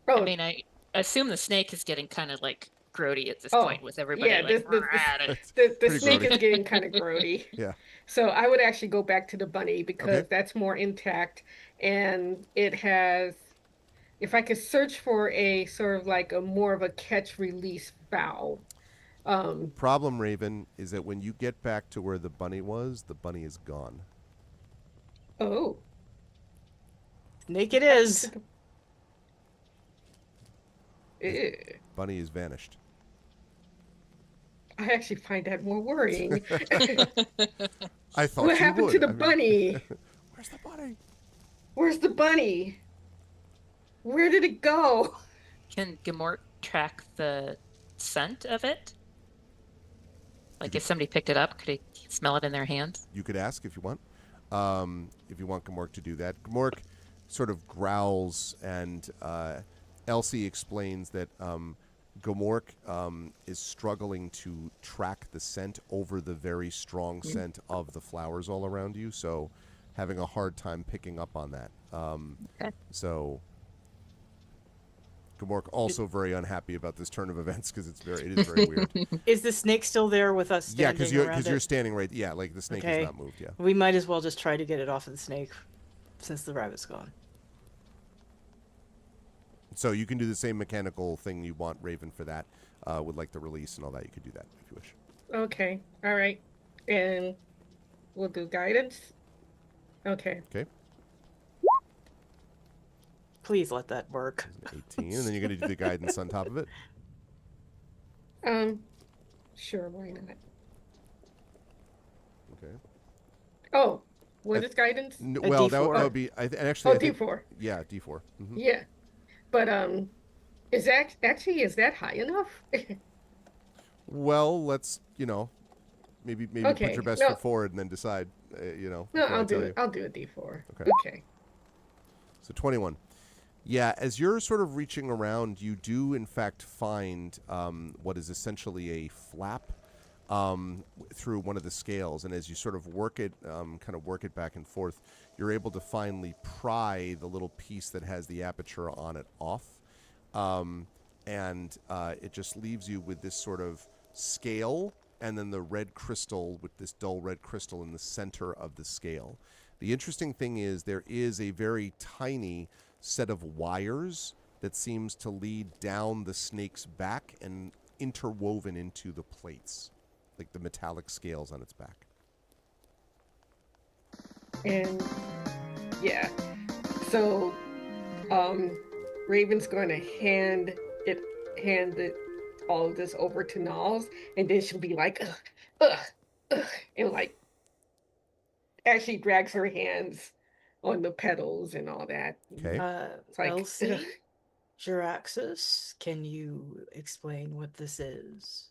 I mean, I assume the snake is getting kind of grody at this Oh, point with everybody yeah, at it. the Pretty snake grody. is getting kind of grody. Yeah. So I would actually go back to the bunny because Okay. that's more intact, and it has. If I could search for a sort of a more of a catch release valve. Problem, Raven, is that when you get back to where the bunny is gone. Oh. Snake it is. Ew. Bunny is vanished. I actually find that more worrying. I thought What you happened would. to the I mean, bunny? where's the bunny? Where's the bunny? Where did it go? Can Gamort track the scent of it? Like if somebody picked it up, could he smell it in their hands? You could ask if you want. If you want Gamork to do that. Gamork sort of growls, and Elsie explains that Gamork is struggling to track the scent over the very strong scent of the flowers all around you, so having a hard time picking up on that. Okay. So Gamork also very unhappy about this turn of events because it is very weird. Is the snake still there with us Yeah, standing because around you're it? standing right. Yeah, like the snake Okay. has not moved. Yeah. We might as well just try to get it off of the snake since the rabbit's gone. So you can do the same mechanical thing you want Raven for that, with like the release and all that. You could do that if you wish. Okay, all right. And we'll do guidance. Okay. Okay. Please let that work. 18, and then you're going to do the guidance on top of it. Sure, why not? Okay. Oh, what is guidance? Well, that D4. would be. And actually, Oh, I think, D4. yeah, D4. Mhm. Yeah. But is that high enough? Well, let's maybe put Okay, your best no. foot forward and then decide. No, before I I'll do tell it. you. I'll do a D4. Okay. Okay. So 21. Yeah, as you're sort of reaching around, you do in fact find what is essentially a flap through one of the scales, and as you sort of work it back and forth, you're able to finally pry the little piece that has the aperture on it off, and it just leaves you with this sort of scale, and then the red crystal with this dull red crystal in the center of the scale. The interesting thing is there is a very tiny set of wires that seems to lead down the snake's back and interwoven into the plates, like the metallic scales on its back. And yeah. So Raven's going to hand all of this over to Knowles, and then she'll be like, ugh, and like actually drags her hands on the pedals and all that. Okay. It's like, Elsie, ugh. Jiraxis, can you explain what this is?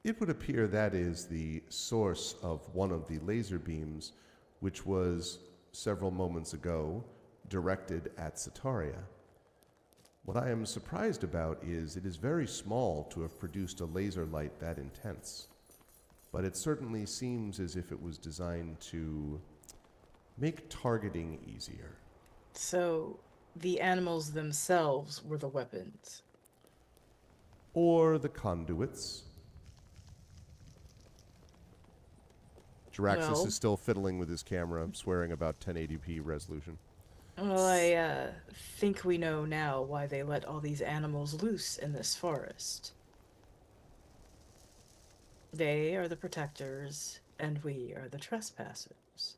It would appear that is the source of one of the laser beams, which was several moments ago directed at Sataria. What I am surprised about is it is very small to have produced a laser light that intense, but it certainly seems as if it was designed to make targeting easier. So, the animals themselves were the weapons. Or the conduits. Jiraxis Well- is still fiddling with his camera, swearing about 1080p resolution. Well, I think we know now why they let all these animals loose in this forest. They are the protectors, and we are the trespassers.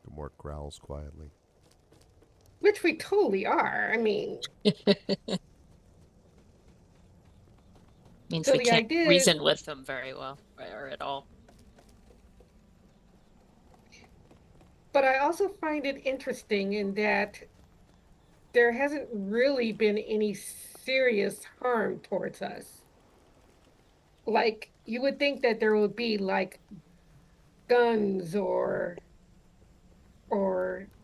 Gamork growls quietly. Which we totally are. I mean, Means So we the can't idea is- reason with them very well, or at all. but I also find it interesting in that there hasn't really been any serious harm towards us. Like, you would think that there would be like guns or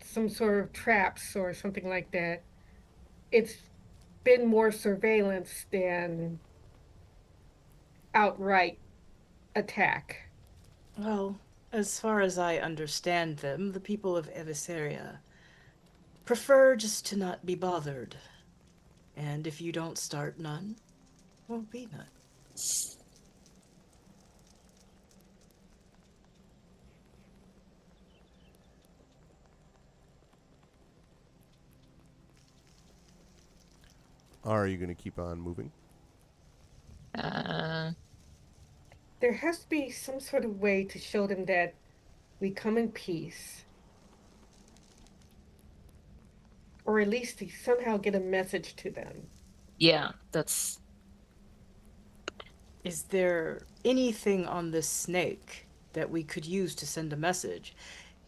some sort of traps or something like that. It's been more surveillance than outright attack. Well, as far as I understand them, the people of Eviseria prefer just to not be bothered. And if you don't start none, won't be none. Are you going to keep on moving? There has to be some sort of way to show them that we come in peace. Or at least to somehow get a message to them. Yeah, that's Is there anything on this snake that we could use to send a message?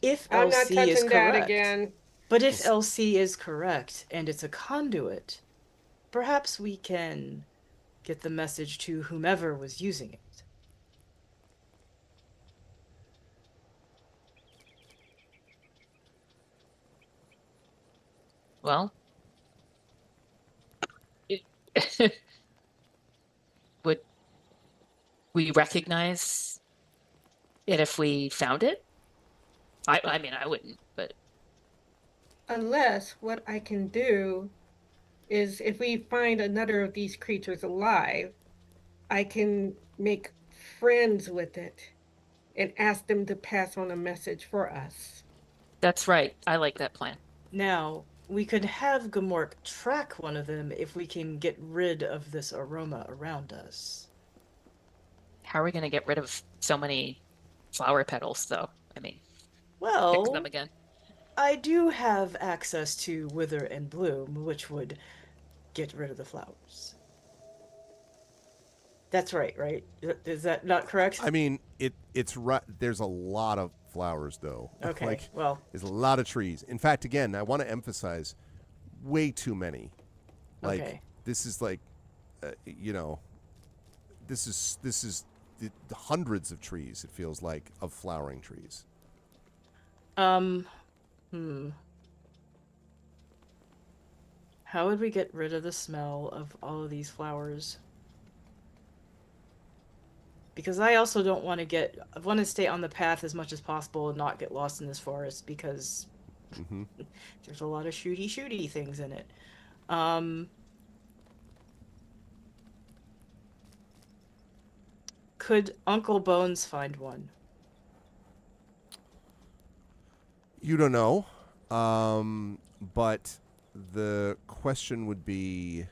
If I'm not LC is touching that correct. again. But if Yes. LC is correct and it's a conduit, perhaps we can get the message to whomever was using it. well. It, would we recognize it if we found it? I mean, I wouldn't, but Unless what I can do is if we find another of these creatures alive, I can make friends with it and ask them to pass on a message for us. that's right. I like that plan. Now, we could have Gamork track one of them if we can get rid of this aroma around us. How are we going to get rid of so many flower petals, though? I mean, pick Well, them again. I do have access to Wither and Bloom, which would get rid of the flowers. That's right? Is that not correct? I mean, it's right. There's a lot of flowers, though. Okay, Like, well, there's a lot of trees. In fact, again, I want to emphasize, way too many. Like, okay. this is like, you know, this is the hundreds of trees. It feels like of flowering trees. Hmm. How would we get rid of the smell of all of these flowers? Because I also don't want to I want to stay on the path as much as possible and not get lost in this forest because Mm-hmm. there's a lot of shooty things in it. Um, could Uncle Bones find one? You don't know, but the question would be,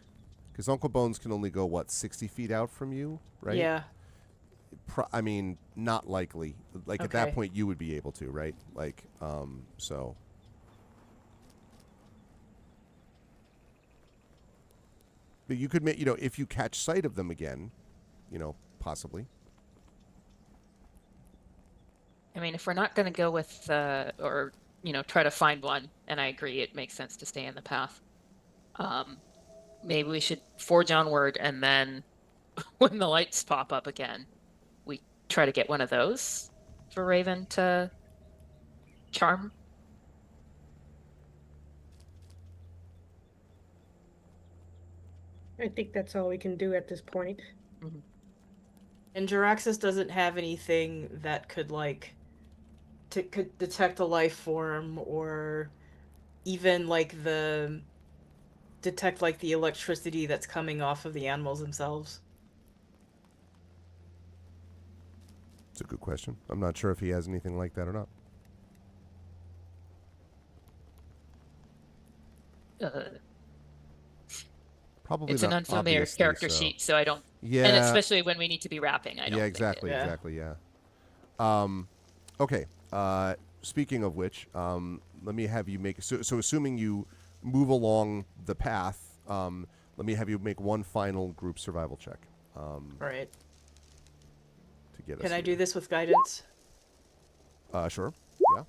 because Uncle Bones can only go, what, 60 feet out from you, right? Yeah. I mean, not likely. Like, at that Okay. point, you would be able to, right? Like, so. But you could make, if you catch sight of them again, possibly. I mean, if we're not going to go with, or, try to find one, and I agree, it makes sense to stay in the path. Maybe we should forge onward, and then when the lights pop up again, we try to get one of those for Raven to charm. I think that's all we can do at this point. Mhm. And Jaraxxus doesn't have anything that could could detect a life form or even detect the electricity that's coming off of the animals themselves. It's a good question. I'm not sure if he has anything like that or not. Probably It's an not, unfamiliar obviously, character so. sheet, so I don't, Yeah. and especially when we need to be rapping, I don't Yeah, think exactly, Yeah. exactly, yeah. Okay. Speaking of which, let me have you make, so assuming you move along the path, let me have you make one final group survival check. Right. To get us Can I here. do this with guidance? Sure. Yeah.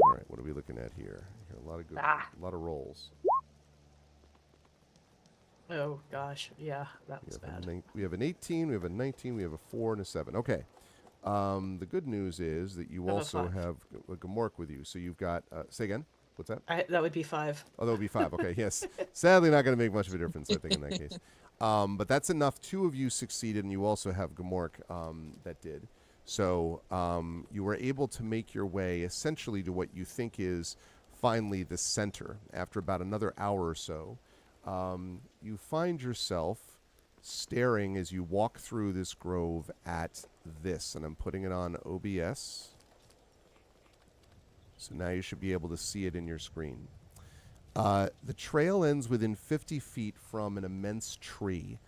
All right. What are we looking at here? A lot of good, Ah. a lot of rolls. Oh gosh, yeah, that was bad. We have an 18, we have a 19, we have a 4, and a 7. Okay. The good news is that you I have a also 5. have Gamork with you. So you've got, say again? What's that? That would be 5. Oh, that would be 5. Okay, yes. Sadly, not going to make much of a difference, I think, in that case. But that's enough. 2 of you succeeded, and you also have Gamork that did. So you were able to make your way essentially to what you think is finally the center. After about another hour or so, you find yourself staring as you walk through this grove at this. And I'm putting it on OBS. So now you should be able to see it in your screen. The trail ends within 50 feet from an immense tree,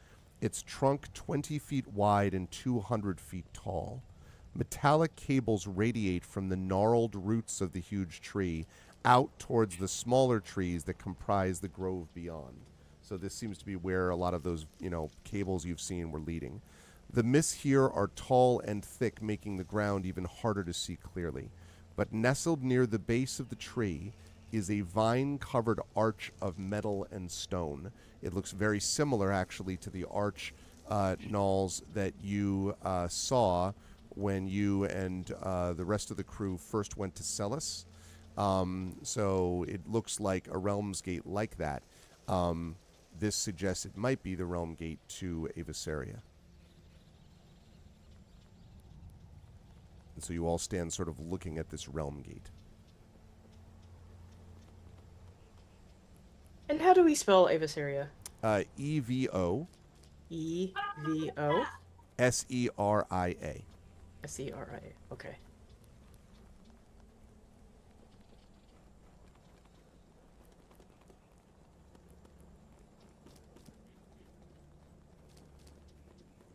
its trunk 20 feet wide and 200 feet tall. Metallic cables radiate from the gnarled roots of the huge tree, out towards the smaller trees that comprise the grove beyond. So this seems to be where a lot of those, cables you've seen were leading. The mists here are tall and thick, making the ground even harder to see clearly. But nestled near the base of the tree is a vine-covered arch of metal and stone. It looks very similar, actually, to the arch, Knowles, that you saw when you and the rest of the crew first went to Celis. So it looks like a Realms Gate like that. This suggests it might be the Realm Gate to Avisaria. And so you all stand sort of looking at this Realm Gate. And how do we spell Avisaria? EVO EVO SERIA. SERIA. Okay.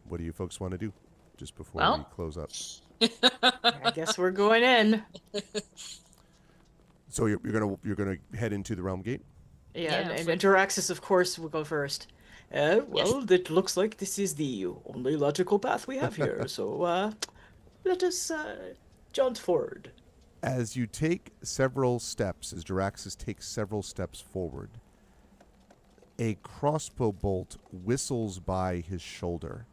What do you folks want to do just before Well. we close up? I guess we're going in. So you're gonna head into the Realm Gate. Yeah, Yeah, and so- Jaraxxus, of course, will go first. Well, it looks like this is the only logical path we have here, so let us jaunt forward. As you take several steps, as Jaraxxus takes several steps forward, a crossbow bolt whistles by his shoulder,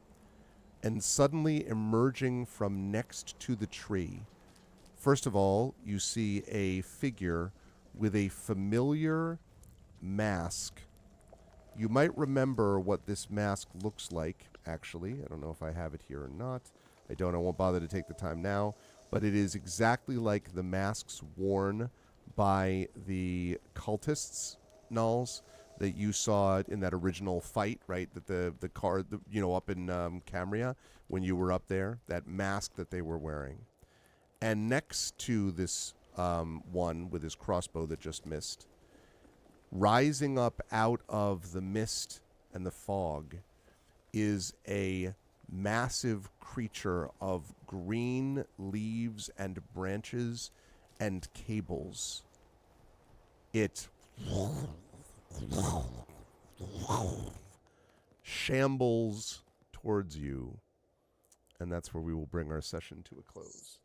and suddenly emerging from next to the tree, first of all, you see a figure with a familiar mask. You might remember what this mask looks like, actually. I don't know if I have it here or not. I don't. I won't bother to take the time now. But it is exactly like the masks worn by the cultists, Nulls, that you saw in that original fight, right? That the car, up in Camria, when you were up there, that mask that they were wearing. And next to this one with his crossbow that just missed, rising up out of the mist and the fog, is a massive creature of green leaves and branches and cables. It shambles towards you, and that's where we will bring our session to a close.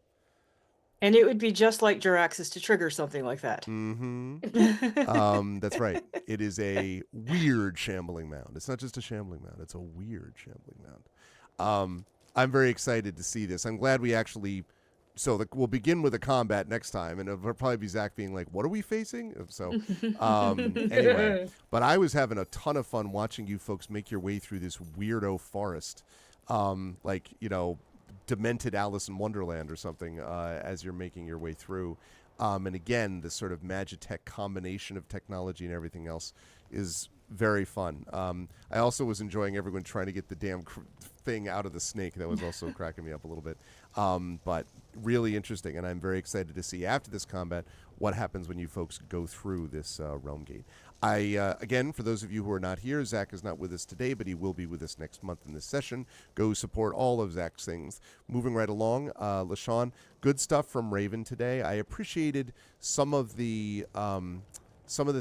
And it would be just like Jaraxxus to trigger something like that. Mm-hmm. That's right. It is a weird shambling mound. It's not just a shambling mound. It's a weird shambling mound. I'm very excited to see this. I'm glad we actually... So we'll begin with a combat next time, and it'll probably be Zach being like, what are we facing? So anyway, but I was having a ton of fun watching you folks make your way through this weirdo forest, demented Alice in Wonderland or something, as you're making your way through. And again, this sort of Magitech combination of technology and everything else is very fun. I also was enjoying everyone trying to get the damn thing out of the snake. That was also cracking me up a little bit. But really interesting, and I'm very excited to see after this combat what happens when you folks go through this Realm Gate. Again, for those of you who are not here, Zach is not with us today, but he will be with us next month in this session. Go support all of Zach's things. Moving right along, LaShawn, good stuff from Raven today. I appreciated some of the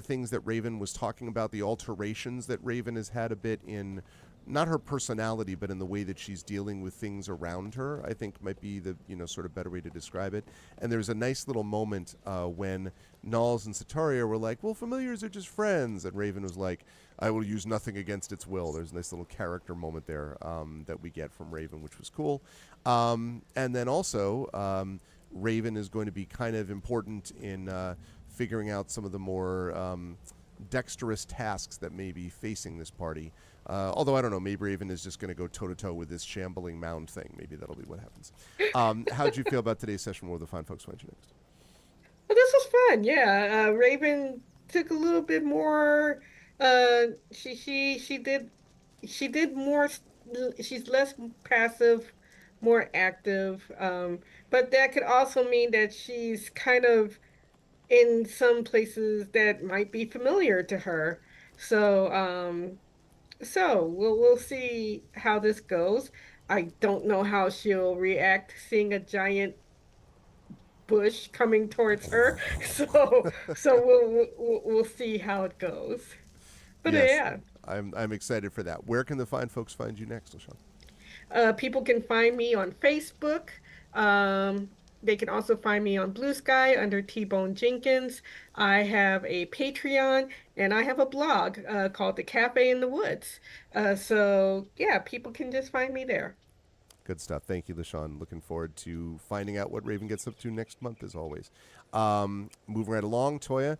things that Raven was talking about, the alterations that Raven has had a bit in, not her personality, but in the way that she's dealing with things around her, I think might be the, sort of better way to describe it. And there's a nice little moment when Nulls and Sataria were like, well, familiars are just friends. And Raven was like, I will use nothing against its will. There's a nice little character moment there that we get from Raven, which was cool. And then also, Raven is going to be kind of important in figuring out some of the more dexterous tasks that may be facing this party. Although, I don't know, maybe Raven is just going to go toe-to-toe with this shambling mound thing. Maybe that'll be what happens. How did you feel about today's session? What will the fine folks find you next? Well, this was fun. Yeah, Raven took a little bit more. She did more. She's less passive, more active. But that could also mean that she's kind of in some places that might be familiar to her. So we'll see how this goes. I don't know how she'll react seeing a giant bush coming towards her. So we'll see how it goes. But Yes, yeah. I'm excited for that. Where can the fine folks find you next, LaShawn? People can find me on Facebook. Um, they can also find me on Blue Sky under T-Bone Jenkins. I have a Patreon and I have a blog called The Cafe in the Woods. So yeah, people can just find me there. Good stuff. Thank you, LaShawn. Looking forward to finding out what Raven gets up to next month, as always. Moving right along, Toya.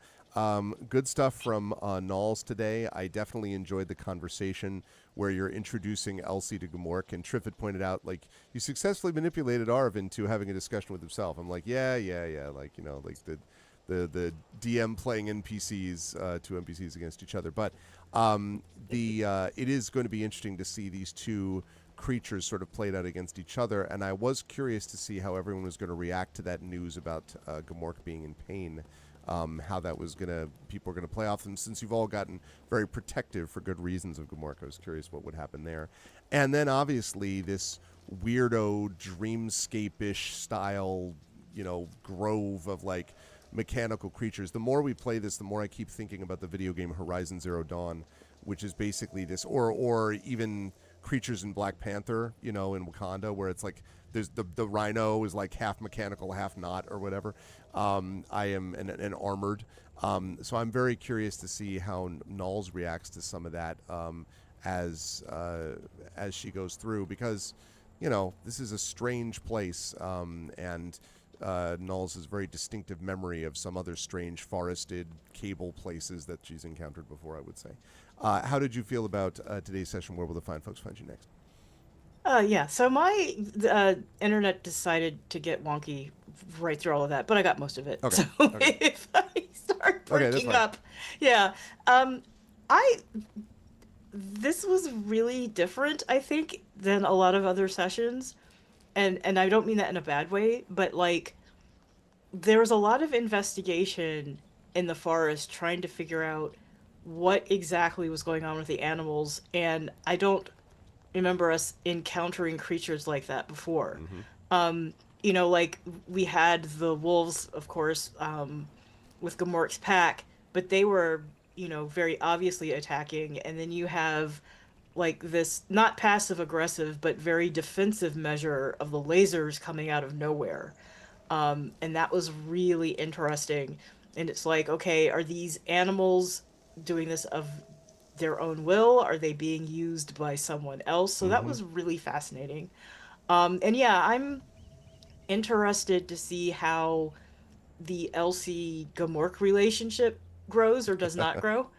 Good stuff from Knowles today. I definitely enjoyed the conversation where you're introducing Elsie to Gamork, and Triff had pointed out, like, you successfully manipulated Arv into having a discussion with himself. I'm like, yeah, like, you know, like the DM playing NPCs, two NPCs against each other. But it is going to be interesting to see these two creatures sort of played out against each other, and I was curious to see how everyone was going to react to that news about Gamork being in pain, how that was people were going to play off them, since you've all gotten very protective for good reasons of Gamork. I was curious what would happen there. And then obviously this weirdo dreamscape-ish style, you know, grove of like mechanical creatures. The more we play this, the more I keep thinking about the video game Horizon Zero Dawn, which is basically this, or even creatures in Black Panther, you know, in Wakanda, where it's like there's the rhino is like half mechanical, half not, or whatever. I am an armored. So I'm very curious to see how Knowles reacts to some of that as she goes through, because, you know, this is a strange place, and Knowles has very distinctive memory of some other strange forested cable places that she's encountered before, I would say. How did you feel about today's session? Where will the fine folks find you next? Yeah, so my internet decided to get wonky right through all of that, but I got most of it. Okay, So okay. if I start Okay, that's breaking fine. up, yeah. I This was really different, I think, than a lot of other sessions. And I don't mean that in a bad way, but like there was a lot of investigation in the forest trying to figure out what exactly was going on with the animals, and I don't remember us encountering creatures like that before. Mm-hmm. You know, like we had the wolves, of course, with Gamork's pack, but they were, you know, very obviously attacking. And then you have like this not passive aggressive, but very defensive measure of the lasers coming out of nowhere. And that was really interesting. And it's like, okay, are these animals doing this of their own will? Are they being used by someone else? So that Mm-hmm. was really fascinating. And yeah, I'm interested to see how the Elsie Gamork relationship grows or does not grow,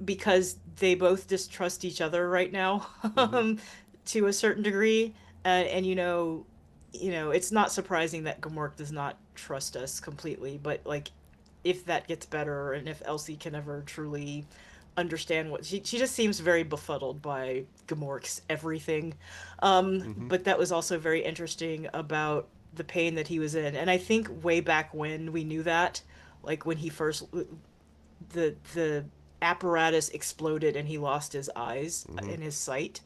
because they both distrust each other right now, Mm-hmm. to a certain degree. And it's not surprising that Gamork does not trust us completely, but like if that gets better and if Elsie can ever truly understand what she just seems very befuddled by Gamork's everything. Mm-hmm. But that was also very interesting about the pain that he was in. And I think way back when we knew that, like when he first the apparatus exploded and he lost his eyes Mm-hmm. and his sight.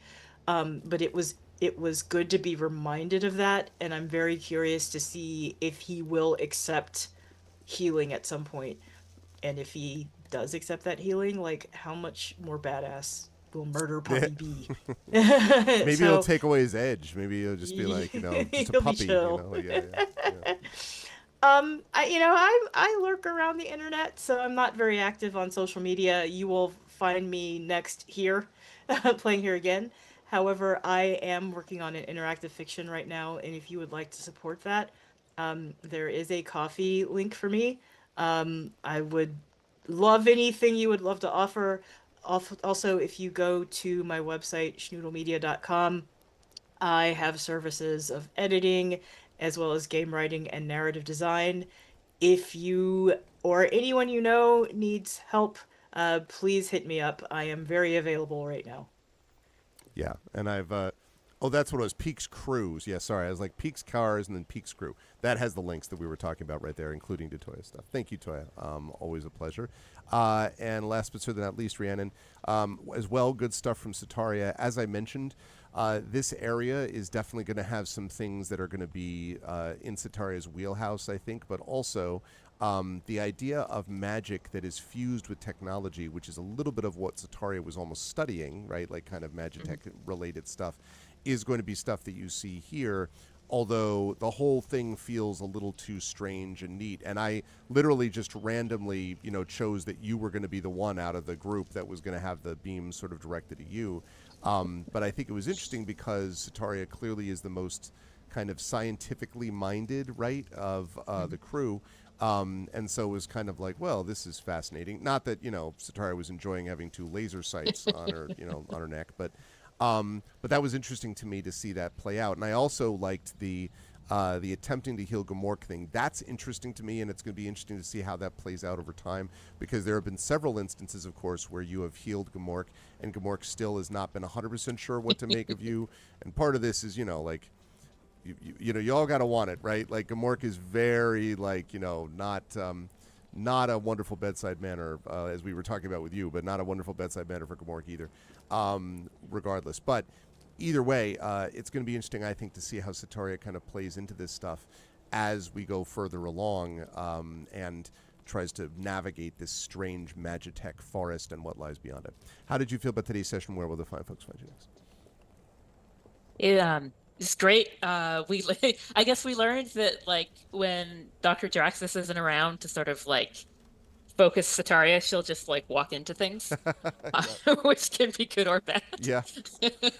But it was good to be reminded of that, and I'm very curious to see if he will accept healing at some point. And if he does accept that healing, like how much more badass will Murder Yeah. Puppy be? Maybe it'll So take away his edge. Maybe it'll just be like, you know, just a he'll be puppy, you chill. know, like, yeah. I lurk around the internet, so I'm not very active on social media. You will find me next here, playing here again. However, I am working on an interactive fiction right now, and if you would like to support that, there is a coffee link for me. I would love anything you would love to offer. Also, if you go to my website, schnoodlemedia.com, I have services of editing as well as game writing and narrative design. If you or anyone you know needs help, please hit me up. I am very available right now. Yeah, and I've oh, that's what it was. Peaks Cruise. Yeah, sorry, I was like Peaks Cars and then Peaks Crew. That has the links that we were talking about right there, including to Toya stuff. Thank you, Toya. Always a pleasure. And last but certainly not least, Rhiannon, as well, good stuff from Sataria. As I mentioned, This area is definitely going to have some things that are going to be in Sataria's wheelhouse, I think, but also the idea of magic that is fused with technology, which is a little bit of what Sataria was almost studying, right? Like kind of magitech related stuff, is going to be stuff that you see here. Although the whole thing feels a little too strange and neat, and I literally just randomly, chose that you were going to be the one out of the group that was going to have the beams sort of directed at you. But I think it was interesting because Sataria clearly is the most kind of scientifically minded, right, of the crew. And so it was kind of like, well, this is fascinating. Not that, Sataria was enjoying having 2 laser sights on her, on her neck, but that was interesting to me to see that play out. And I also liked the attempting to heal Gamork thing. That's interesting to me, and it's going to be interesting to see how that plays out over time, because there have been several instances, of course, where you have healed Gamork, and Gamork still has not been 100% sure what to make of you. And part of this is, like, you all got to want it, right? Like, Gamork is very, like, not a wonderful bedside manner, as we were talking about with you, but not a wonderful bedside manner for Gamork either, regardless. But either way, it's going to be interesting, I think, to see how Sataria kind of plays into this stuff as we go further along and tries to navigate this strange magitech forest and what lies beyond it. How did you feel about today's session? Where will the fine folks find you next? It's great. I guess we learned that like when Dr. Draxus isn't around to sort of like focus Sataria, she'll just like walk into things, which can be good or bad. Yeah,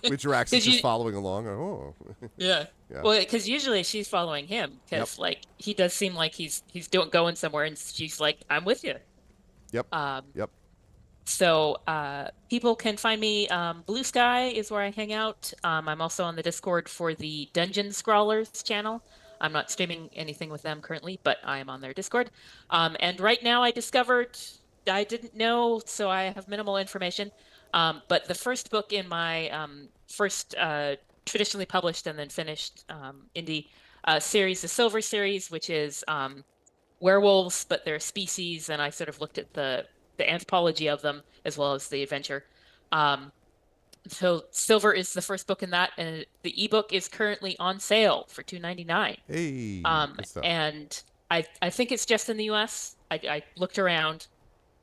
with Drax is just following along. Oh, yeah. Well, because usually she's following him because like he does seem like he's going somewhere, and she's like, "I'm with you." Yep. Yep. So people can find me. Blue Sky is where I hang out. I'm also on the Discord for the Dungeon Scrawlers channel. I'm not streaming anything with them currently, but I am on their Discord. And right now I discovered, I didn't know, so I have minimal information. But the first book in my first traditionally published and then finished indie series, the Silver series, which is werewolves, but they're species, and I sort of looked at the anthropology of them as well as the adventure. So Silver is the first book in that, and the ebook is currently on sale for $2.99. Hey, good stuff. And I think it's just in the US. I looked around,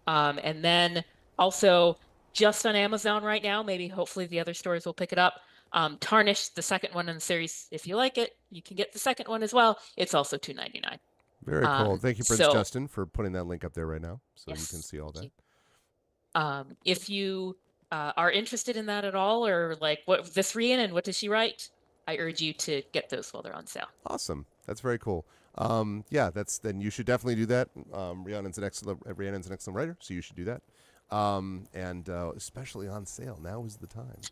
and then also just on Amazon right now. Maybe hopefully the other stores will pick it up. Tarnish, the second one in the series. If you like it, you can get the second one as well. It's also $2.99. Very cool. Thank you, Prince Justin, for putting that link up there right now, so you can see all that. If you are interested in that at all, or like what this Rhiannon, what does she write? I urge you to get those while they're on sale. Awesome. That's very cool. Yeah, then you should definitely do that. Rhiannon's an excellent writer, so you should do that. And especially on sale. Now is the time.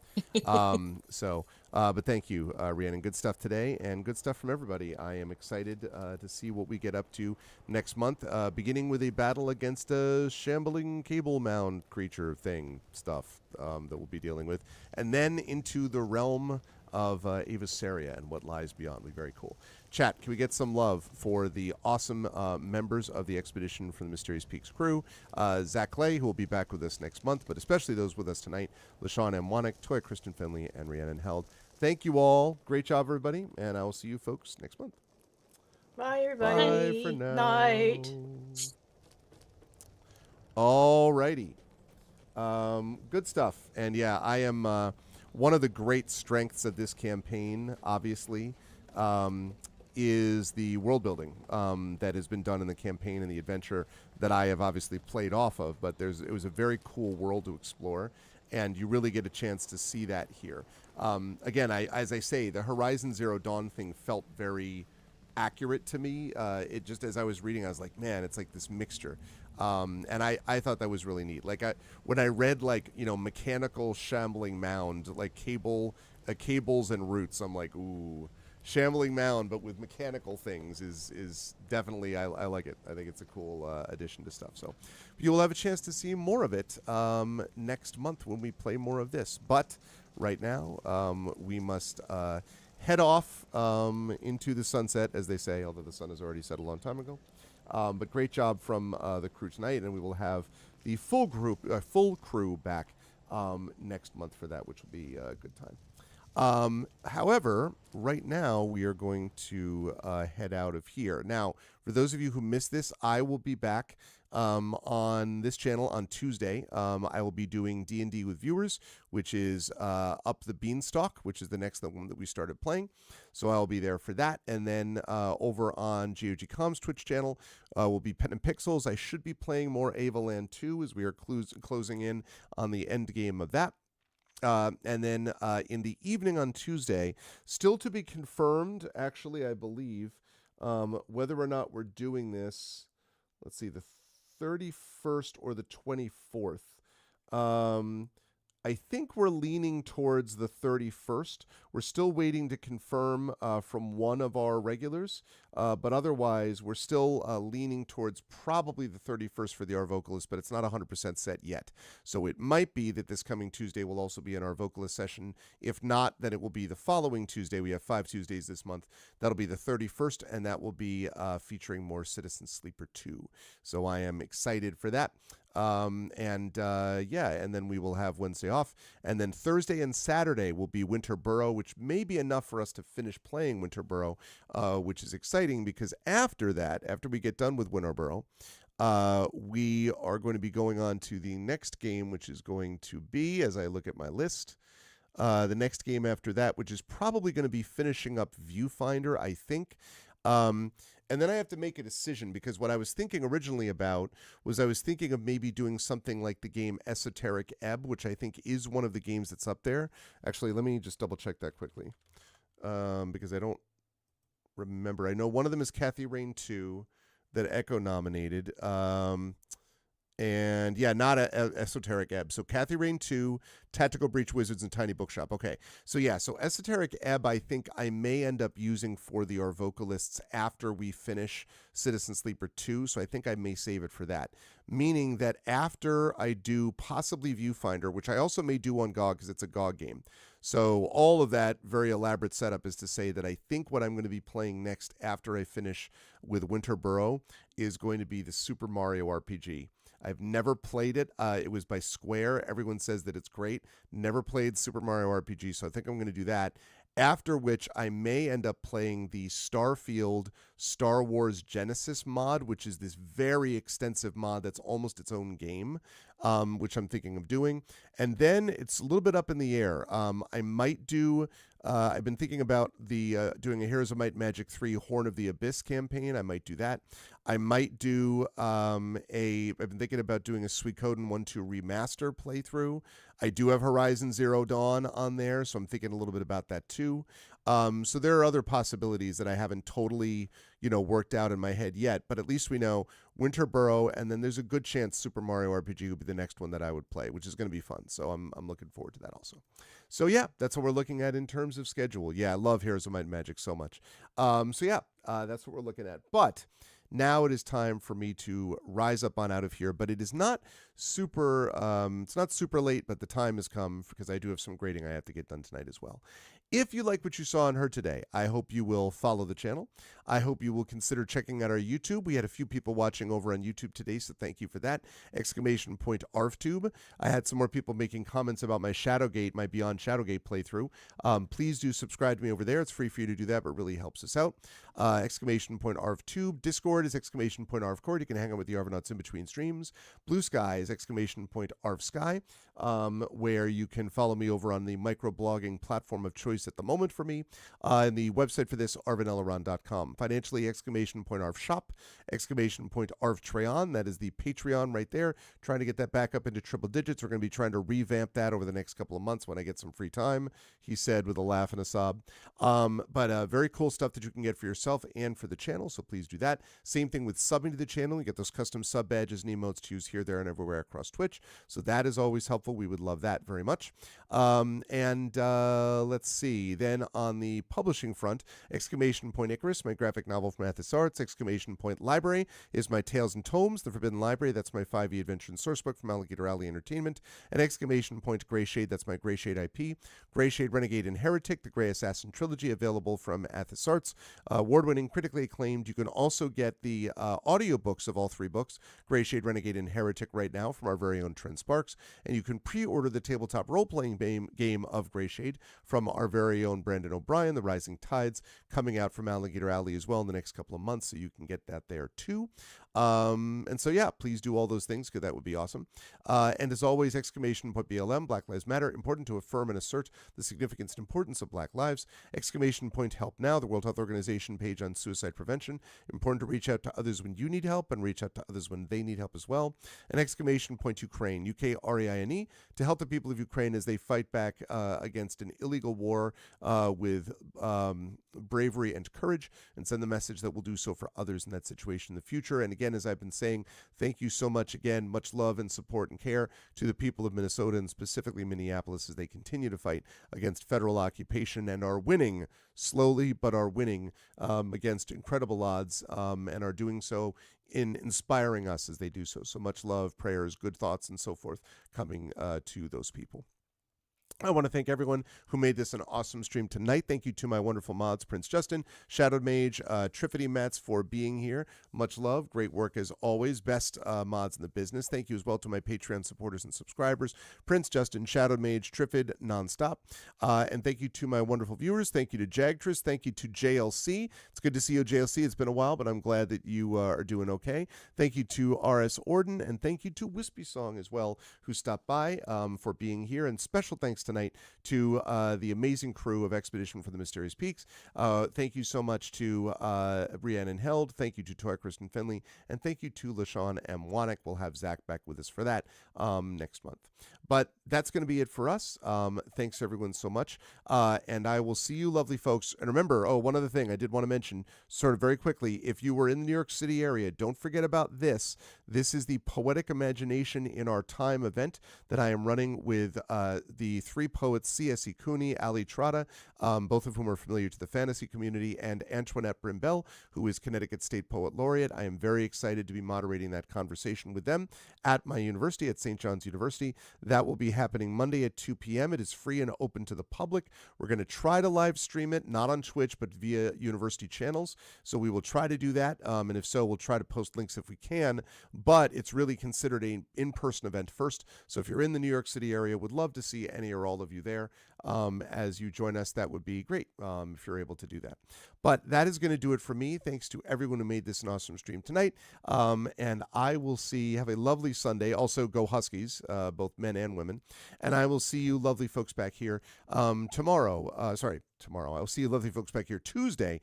But thank you, Rhiannon. Good stuff today, and good stuff from everybody. I am excited to see what we get up to next month, beginning with a battle against a shambling cable mound creature thing stuff that we'll be dealing with, and then into the realm of Avasaria and what lies beyond. Will be very cool. Chat, can we get some love for the awesome members of the expedition from the Mysterious Peaks crew? Zach Clay, who will be back with us next month, but especially those with us tonight, LaShawn M. Wanick, Toya Kristen Finley, and Rhiannon Held. Thank you all. Great job, everybody, and I will see you folks next month. Bye, everybody. Bye for now. Night. All righty. Good stuff. And yeah, I am one of the great strengths of this campaign, obviously, is the world building that has been done in the campaign and the adventure that I have obviously played off of. But it was a very cool world to explore, and you really get a chance to see that here. Again, as I say, the Horizon Zero Dawn thing felt very accurate to me. It just, as I was reading, I was like, man, it's like this mixture. And I thought that was really neat. Like when I read mechanical shambling mound, like cables and roots, I'm like, ooh, shambling mound, but with mechanical things is definitely, I like it. I think it's a cool addition to stuff. So you will have a chance to see more of it next month when we play more of this. But right now, we must head off into the sunset, as they say, although the sun has already set a long time ago. But great job from the crew tonight, and we will have the full crew back next month for that, which will be a good time. However, right now we are going to head out of here. Now, for those of you who missed this, I will be back on this channel on Tuesday. I will be doing D&D with viewers, which is Up the Beanstalk, which is the next one that we started playing. So I'll be there for that. And then over on GOG Comms Twitch channel will be Pen and Pixels. I should be playing more Avaland 2 as we are closing in on the end game of that. And then in the evening on Tuesday, still to be confirmed, actually, I believe, whether or not we're doing this, let's see, the 31st or the 24th. I think we're leaning towards the 31st. We're still waiting to confirm from one of our regulars, but otherwise we're still leaning towards probably the 31st for the Our Vocalist, but it's not 100% set yet. So it might be that this coming Tuesday will also be an Our Vocalist session. If not, then it will be the following Tuesday. We have 5 Tuesdays this month. That'll be the 31st, and that will be featuring more Citizen Sleeper 2. So I am excited for that. And then we will have Wednesday off, and then Thursday and Saturday will be Winterboro, which may be enough for us to finish playing Winterboro, which is exciting because after that, after we get done with Winterboro, we are going to be going on to the next game, which is going to be, as I look at my list, the next game after that, which is probably going to be finishing up Viewfinder, I think. And then I have to make a decision because what I was thinking originally about was I was thinking of maybe doing something like the game Esoteric Ebb, which I think is one of the games that's up there. Actually, let me just double check that quickly because I don't remember. I know one of them is Kathy Rain 2 that Echo nominated. And yeah, not a Esoteric Ebb. So Kathy Rain 2, Tactical Breach Wizards, and Tiny Bookshop. Okay. So yeah, so Esoteric Ebb I think I may end up using for the Our Vocalists after we finish Citizen Sleeper 2. So I think I may save it for that. Meaning that after I do possibly Viewfinder, which I also may do on GOG because it's a GOG game. So all of that very elaborate setup is to say that I think what I'm going to be playing next after I finish with Winterboro is going to be the Super Mario RPG. I've never played it. It was by Square. Everyone says that it's great. Never played Super Mario RPG, so I think I'm going to do that. After which I may end up playing the Starfield Star Wars Genesis mod, which is this very extensive mod that's almost its own game, which I'm thinking of doing. And then it's a little bit up in the air. I might do... I've been thinking about doing a Heroes of Might Magic 3 Horn of the Abyss campaign. I might do that. I might do I've been thinking about doing a Suikoden 1-2 remaster playthrough. I do have Horizon Zero Dawn on there, so I'm thinking a little bit about that too. So there are other possibilities that I haven't totally, worked out in my head yet, but at least we know Winterboro, and then there's a good chance Super Mario RPG would be the next one that I would play, which is going to be fun. So I'm looking forward to that also. So yeah, that's what we're looking at in terms of schedule. Yeah, I love Heroes of Might and Magic so much. That's what we're looking at. But now it is time for me to rise up on out of here. But it is not super. It's not super late, but the time has come because I do have some grading I have to get done tonight as well. If you like what you saw and heard today, I hope you will follow the channel. I hope you will consider checking out our YouTube. We had a few people watching over on YouTube today, so thank you for that. ! ArfTube. I had some more people making comments about my Shadowgate, my Beyond Shadowgate playthrough. Please do subscribe to me over there. It's free for you to do that, but it really helps us out. ! ArfTube. Discord is ! ArfCord. You can hang out with the Arvanauts in between streams. Blue Sky is ! ArfSky, where you can follow me over on the microblogging platform of choice at the moment for me. And the website for this, arvaneleron.com. Financially, ! ArfShop, ! ArfTrayon. That is the Patreon right there. Trying to get that back up into triple digits. We're going to be trying to revamp that over the next couple of months when I get some free time, he said with a laugh and a sob. But very cool stuff that you can get for yourself and for the channel, so please do that. Same thing with subbing to the channel. You get those custom sub badges and emotes to use here, there, and everywhere across Twitch. So that is always helpful. We would love that very much. Let's see. Then on the publishing front, ! Icarus, my graphic novel from Athos Arts. ! Library is my Tales and Tomes, The Forbidden Library. That's my 5e adventure and sourcebook from Alligator Alley Entertainment. And ! Gray Shade, that's my Gray Shade IP. Gray Shade Renegade and Heretic, the Gray Assassin Trilogy, available from Athos Arts. Award-winning, critically acclaimed. You can also get the audiobooks of all 3 books, Gray Shade, Renegade, and Heretic, right now from our very own Trent Sparks. And you can pre-order the tabletop role-playing game of Gray Shade from our very very own Brandon O'Brien, The Rising Tides, coming out from Alligator Alley as well in the next couple of months, so you can get that there too. And so, yeah, please do all those things because that would be awesome. And as always, BLM, Black Lives Matter, important to affirm and assert the significance and importance of Black lives. Help Now, the World Health Organization page on suicide prevention. Important to reach out to others when you need help and reach out to others when they need help as well. And Ukraine, Ukraine, to help the people of Ukraine as they fight back against an illegal war with bravery and courage, and send the message that we'll do so for others in that situation in the future. And again, as I've been saying, thank you so much again. Much love and support and care to the people of Minnesota and specifically Minneapolis as they continue to fight against federal occupation and are winning slowly, but are winning against incredible odds and are doing so in inspiring us as they do so. So much love, prayers, good thoughts, and so forth coming to those people. I want to thank everyone who made this an awesome stream tonight. Thank you to my wonderful mods, Prince Justin, Shadowed Mage, Triffity Mats for being here. Much love. Great work as always. Best mods in the business. Thank you as well to my Patreon supporters and subscribers, Prince Justin, Shadowed Mage, Triffid, Nonstop. And thank you to my wonderful viewers. Thank you to Jagtris. Thank you to JLC. It's good to see you, JLC. It's been a while, but I'm glad that you are doing okay. Thank you to RS Orden, and thank you to Wispy Song as well, who stopped by for being here. And special thanks tonight to the amazing crew of Expedition for the Mysterious Peaks. Thank you so much to Rhiannon Held. Thank you to Toy Kristen Finley. And thank you to LaShawn M. Wanick. We'll have Zach back with us for that next month. But that's going to be it for us. Thanks, everyone, so much. And I will see you, lovely folks. And remember, one other thing I did want to mention, sort of very quickly, if you were in the New York City area, don't forget about this. This is the Poetic Imagination in Our Time event that I am running with the three poets, C.S.E. Cooney, Ali Trotta, both of whom are familiar to the fantasy community, and Antoinette Brimbell, who is Connecticut State Poet Laureate. I am very excited to be moderating that conversation with them at my university, at St. John's University. That will be happening Monday at 2 p.m. It is free and open to the public. We're going to try to live stream it, not on Twitch, but via university channels. So we will try to do that. And if so, we'll try to post links if we can. But it's really considered an in-person event first. So if you're in the New York City area, would love to see any or all of you there as you join us. That would be great if you're able to do that. But that is going to do it for me. Thanks to everyone who made this an awesome stream tonight. And I will have a lovely Sunday. Also, go Huskies, both men and women. And I will see you lovely folks back here tomorrow. I'll see you lovely folks back here Tuesday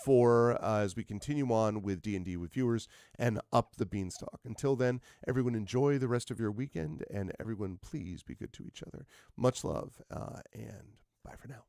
for as we continue on with D&D with viewers and Up the Beanstalk. Until then, everyone enjoy the rest of your weekend, and everyone please be good to each other. Much love, and bye for now.